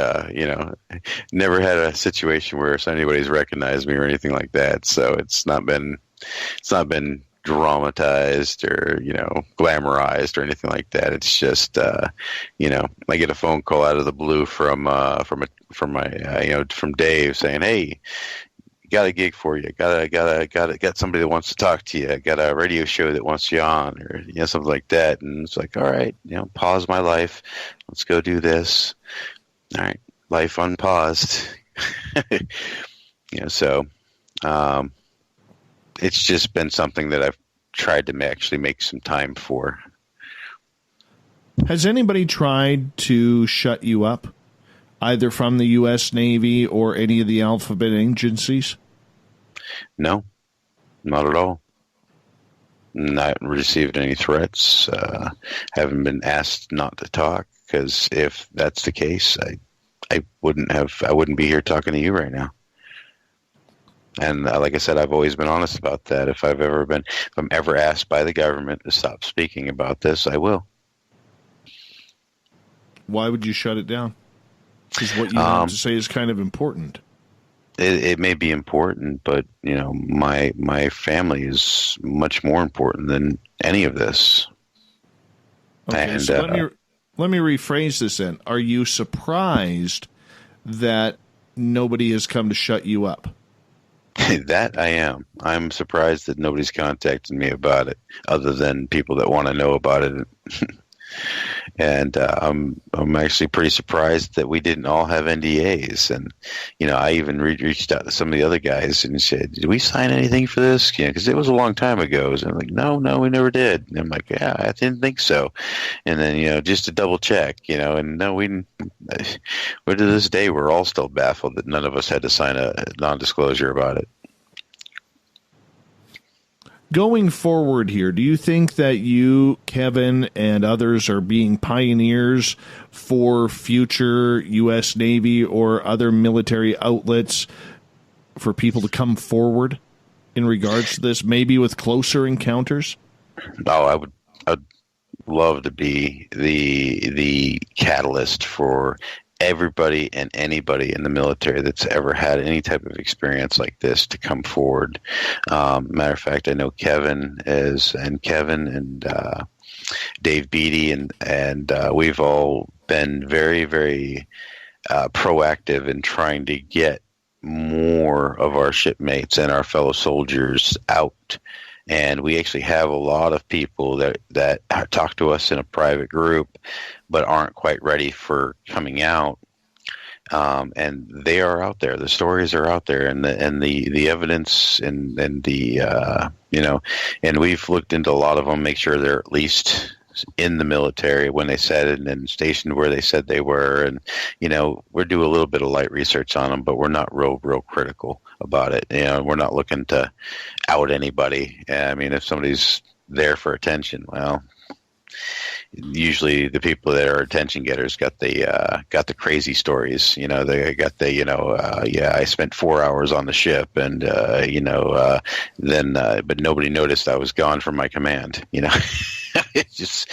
never had a situation where anybody's recognized me or anything like that. So it's not been dramatized or, glamorized or anything like that. It's just, I get a phone call out of the blue from Dave saying, hey, got a gig for you. Got somebody that wants to talk to you. Got a radio show that wants you on, or something like that. And it's like, all right, pause my life. Let's go do this. All right, life unpaused. So it's just been something that I've tried to actually make some time for. Has anybody tried to shut you up, either from the U.S. Navy or any of the alphabet agencies? No, not at all. Not received any threats. Haven't been asked not to talk, because if that's the case, I wouldn't be here talking to you right now. And like I said, I've always been honest about that. If I'm ever asked by the government to stop speaking about this, I will. Why would you shut it down? Because what you have to say is kind of important. It may be important, but my family is much more important than any of this. Okay, and, so let me rephrase this then. Are you surprised that nobody has come to shut you up? That I am. I'm surprised that nobody's contacted me about it, other than people that want to know about it. And I'm actually pretty surprised that we didn't all have NDAs. And I even reached out to some of the other guys and said, "Did we sign anything for this?" Because it was a long time ago. And I'm like, "No, we never did." And I'm like, "Yeah, I didn't think so." And then just to double check, and no, we didn't. But to this day, we're all still baffled that none of us had to sign a non-disclosure about it. Going forward here, do you think that you, Kevin, and others are being pioneers for future U.S. Navy or other military outlets for people to come forward in regards to this, maybe with closer encounters? Oh, I'd love to be the catalyst for everybody and anybody in the military that's ever had any type of experience like this to come forward. Matter of fact, I know Kevin and Dave Beatty and we've all been very, very proactive in trying to get more of our shipmates and our fellow soldiers out. And we actually have a lot of people that talk to us in a private group but aren't quite ready for coming out. And they are out there. The stories are out there, and the evidence and the and we've looked into a lot of them, make sure they're at least in the military when they said it, and then stationed where they said they were. And we're doing a little bit of light research on them, but we're not real critical about it. We're not looking to out anybody. I mean, if somebody's there for attention, well, usually the people that are attention getters got the crazy stories. They got the I spent 4 hours on the ship, and then but nobody noticed I was gone from my command. It's just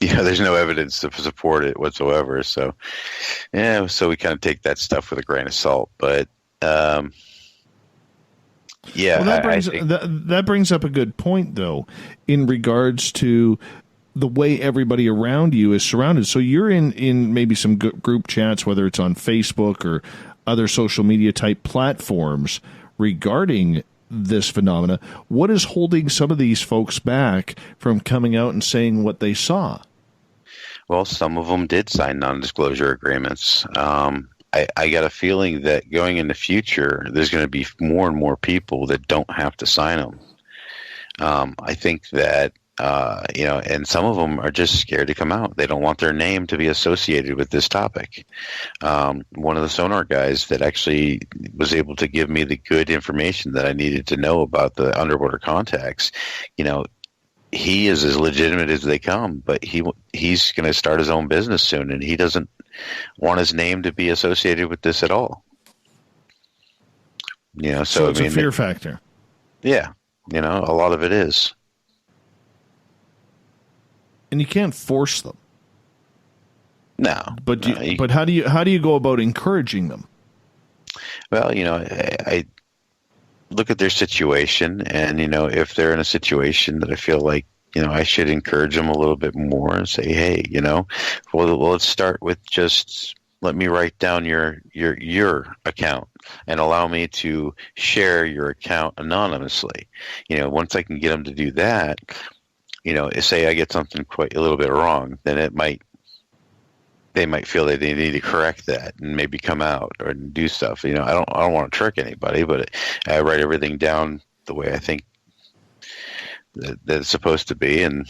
there's no evidence to support it whatsoever. So so we kind of take that stuff with a grain of salt. But well, that brings up a good point, though, in regards to the way everybody around you is surrounded. So you're in maybe some group chats, whether it's on Facebook or other social media type platforms regarding this phenomena. What is holding some of these folks back from coming out and saying what they saw? Well, some of them did sign non-disclosure agreements. I got a feeling that going in the future, there's going to be more and more people that don't have to sign them. I think that and some of them are just scared to come out. They don't want their name to be associated with this topic. One of the sonar guys that actually was able to give me the good information that I needed to know about the underwater contacts, he is as legitimate as they come, but he's going to start his own business soon, and he doesn't want his name to be associated with this at all. So it's a fear factor. Yeah. A lot of it is. And you can't force them. No. But but how do you go about encouraging them? Well, I look at their situation, and if they're in a situation that I feel like I should encourage them a little bit more and say, hey, well, let's start with just let me write down your account and allow me to share your account anonymously. Once I can get them to do that, say I get something quite a little bit wrong, then they might feel that they need to correct that and maybe come out or do stuff. I don't want to trick anybody, but I write everything down the way I think that it's supposed to be and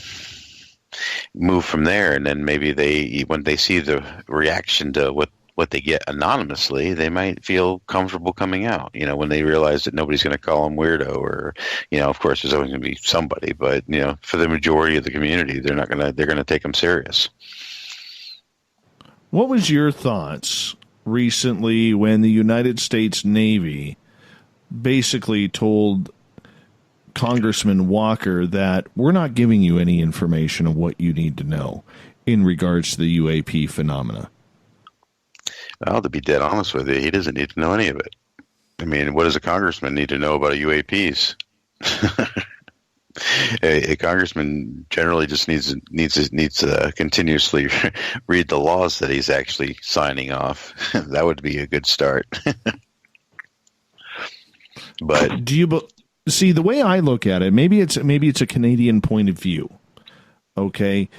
move from there. And then maybe when they see the reaction to what they get anonymously, they might feel comfortable coming out, when they realize that nobody's going to call them weirdo or, of course there's always going to be somebody, but, for the majority of the community, they're going to take them serious. What was your thoughts recently when the United States Navy basically told Congressman Walker that we're not giving you any information of what you need to know in regards to the UAP phenomena? Well, to be dead honest with you, he doesn't need to know any of it. I mean, what does a congressman need to know about UAPs? A congressman generally just needs to continuously read the laws that he's actually signing off. That would be a good start. But do you see the way I look at it? Maybe it's a Canadian point of view, okay?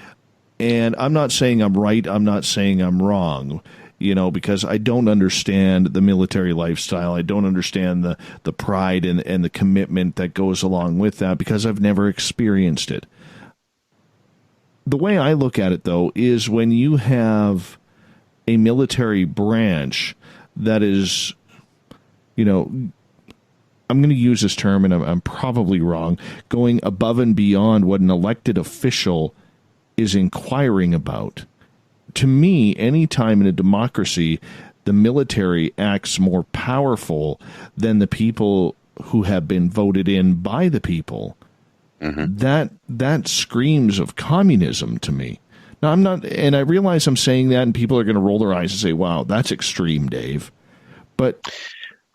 And I'm not saying I'm right. I'm not saying I'm wrong. Because I don't understand the military lifestyle. I don't understand the pride and the commitment that goes along with that because I've never experienced it. The way I look at it, though, is when you have a military branch that is, I'm going to use this term, and I'm probably wrong, going above and beyond what an elected official is inquiring about. To me, any time in a democracy, the military acts more powerful than the people who have been voted in by the people. Mm-hmm. That screams of communism to me. Now, I'm not, and I realize I'm saying that, and people are going to roll their eyes and say, "Wow, that's extreme, Dave." But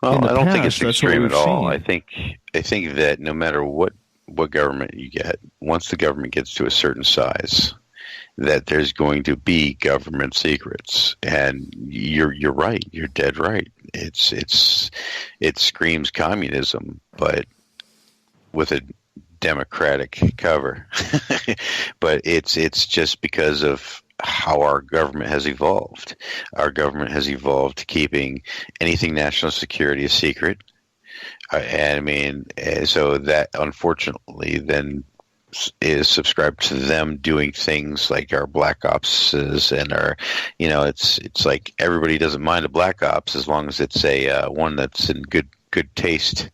I don't think it's extreme at all. I think that no matter what government you get, once the government gets to a certain size, that there's going to be government secrets, and you're right. You're dead right. It screams communism, but with a democratic cover. But it's just because of how our government has evolved. Our government has evolved to keeping anything national security a secret, so that unfortunately then is subscribed to them doing things like our black ops and our, it's like everybody doesn't mind a black ops as long as it's a one that's in good taste.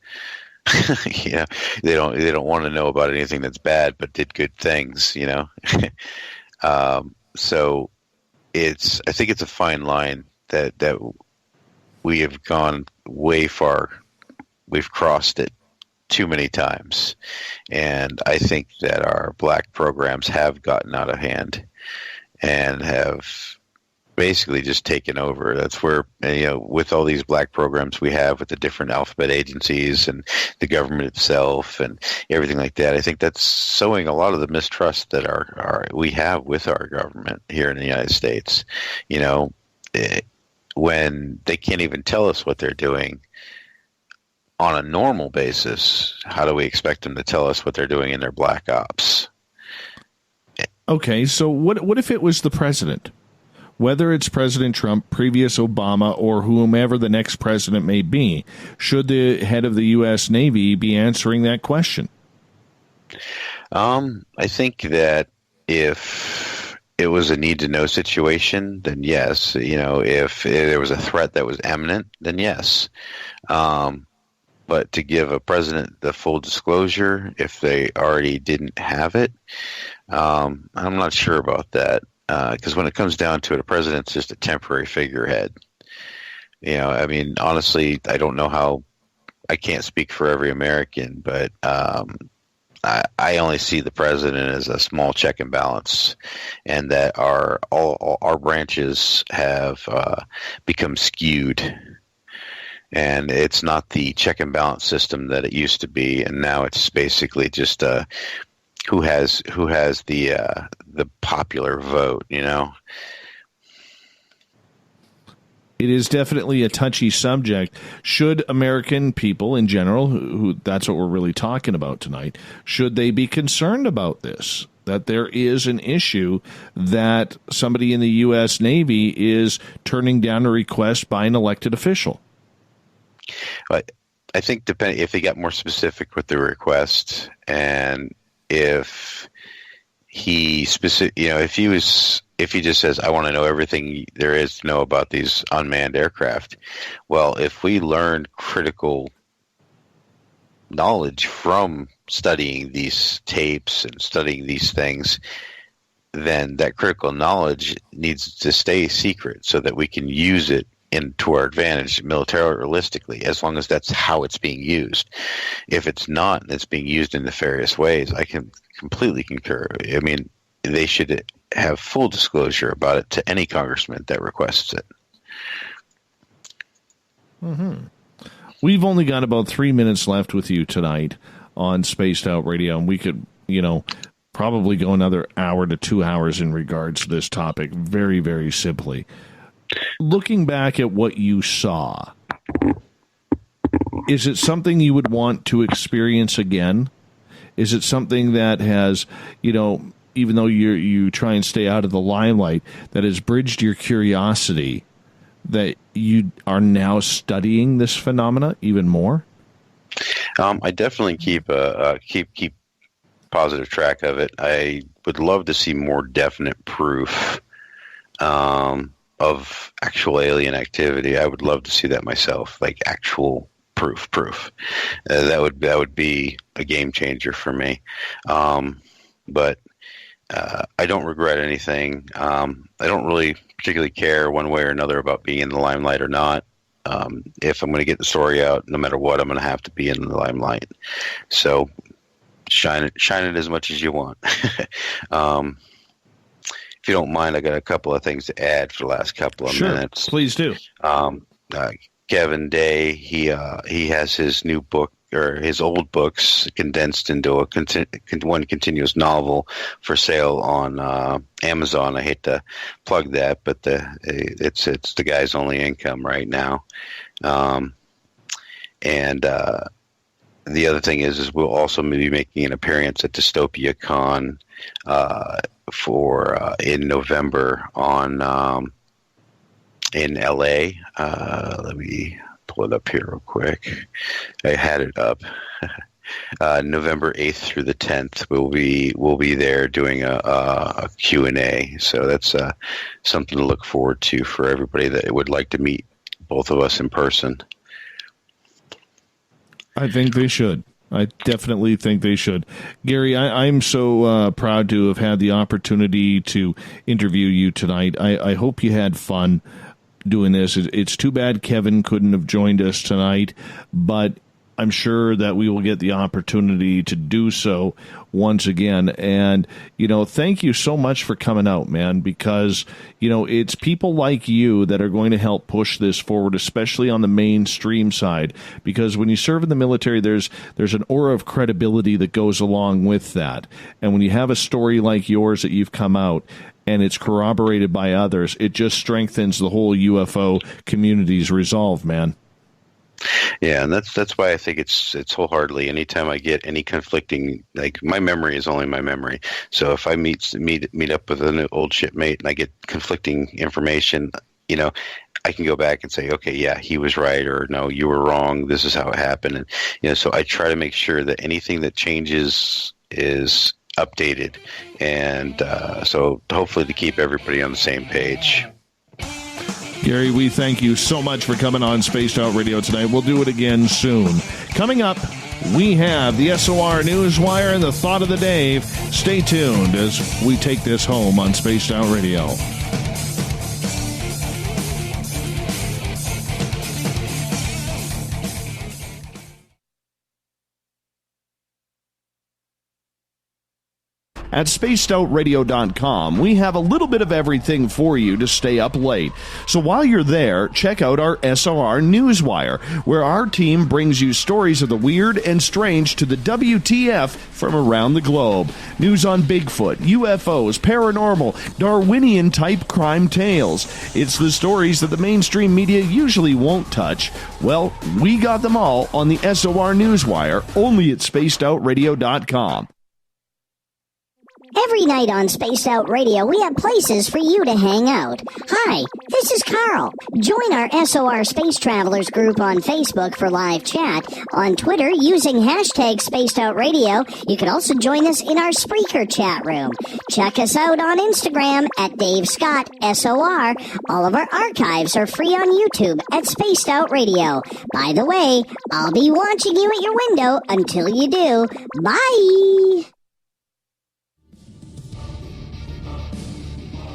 They don't want to know about anything that's bad but did good things. So I think it's a fine line that we have gone way far. We've crossed it too many times, and I think that our black programs have gotten out of hand and have basically just taken over. That's where, with all these black programs we have with the different alphabet agencies and the government itself and everything like that, I think that's sowing a lot of the mistrust that we have with our government here in the United States. When they can't even tell us what they're doing on a normal basis, how do we expect them to tell us what they're doing in their black ops? Okay, so what if it was the president? Whether it's President Trump, previous Obama, or whomever the next president may be, should the head of the U.S. Navy be answering that question? I think that if it was a need-to-know situation, then yes. If there was a threat that was imminent, then yes. But to give a president the full disclosure if they already didn't have it, I'm not sure about that. Because when it comes down to it, a president's just a temporary figurehead. Honestly, I don't know how. I can't speak for every American, but I only see the president as a small check and balance, and that all our branches have become skewed, and it's not the check and balance system that it used to be, and now it's basically just who has the popular vote, you know. It is definitely a touchy subject. Should American people in general, who that's what we're really talking about tonight, should they be concerned about this? That there is an issue that somebody in the U.S. Navy is turning down a request by an elected official? I think depending if they got more specific with the request, and if he if he just says, I want to know everything there is to know about these unmanned aircraft. Well, if we learned critical knowledge from studying these tapes and studying these things, then that critical knowledge needs to stay secret so that we can use it to our advantage militaristically, as long as that's how it's being used. If it's not, and it's being used in nefarious ways, I can completely concur. I mean, they should have full disclosure about it to any congressman that requests it. Mm-hmm. We've only got about 3 minutes left with you tonight on Spaced Out Radio, and we could, probably go another hour to 2 hours in regards to this topic, very, very simply. Looking back at what you saw, is it something you would want to experience again? Is it something that has, even though you try and stay out of the limelight, that has bridged your curiosity, that you are now studying this phenomena even more? I definitely keep positive track of it. I would love to see more definite proof of actual alien activity. I would love to see that myself, like actual proof. That would be a game changer for me. But I don't regret anything. I don't really particularly care one way or another about being in the limelight or not. If I'm going to get the story out, no matter what, I'm going to have to be in the limelight. So shine it as much as you want. If you don't mind, I got a couple of things to add for the last couple of minutes. Please do. Kevin Day, he has his new book, or his old books, condensed into one continuous novel for sale on Amazon. I hate to plug that, but it's the guy's only income right now. And the other thing is we'll also be making an appearance at Dystopia Con in November in LA. Let me pull it up here real quick. I had it up. November 8th through the 10th, we'll be there doing a Q&A. So that's something to look forward to for everybody that would like to meet both of us in person. I think they should. I definitely think they should. Gary, I'm so proud to have had the opportunity to interview you tonight. I hope you had fun doing this. It's too bad Kevin couldn't have joined us tonight, but I'm sure that we will get the opportunity to do so once again. And, thank you so much for coming out, man, because, it's people like you that are going to help push this forward, especially on the mainstream side, because when you serve in the military, there's an aura of credibility that goes along with that. And when you have a story like yours that you've come out, and it's corroborated by others, it just strengthens the whole UFO community's resolve, man. Yeah, and that's why I think it's wholeheartedly. Anytime I get any conflicting, like, my memory is only my memory. So if I meet up with an old shipmate and I get conflicting information, I can go back and say, okay, yeah, he was right, or no, you were wrong. This is how it happened. And so I try to make sure that anything that changes is updated, and so hopefully to keep everybody on the same page. Gary, we thank you so much for coming on Spaced Out Radio tonight. We'll do it again soon. Coming up, we have the SOR Newswire and the Thought of the Day. Stay tuned as we take this home on Spaced Out Radio. At spacedoutradio.com, we have a little bit of everything for you to stay up late. So while you're there, check out our SOR Newswire, where our team brings you stories of the weird and strange to the WTF from around the globe. News on Bigfoot, UFOs, paranormal, Darwinian-type crime tales. It's the stories that the mainstream media usually won't touch. Well, we got them all on the SOR Newswire, only at spacedoutradio.com. Every night on Spaced Out Radio, we have places for you to hang out. Hi, this is Carl. Join our SOR Space Travelers group on Facebook for live chat. On Twitter, using hashtag Spaced Out Radio. You can also join us in our Spreaker chat room. Check us out on Instagram at Dave Scott SOR. All of our archives are free on YouTube at Spaced Out Radio. By the way, I'll be watching you at your window until you do. Bye!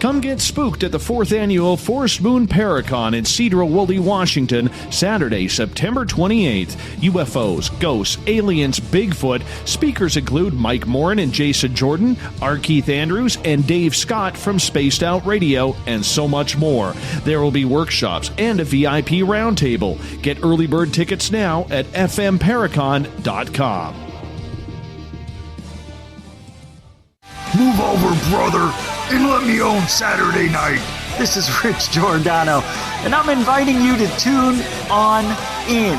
Come get spooked at the 4th Annual Forest Moon Paracon in Cedar-Woolley, Washington, Saturday, September 28th. UFOs, ghosts, aliens, Bigfoot. Speakers include Mike Morin and Jason Jordan, R. Keith Andrews, and Dave Scott from Spaced Out Radio, and so much more. There will be workshops and a VIP roundtable. Get early bird tickets now at fmparacon.com. Move over, brother, and let me own Saturday night. This is Rich Giordano, and I'm inviting you to tune on in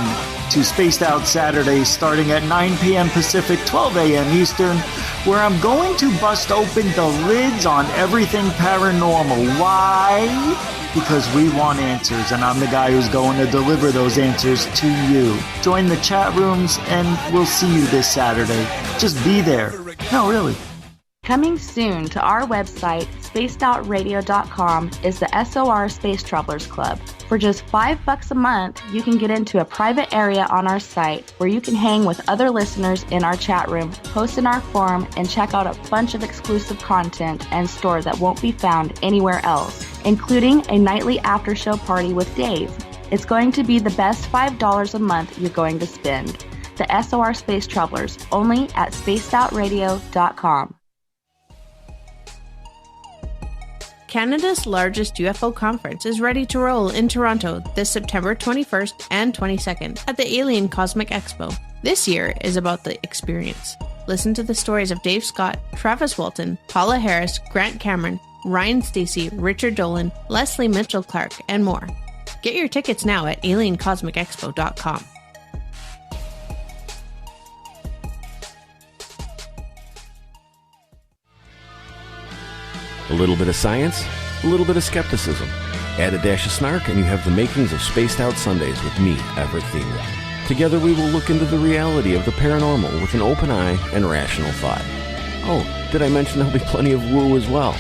to Spaced Out Saturdays starting at 9 p.m. Pacific, 12 a.m. Eastern, where I'm going to bust open the lids on everything paranormal. Why? Because we want answers, and I'm the guy who's going to deliver those answers to you. Join the chat rooms, and we'll see you this Saturday. Just be there. No, really. Coming soon to our website, spacedoutradio.com, is the SOR Space Travelers Club. For just $5 a month, you can get into a private area on our site where you can hang with other listeners in our chat room, post in our forum, and check out a bunch of exclusive content and store that won't be found anywhere else, including a nightly after-show party with Dave. It's going to be the best $5 a month you're going to spend. The SOR Space Travelers, only at spacedoutradio.com. Canada's largest UFO conference is ready to roll in Toronto this September 21st and 22nd at the Alien Cosmic Expo. This year is about the experience. Listen to the stories of Dave Scott, Travis Walton, Paula Harris, Grant Cameron, Ryan Stacey, Richard Dolan, Leslie Mitchell-Clark, and more. Get your tickets now at aliencosmicexpo.com. A little bit of science, a little bit of skepticism. Add a dash of snark and you have the makings of Spaced Out Sundays with me, Everett Thiemer. Together we will look into the reality of the paranormal with an open eye and rational thought. Oh, did I mention there'll be plenty of woo as well?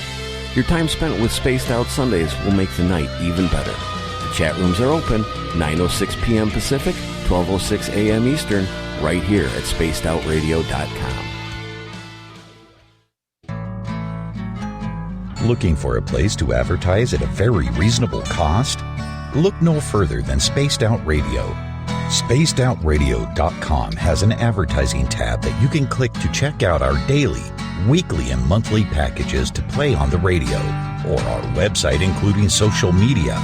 Your time spent with Spaced Out Sundays will make the night even better. The chat rooms are open, 9:06 p.m. Pacific, 12:06 a.m. Eastern, right here at spacedoutradio.com. Looking for a place to advertise at a very reasonable cost? Look no further than Spaced Out Radio. SpacedOutRadio.com has an advertising tab that you can click to check out our daily, weekly, and monthly packages to play on the radio, or our website including social media.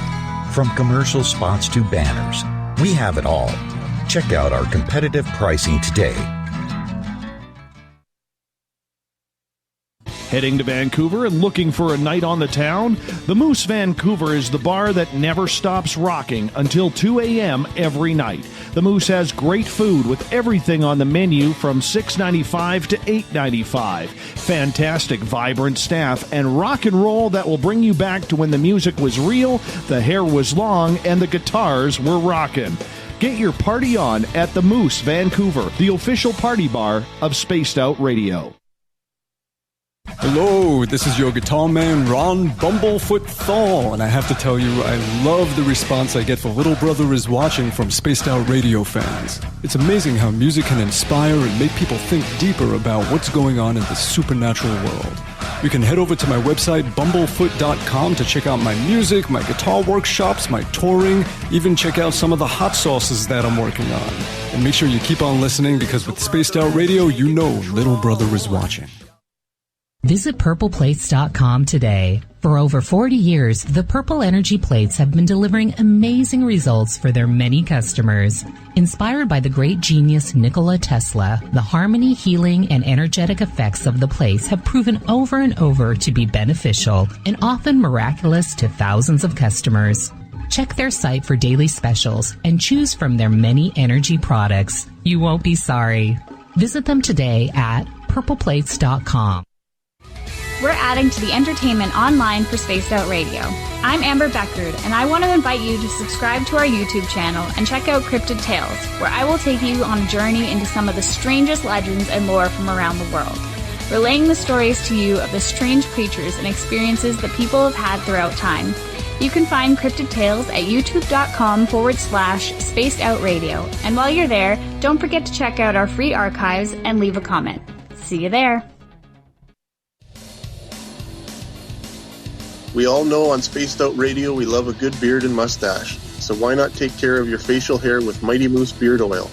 From commercial spots to banners, we have it all. Check out our competitive pricing today. Heading to Vancouver and looking for a night on the town? The Moose Vancouver is the bar that never stops rocking until 2 a.m. every night. The Moose has great food with everything on the menu from $6.95 to $8.95. Fantastic, vibrant staff and rock and roll that will bring you back to when the music was real, the hair was long, and the guitars were rocking. Get your party on at the Moose Vancouver, the official party bar of Spaced Out Radio. Hello, this is your guitar man, Ron Bumblefoot Thal, and I have to tell you, I love the response I get for Little Brother is Watching from Spaced Out Radio fans. It's amazing how music can inspire and make people think deeper about what's going on in the supernatural world. You can head over to my website, BUMBLEFOOT.com, to check out my music, my guitar workshops, my touring, even check out some of the hot sauces that I'm working on. And make sure you keep on listening, because with Spaced Out Radio, you know Little Brother is watching. Visit purpleplates.com today. For over 40 years, the Purple Energy Plates have been delivering amazing results for their many customers. Inspired by the great genius Nikola Tesla, the harmony, healing, and energetic effects of the plates have proven over and over to be beneficial and often miraculous to thousands of customers. Check their site for daily specials and choose from their many energy products. You won't be sorry. Visit them today at purpleplates.com. We're adding to the entertainment online for Spaced Out Radio. I'm Amber Beckrud, and I want to invite you to subscribe to our YouTube channel and check out Cryptid Tales, where I will take you on a journey into some of the strangest legends and lore from around the world, relaying the stories to you of the strange creatures and experiences that people have had throughout time. You can find Cryptid Tales at youtube.com/Spaced Out Radio. And while you're there, don't forget to check out our free archives and leave a comment. See you there. We all know on Spaced Out Radio we love a good beard and mustache, so why not take care of your facial hair with Mighty Moose Beard Oil?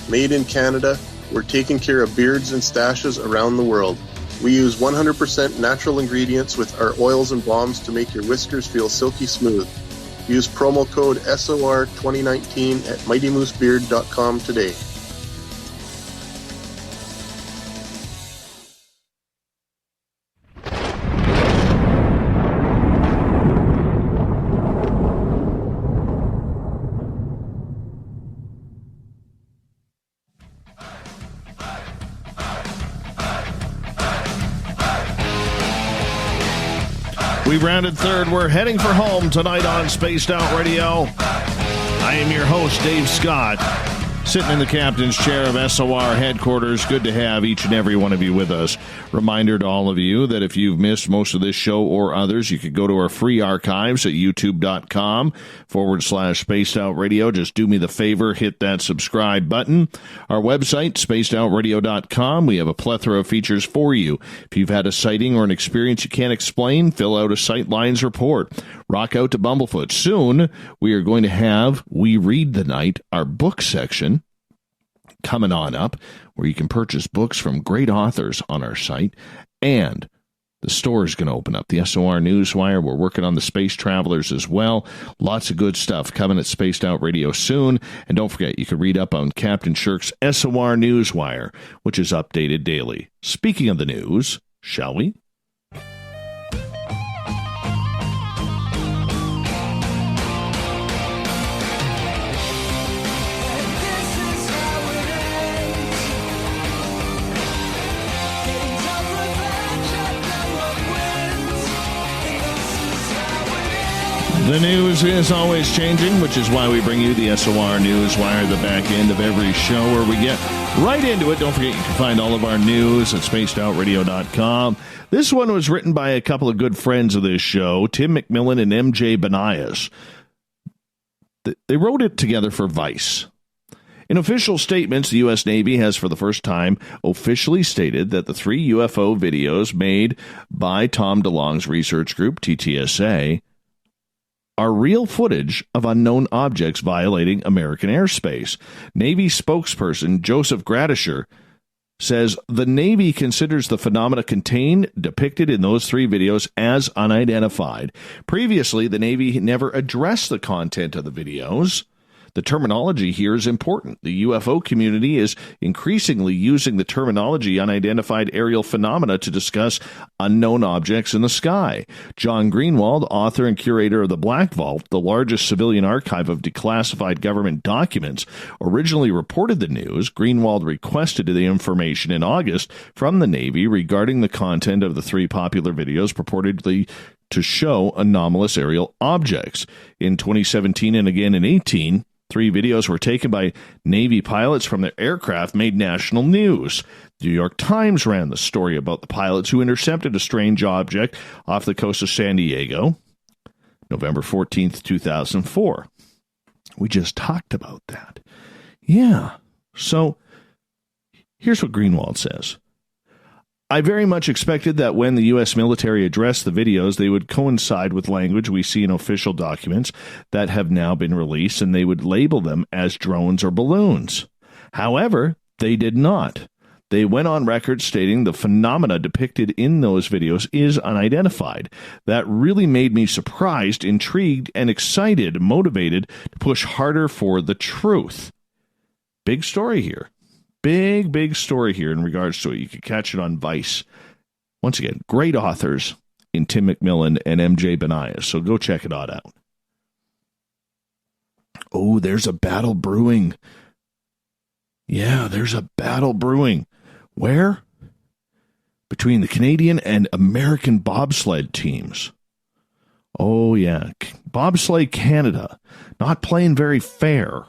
Made in Canada, we're taking care of beards and stashes around the world. We use 100% natural ingredients with our oils and balms to make your whiskers feel silky smooth. Use promo code SOR2019 at MightyMooseBeard.com today. We rounded third. We're heading for home tonight on Spaced Out Radio. I am your host, Dave Scott, sitting in the captain's chair of SOR headquarters. Good to have each and every one of you with us. Reminder to all of you that if you've missed most of this show or others, you could go to our free archives at youtube.com/Spaced Out Radio. Just do me the favor, hit that subscribe button. Our website, spacedoutradio.com. We have a plethora of features for you. If you've had a sighting or an experience you can't explain, fill out a Sightlines report. Rock out to Bumblefoot. Soon, we are going to have We Read the Night, our book section, coming on up, where you can purchase books from great authors on our site. And the store is going to open up, the SOR Newswire. We're working on the Space Travelers as well. Lots of good stuff coming at Spaced Out Radio soon. And don't forget, you can read up on Captain Shirk's SOR Newswire, which is updated daily. Speaking of the news, shall we? The news is always changing, which is why we bring you the SOR Newswire, the back end of every show where we get right into it. Don't forget, you can find all of our news at spacedoutradio.com. This one was written by a couple of good friends of this show, Tim McMillan and MJ Benias. They wrote it together for Vice. In official statements, the U.S. Navy has for the first time officially stated that the 3 UFO videos made by Tom DeLonge's research group, TTSA, are real footage of unknown objects violating American airspace. Navy spokesperson Joseph Gradisher says the Navy considers the phenomena depicted in those 3 videos as unidentified. Previously, the Navy never addressed the content of the videos. The terminology here is important. The UFO community is increasingly using the terminology unidentified aerial phenomena to discuss unknown objects in the sky. John Greenwald, author and curator of the Black Vault, the largest civilian archive of declassified government documents, originally reported the news. Greenwald requested the information in August from the Navy regarding the content of the 3 popular videos purportedly to show anomalous aerial objects. In 2017 and again in 2018, 3 videos were taken by Navy pilots from their aircraft made national news. The New York Times ran the story about the pilots who intercepted a strange object off the coast of San Diego, November 14th, 2004. We just talked about that. Yeah. So here's what Greenwald says. I very much expected that when the U.S. military addressed the videos, they would coincide with language we see in official documents that have now been released, and they would label them as drones or balloons. However, they did not. They went on record stating the phenomena depicted in those videos is unidentified. That really made me surprised, intrigued, and excited, motivated to push harder for the truth. Big story here. Big story here in regards to it. You can catch it on Vice. Once again, great authors in Tim McMillan and MJ Benias, so go check it all out. Oh, there's a battle brewing. Yeah, there's a battle brewing. Where? Between the Canadian and American bobsled teams. Oh, yeah. Bobsled Canada not playing very fair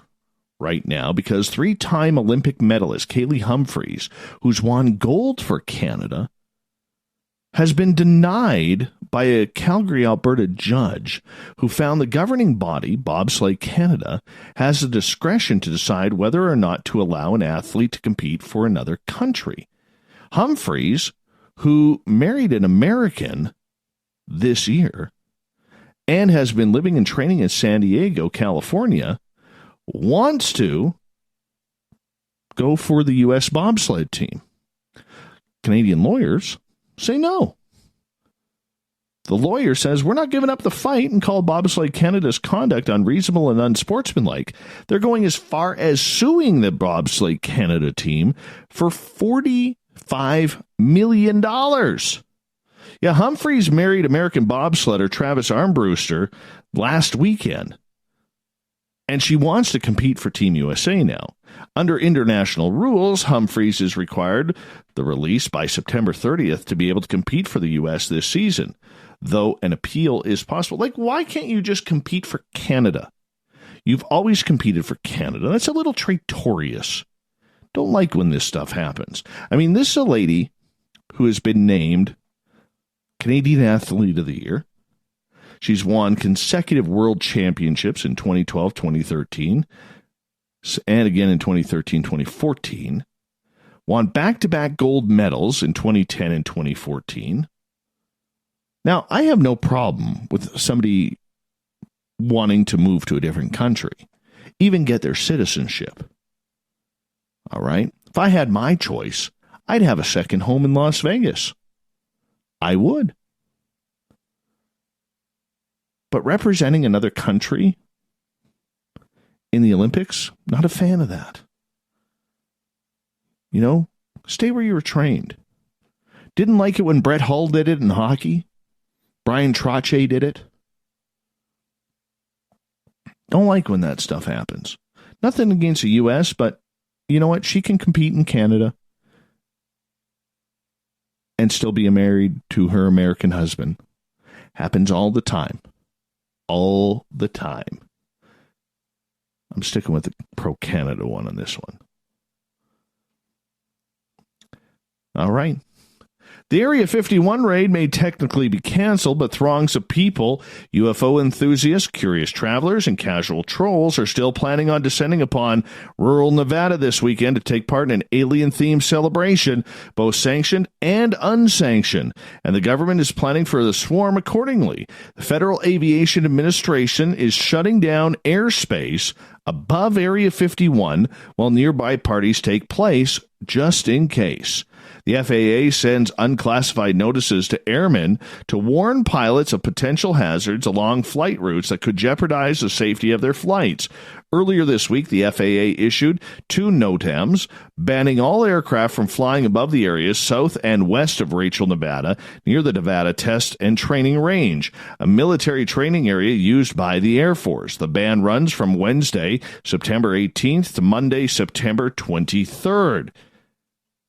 right now because 3-time Olympic medalist Kaylee Humphreys, who's won gold for Canada, has been denied by a Calgary, Alberta judge who found the governing body, Bobsleigh Canada, has the discretion to decide whether or not to allow an athlete to compete for another country. Humphreys, who married an American this year and has been living and training in San Diego, California, wants to go for the U.S. bobsled team. Canadian lawyers say no. The lawyer says, we're not giving up the fight and call Bobsleigh Canada's conduct unreasonable and unsportsmanlike. They're going as far as suing the Bobsleigh Canada team for $45 million. Yeah, Humphreys married American bobsledder Travis Armbruster last weekend, and she wants to compete for Team USA now. Under international rules, Humphreys is required the release by September 30th to be able to compete for the U.S. this season, though an appeal is possible. Like, why can't you just compete for Canada? You've always competed for Canada. That's a little traitorous. Don't like when this stuff happens. I mean, this is a lady who has been named Canadian Athlete of the Year. She's won consecutive world championships in 2012, 2013, and again in 2013, 2014. Won back-to-back gold medals in 2010 and 2014. Now, I have no problem with somebody wanting to move to a different country, even get their citizenship. All right? If I had my choice, I'd have a second home in Las Vegas. I would. But representing another country in the Olympics, not a fan of that. You know, stay where you were trained. Didn't like it when Brett Hull did it in hockey. Brian Trottier did it. Don't like when that stuff happens. Nothing against the U.S., but you know what? She can compete in Canada and still be married to her American husband. Happens all the time. All the time. I'm sticking with the pro-Canada one on this one. All right. The Area 51 raid may technically be canceled, but throngs of people, UFO enthusiasts, curious travelers, and casual trolls are still planning on descending upon rural Nevada this weekend to take part in an alien-themed celebration, both sanctioned and unsanctioned, and the government is planning for the swarm accordingly. The Federal Aviation Administration is shutting down airspace above Area 51 while nearby parties take place, just in case. The FAA sends unclassified notices to airmen to warn pilots of potential hazards along flight routes that could jeopardize the safety of their flights. Earlier this week, the FAA issued 2 NOTAMs banning all aircraft from flying above the areas south and west of Rachel, Nevada, near the Nevada Test and Training Range, a military training area used by the Air Force. The ban runs from Wednesday, September 18th to Monday, September 23rd.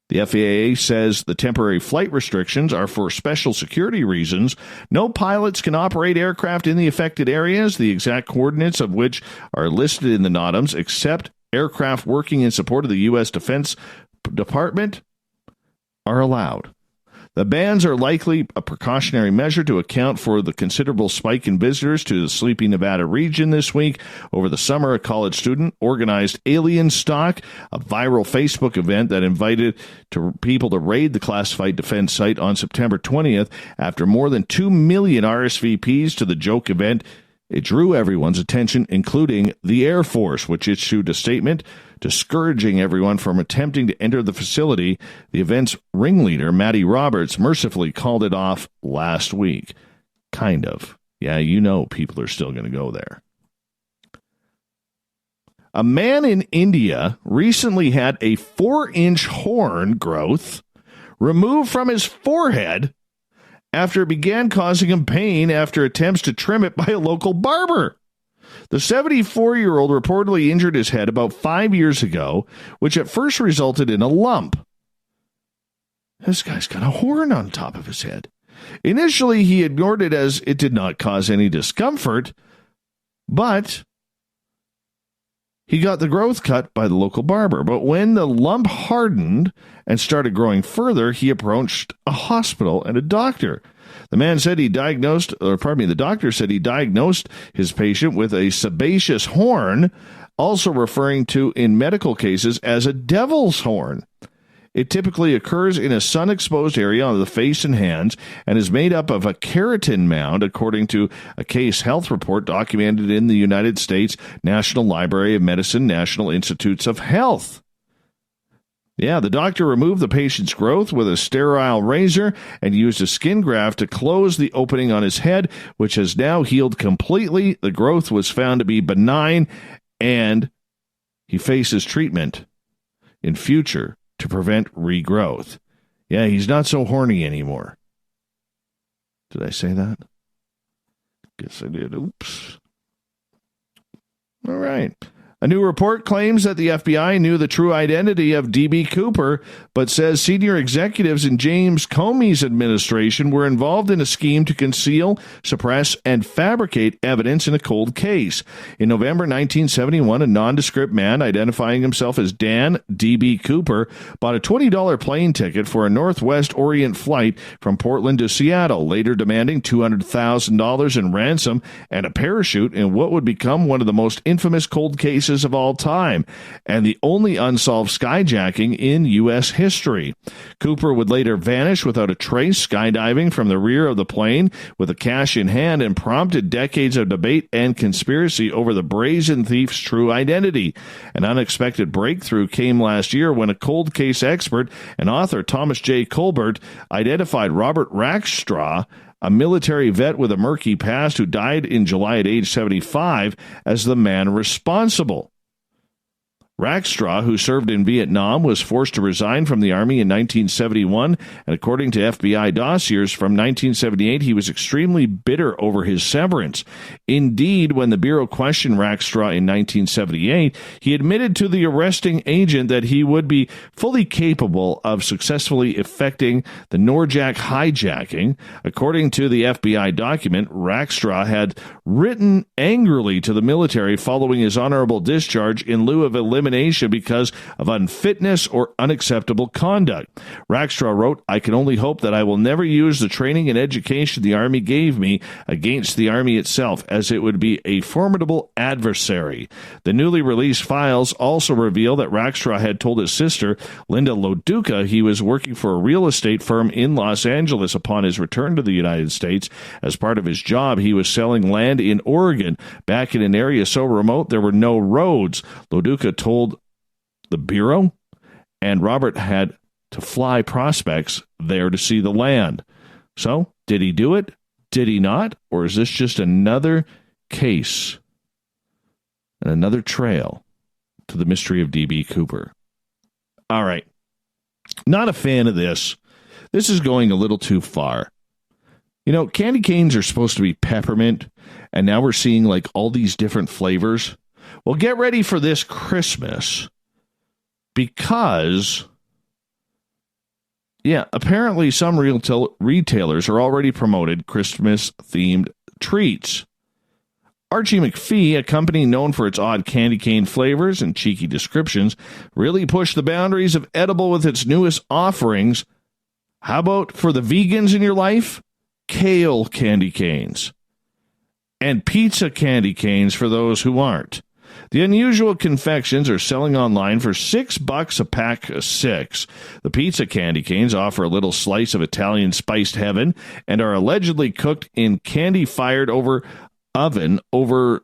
The FAA says the temporary flight restrictions are for special security reasons. No pilots can operate aircraft in the affected areas, the exact coordinates of which are listed in the NOTAMs, except aircraft working in support of the U.S. Defense Department are allowed. The bans are likely a precautionary measure to account for the considerable spike in visitors to the Sleepy Nevada region this week. Over the summer, a college student organized Alien Stock, a viral Facebook event that invited people to raid the classified defense site on September 20th. After more than 2 million RSVPs to the joke event, It drew everyone's attention, including the Air Force, which issued a statement discouraging everyone from attempting to enter the facility. The event's ringleader, Matty Roberts, mercifully called it off last week. Kind of. Yeah, you know people are still going to go there. A man in India recently had a 4-inch horn growth removed from his forehead after it began causing him pain after attempts to trim it by a local barber. The 74-year-old reportedly injured his head about 5 years ago, which at first resulted in a lump. This guy's got a horn on top of his head. Initially, he ignored it as it did not cause any discomfort, but he got the growth cut by the local barber. But when the lump hardened and started growing further, he approached a hospital and a doctor. The doctor said he diagnosed his patient with a sebaceous horn, also referring to in medical cases as a devil's horn. It typically occurs in a sun-exposed area on the face and hands and is made up of a keratin mound, according to a case health report documented in the United States National Library of Medicine, National Institutes of Health. Yeah, the doctor removed the patient's growth with a sterile razor and used a skin graft to close the opening on his head, which has now healed completely. The growth was found to be benign, and he faces treatment in future to prevent regrowth. Yeah, he's not so horny anymore. Did I say that? Guess I did. Oops. All right. A new report claims that the FBI knew the true identity of D.B. Cooper, but says senior executives in James Comey's administration were involved in a scheme to conceal, suppress, and fabricate evidence in a cold case. In November 1971, a nondescript man identifying himself as Dan D.B. Cooper bought a $20 plane ticket for a Northwest Orient flight from Portland to Seattle, later demanding $200,000 in ransom and a parachute in what would become one of the most infamous cold cases of all time, and the only unsolved skyjacking in U.S. history. Cooper would later vanish without a trace, skydiving from the rear of the plane with the cash in hand, and prompted decades of debate and conspiracy over the brazen thief's true identity. An unexpected breakthrough came last year when a cold case expert and author Thomas J. Colbert identified Robert Rackstraw, a military vet with a murky past who died in July at age 75, as the man responsible. Rackstraw, who served in Vietnam, was forced to resign from the Army in 1971, and according to FBI dossiers from 1978, he was extremely bitter over his severance. Indeed, when the Bureau questioned Rackstraw in 1978, he admitted to the arresting agent that he would be fully capable of successfully effecting the Norjack hijacking. According to the FBI document, Rackstraw had written angrily to the military following his honorable discharge in lieu of elimination because of unfitness or unacceptable conduct. Rackstraw wrote, "I can only hope that I will never use the training and education the Army gave me against the Army itself, as it would be a formidable adversary." The newly released files also reveal that Rackstraw had told his sister, Linda Loduca, he was working for a real estate firm in Los Angeles upon his return to the United States. As part of his job, he was selling land in Oregon, back in an area so remote there were no roads. Loduca told the Bureau, and Robert had to fly prospects there to see the land. So, did he do it? Did he not? Or is this just another case and another trail to the mystery of D.B. Cooper? All right. Not a fan of this. This is going a little too far. You know, candy canes are supposed to be peppermint, and now we're seeing like all these different flavors. Well, get ready for this Christmas, because, apparently some retailers are already promoted Christmas-themed treats. Archie McPhee, a company known for its odd candy cane flavors and cheeky descriptions, really pushed the boundaries of edible with its newest offerings. How about for the vegans in your life? Kale candy canes. And pizza candy canes for those who aren't. The unusual confections are selling online for $6 a pack of 6. The pizza candy canes offer a little slice of Italian spiced heaven and are allegedly cooked in candy fired over oven over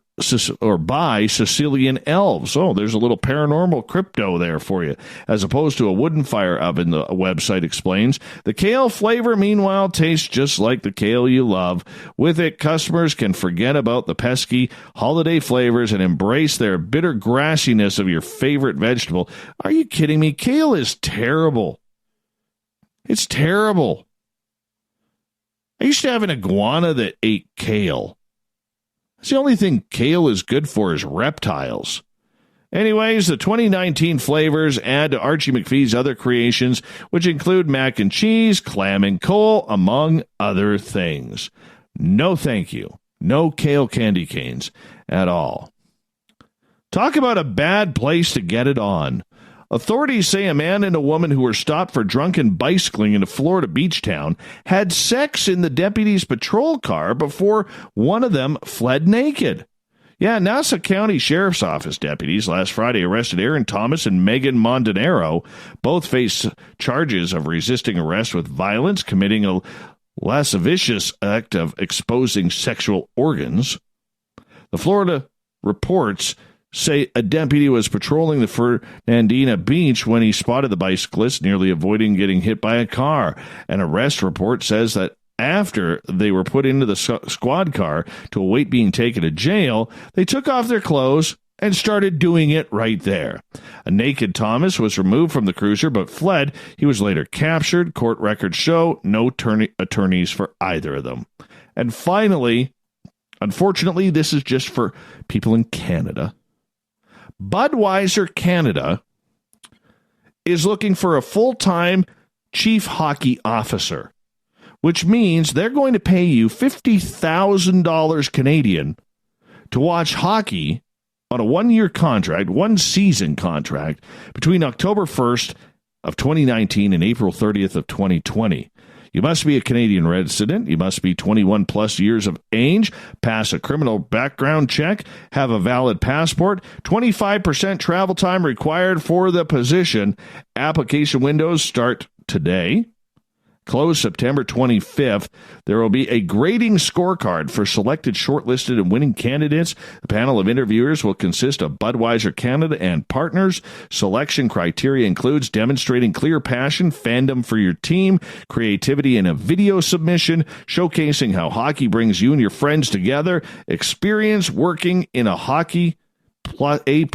or by Sicilian elves. Oh, there's a little paranormal crypto there for you. As opposed to a wooden fire oven, the website explains. The kale flavor, meanwhile, tastes just like the kale you love. With it, customers can forget about the pesky holiday flavors and embrace their bitter grassiness of your favorite vegetable. Are you kidding me? Kale is terrible. It's terrible. I used to have an iguana that ate kale. It's the only thing kale is good for is reptiles. Anyways, the 2019 flavors add to Archie McPhee's other creations, which include mac and cheese, clam and coal, among other things. No thank you. No kale candy canes at all. Talk about a bad place to get it on. Authorities say a man and a woman who were stopped for drunken bicycling in a Florida beach town had sex in the deputy's patrol car before one of them fled naked. Yeah, Nassau County Sheriff's Office deputies last Friday arrested Aaron Thomas and Megan Montanaro. Both face charges of resisting arrest with violence, committing a lascivious act of exposing sexual organs. The Florida reports say a deputy was patrolling the Fernandina Beach when he spotted the bicyclist, nearly avoiding getting hit by a car. An arrest report says that after they were put into the squad car to await being taken to jail, they took off their clothes and started doing it right there. A naked Thomas was removed from the cruiser but fled. He was later captured. Court records show no attorneys for either of them. And finally, unfortunately, this is just for people in Canada. Budweiser Canada is looking for a full-time chief hockey officer, which means they're going to pay you $50,000 Canadian to watch hockey on a one-year contract, one-season contract, between October 1st of 2019 and April 30th of 2020. You must be a Canadian resident. You must be 21 plus years of age, pass a criminal background check, have a valid passport, 25% travel time required for the position. Application windows start today. Close September 25th. There will be a grading scorecard for selected, shortlisted, and winning candidates. The panel of interviewers will consist of Budweiser Canada and partners. Selection criteria includes demonstrating clear passion, fandom for your team, creativity in a video submission, showcasing how hockey brings you and your friends together, experience working in a hockey A+,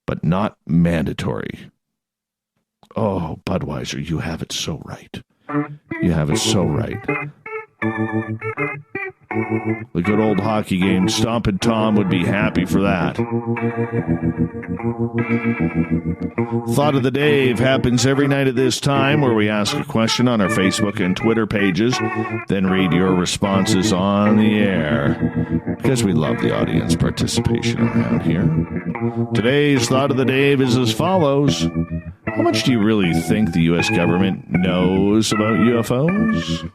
but not mandatory. Oh, Budweiser, you have it so right. You have it so right. The good old hockey game. Stompin' Tom would be happy for that. Thought of the Dave happens every night at this time, where we ask a question on our Facebook and Twitter pages, then read your responses on the air, because we love the audience participation around here. Today's Thought of the Dave is as follows. How much do you really think the U.S. government knows about UFOs?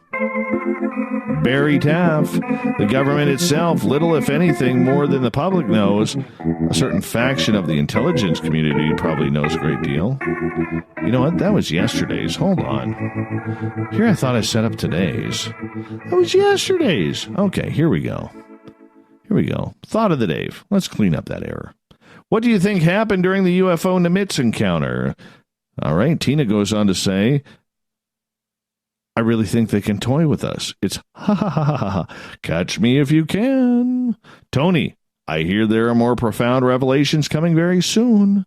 Barry Taff. The government itself, little if anything more than the public knows. A certain faction of the intelligence community probably knows a great deal. You know what? That was yesterday's. Hold on. Here I thought I set up today's. That was yesterday's. Okay, here we go. Here we go. Thought of the Dave. Let's clean up that error. What do you think happened during the UFO Nimitz encounter? All right, Tina goes on to say, I really think they can toy with us. It's ha ha ha ha ha. Catch me if you can. Tony, I hear there are more profound revelations coming very soon.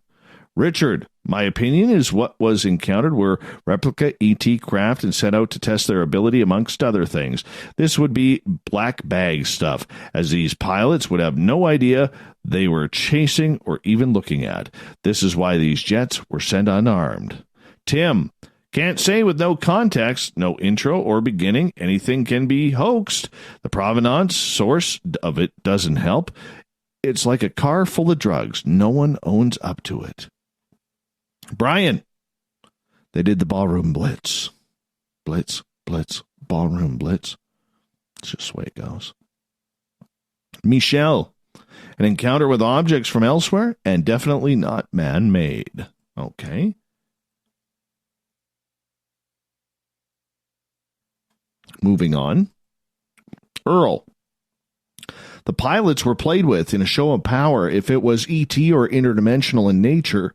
Richard, my opinion is what was encountered were replica ET craft and set out to test their ability amongst other things. This would be black bag stuff, as these pilots would have no idea they were chasing or even looking at. This is why these jets were sent unarmed. Tim, can't say with no context, no intro or beginning. Anything can be hoaxed. The provenance source of it doesn't help. It's like a car full of drugs. No one owns up to it. Brian, they did the ballroom blitz. Blitz, blitz, ballroom blitz. It's just the way it goes. Michelle, an encounter with objects from elsewhere and definitely not man-made. Okay. Moving on. Earl, the pilots were played with in a show of power if it was ET or interdimensional in nature.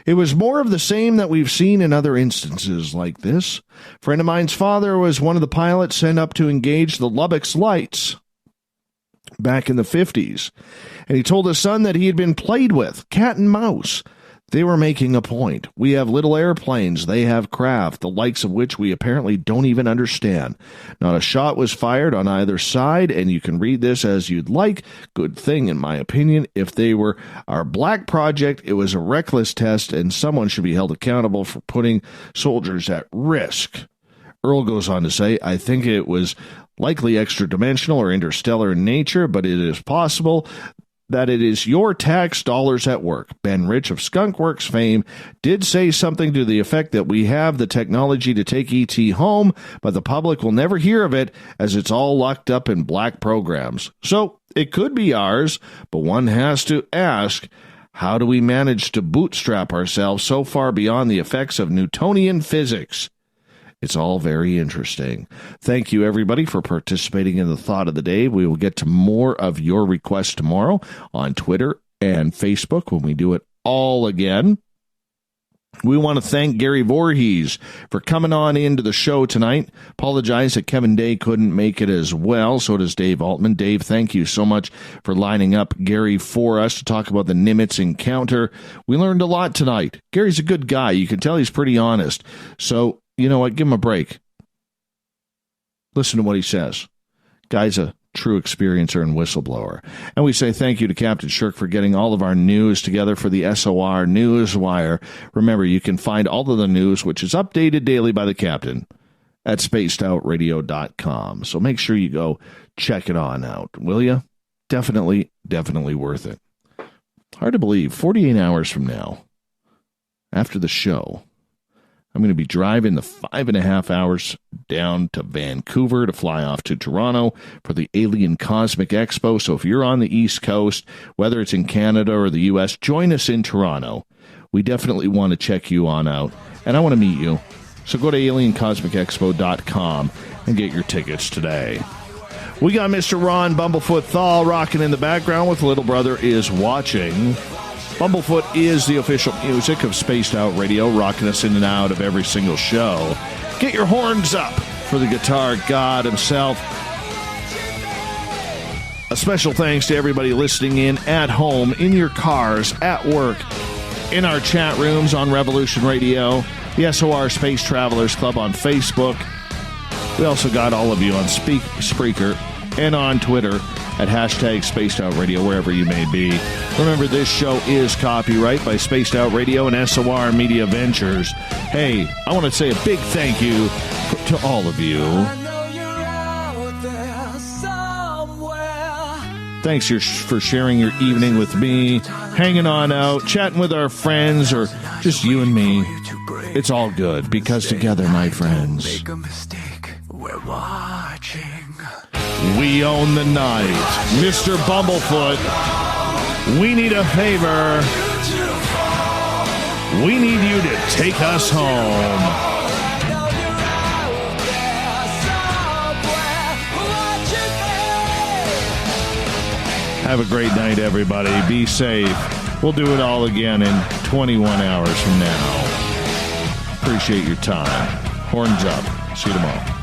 It was more of the same that we've seen in other instances like this. A friend of mine's father was one of the pilots sent up to engage the Lubbock's lights back in the 50s. And he told his son that he had been played with, cat and mouse. They were making a point. We have little airplanes. They have craft, the likes of which we apparently don't even understand. Not a shot was fired on either side, and you can read this as you'd like. Good thing, in my opinion. If they were our black project, it was a reckless test, and someone should be held accountable for putting soldiers at risk. Earl goes on to say, I think it was likely extra-dimensional or interstellar in nature, but it is possible that it is your tax dollars at work. Ben Rich of Skunkworks fame did say something to the effect that we have the technology to take ET home, but the public will never hear of it as it's all locked up in black programs. So it could be ours, but one has to ask, how do we manage to bootstrap ourselves so far beyond the effects of Newtonian physics? It's all very interesting. Thank you, everybody, for participating in the Thought of the Day. We will get to more of your requests tomorrow on Twitter and Facebook when we do it all again. We want to thank Gary Vorhiss for coming on into the show tonight. Apologize that Kevin Day couldn't make it as well. So does Dave Altman. Dave, thank you so much for lining up Gary for us to talk about the Nimitz encounter. We learned a lot tonight. Gary's a good guy. You can tell he's pretty honest. So, you know what? Give him a break. Listen to what he says. Guy's a true experiencer and whistleblower. And we say thank you to Captain Shirk for getting all of our news together for the SOR Newswire. Remember, you can find all of the news, which is updated daily by the captain, at spacedoutradio.com. So make sure you go check it on out, will you? Definitely worth it. Hard to believe, 48 hours from now, after the show, I'm going to be driving the 5.5 hours down to Vancouver to fly off to Toronto for the Alien Cosmic Expo. So if you're on the East Coast, whether it's in Canada or the U.S., join us in Toronto. We definitely want to check you on out, and I want to meet you. So go to aliencosmicexpo.com and get your tickets today. We got Mr. Ron Bumblefoot THAL rocking in the background with Little Brother Is Watching. Bumblefoot is the official music of Spaced Out Radio, rocking us in and out of every single show. Get your horns up for the guitar god himself. A special thanks to everybody listening in at home, in your cars, at work, in our chat rooms on Revolution Radio, the SOR Space Travelers Club on Facebook. We also got all of you on Spreaker and on Twitter at hashtag Spaced Out Radio, wherever you may be. Remember, this show is copyright by Spaced Out Radio and SOR Media Ventures. Hey, I want to say a big thank you to all of you. Thanks for sharing your evening with me, hanging on out, chatting with our friends, or just you and me. It's all good, because together, my friends, make a mistake, we're watching. We own the night. Mr. Bumblefoot, we need a favor. We need you to take us home. Have a great night, everybody. Be safe. We'll do it all again in 21 hours from now. Appreciate your time. Horns up. See you tomorrow.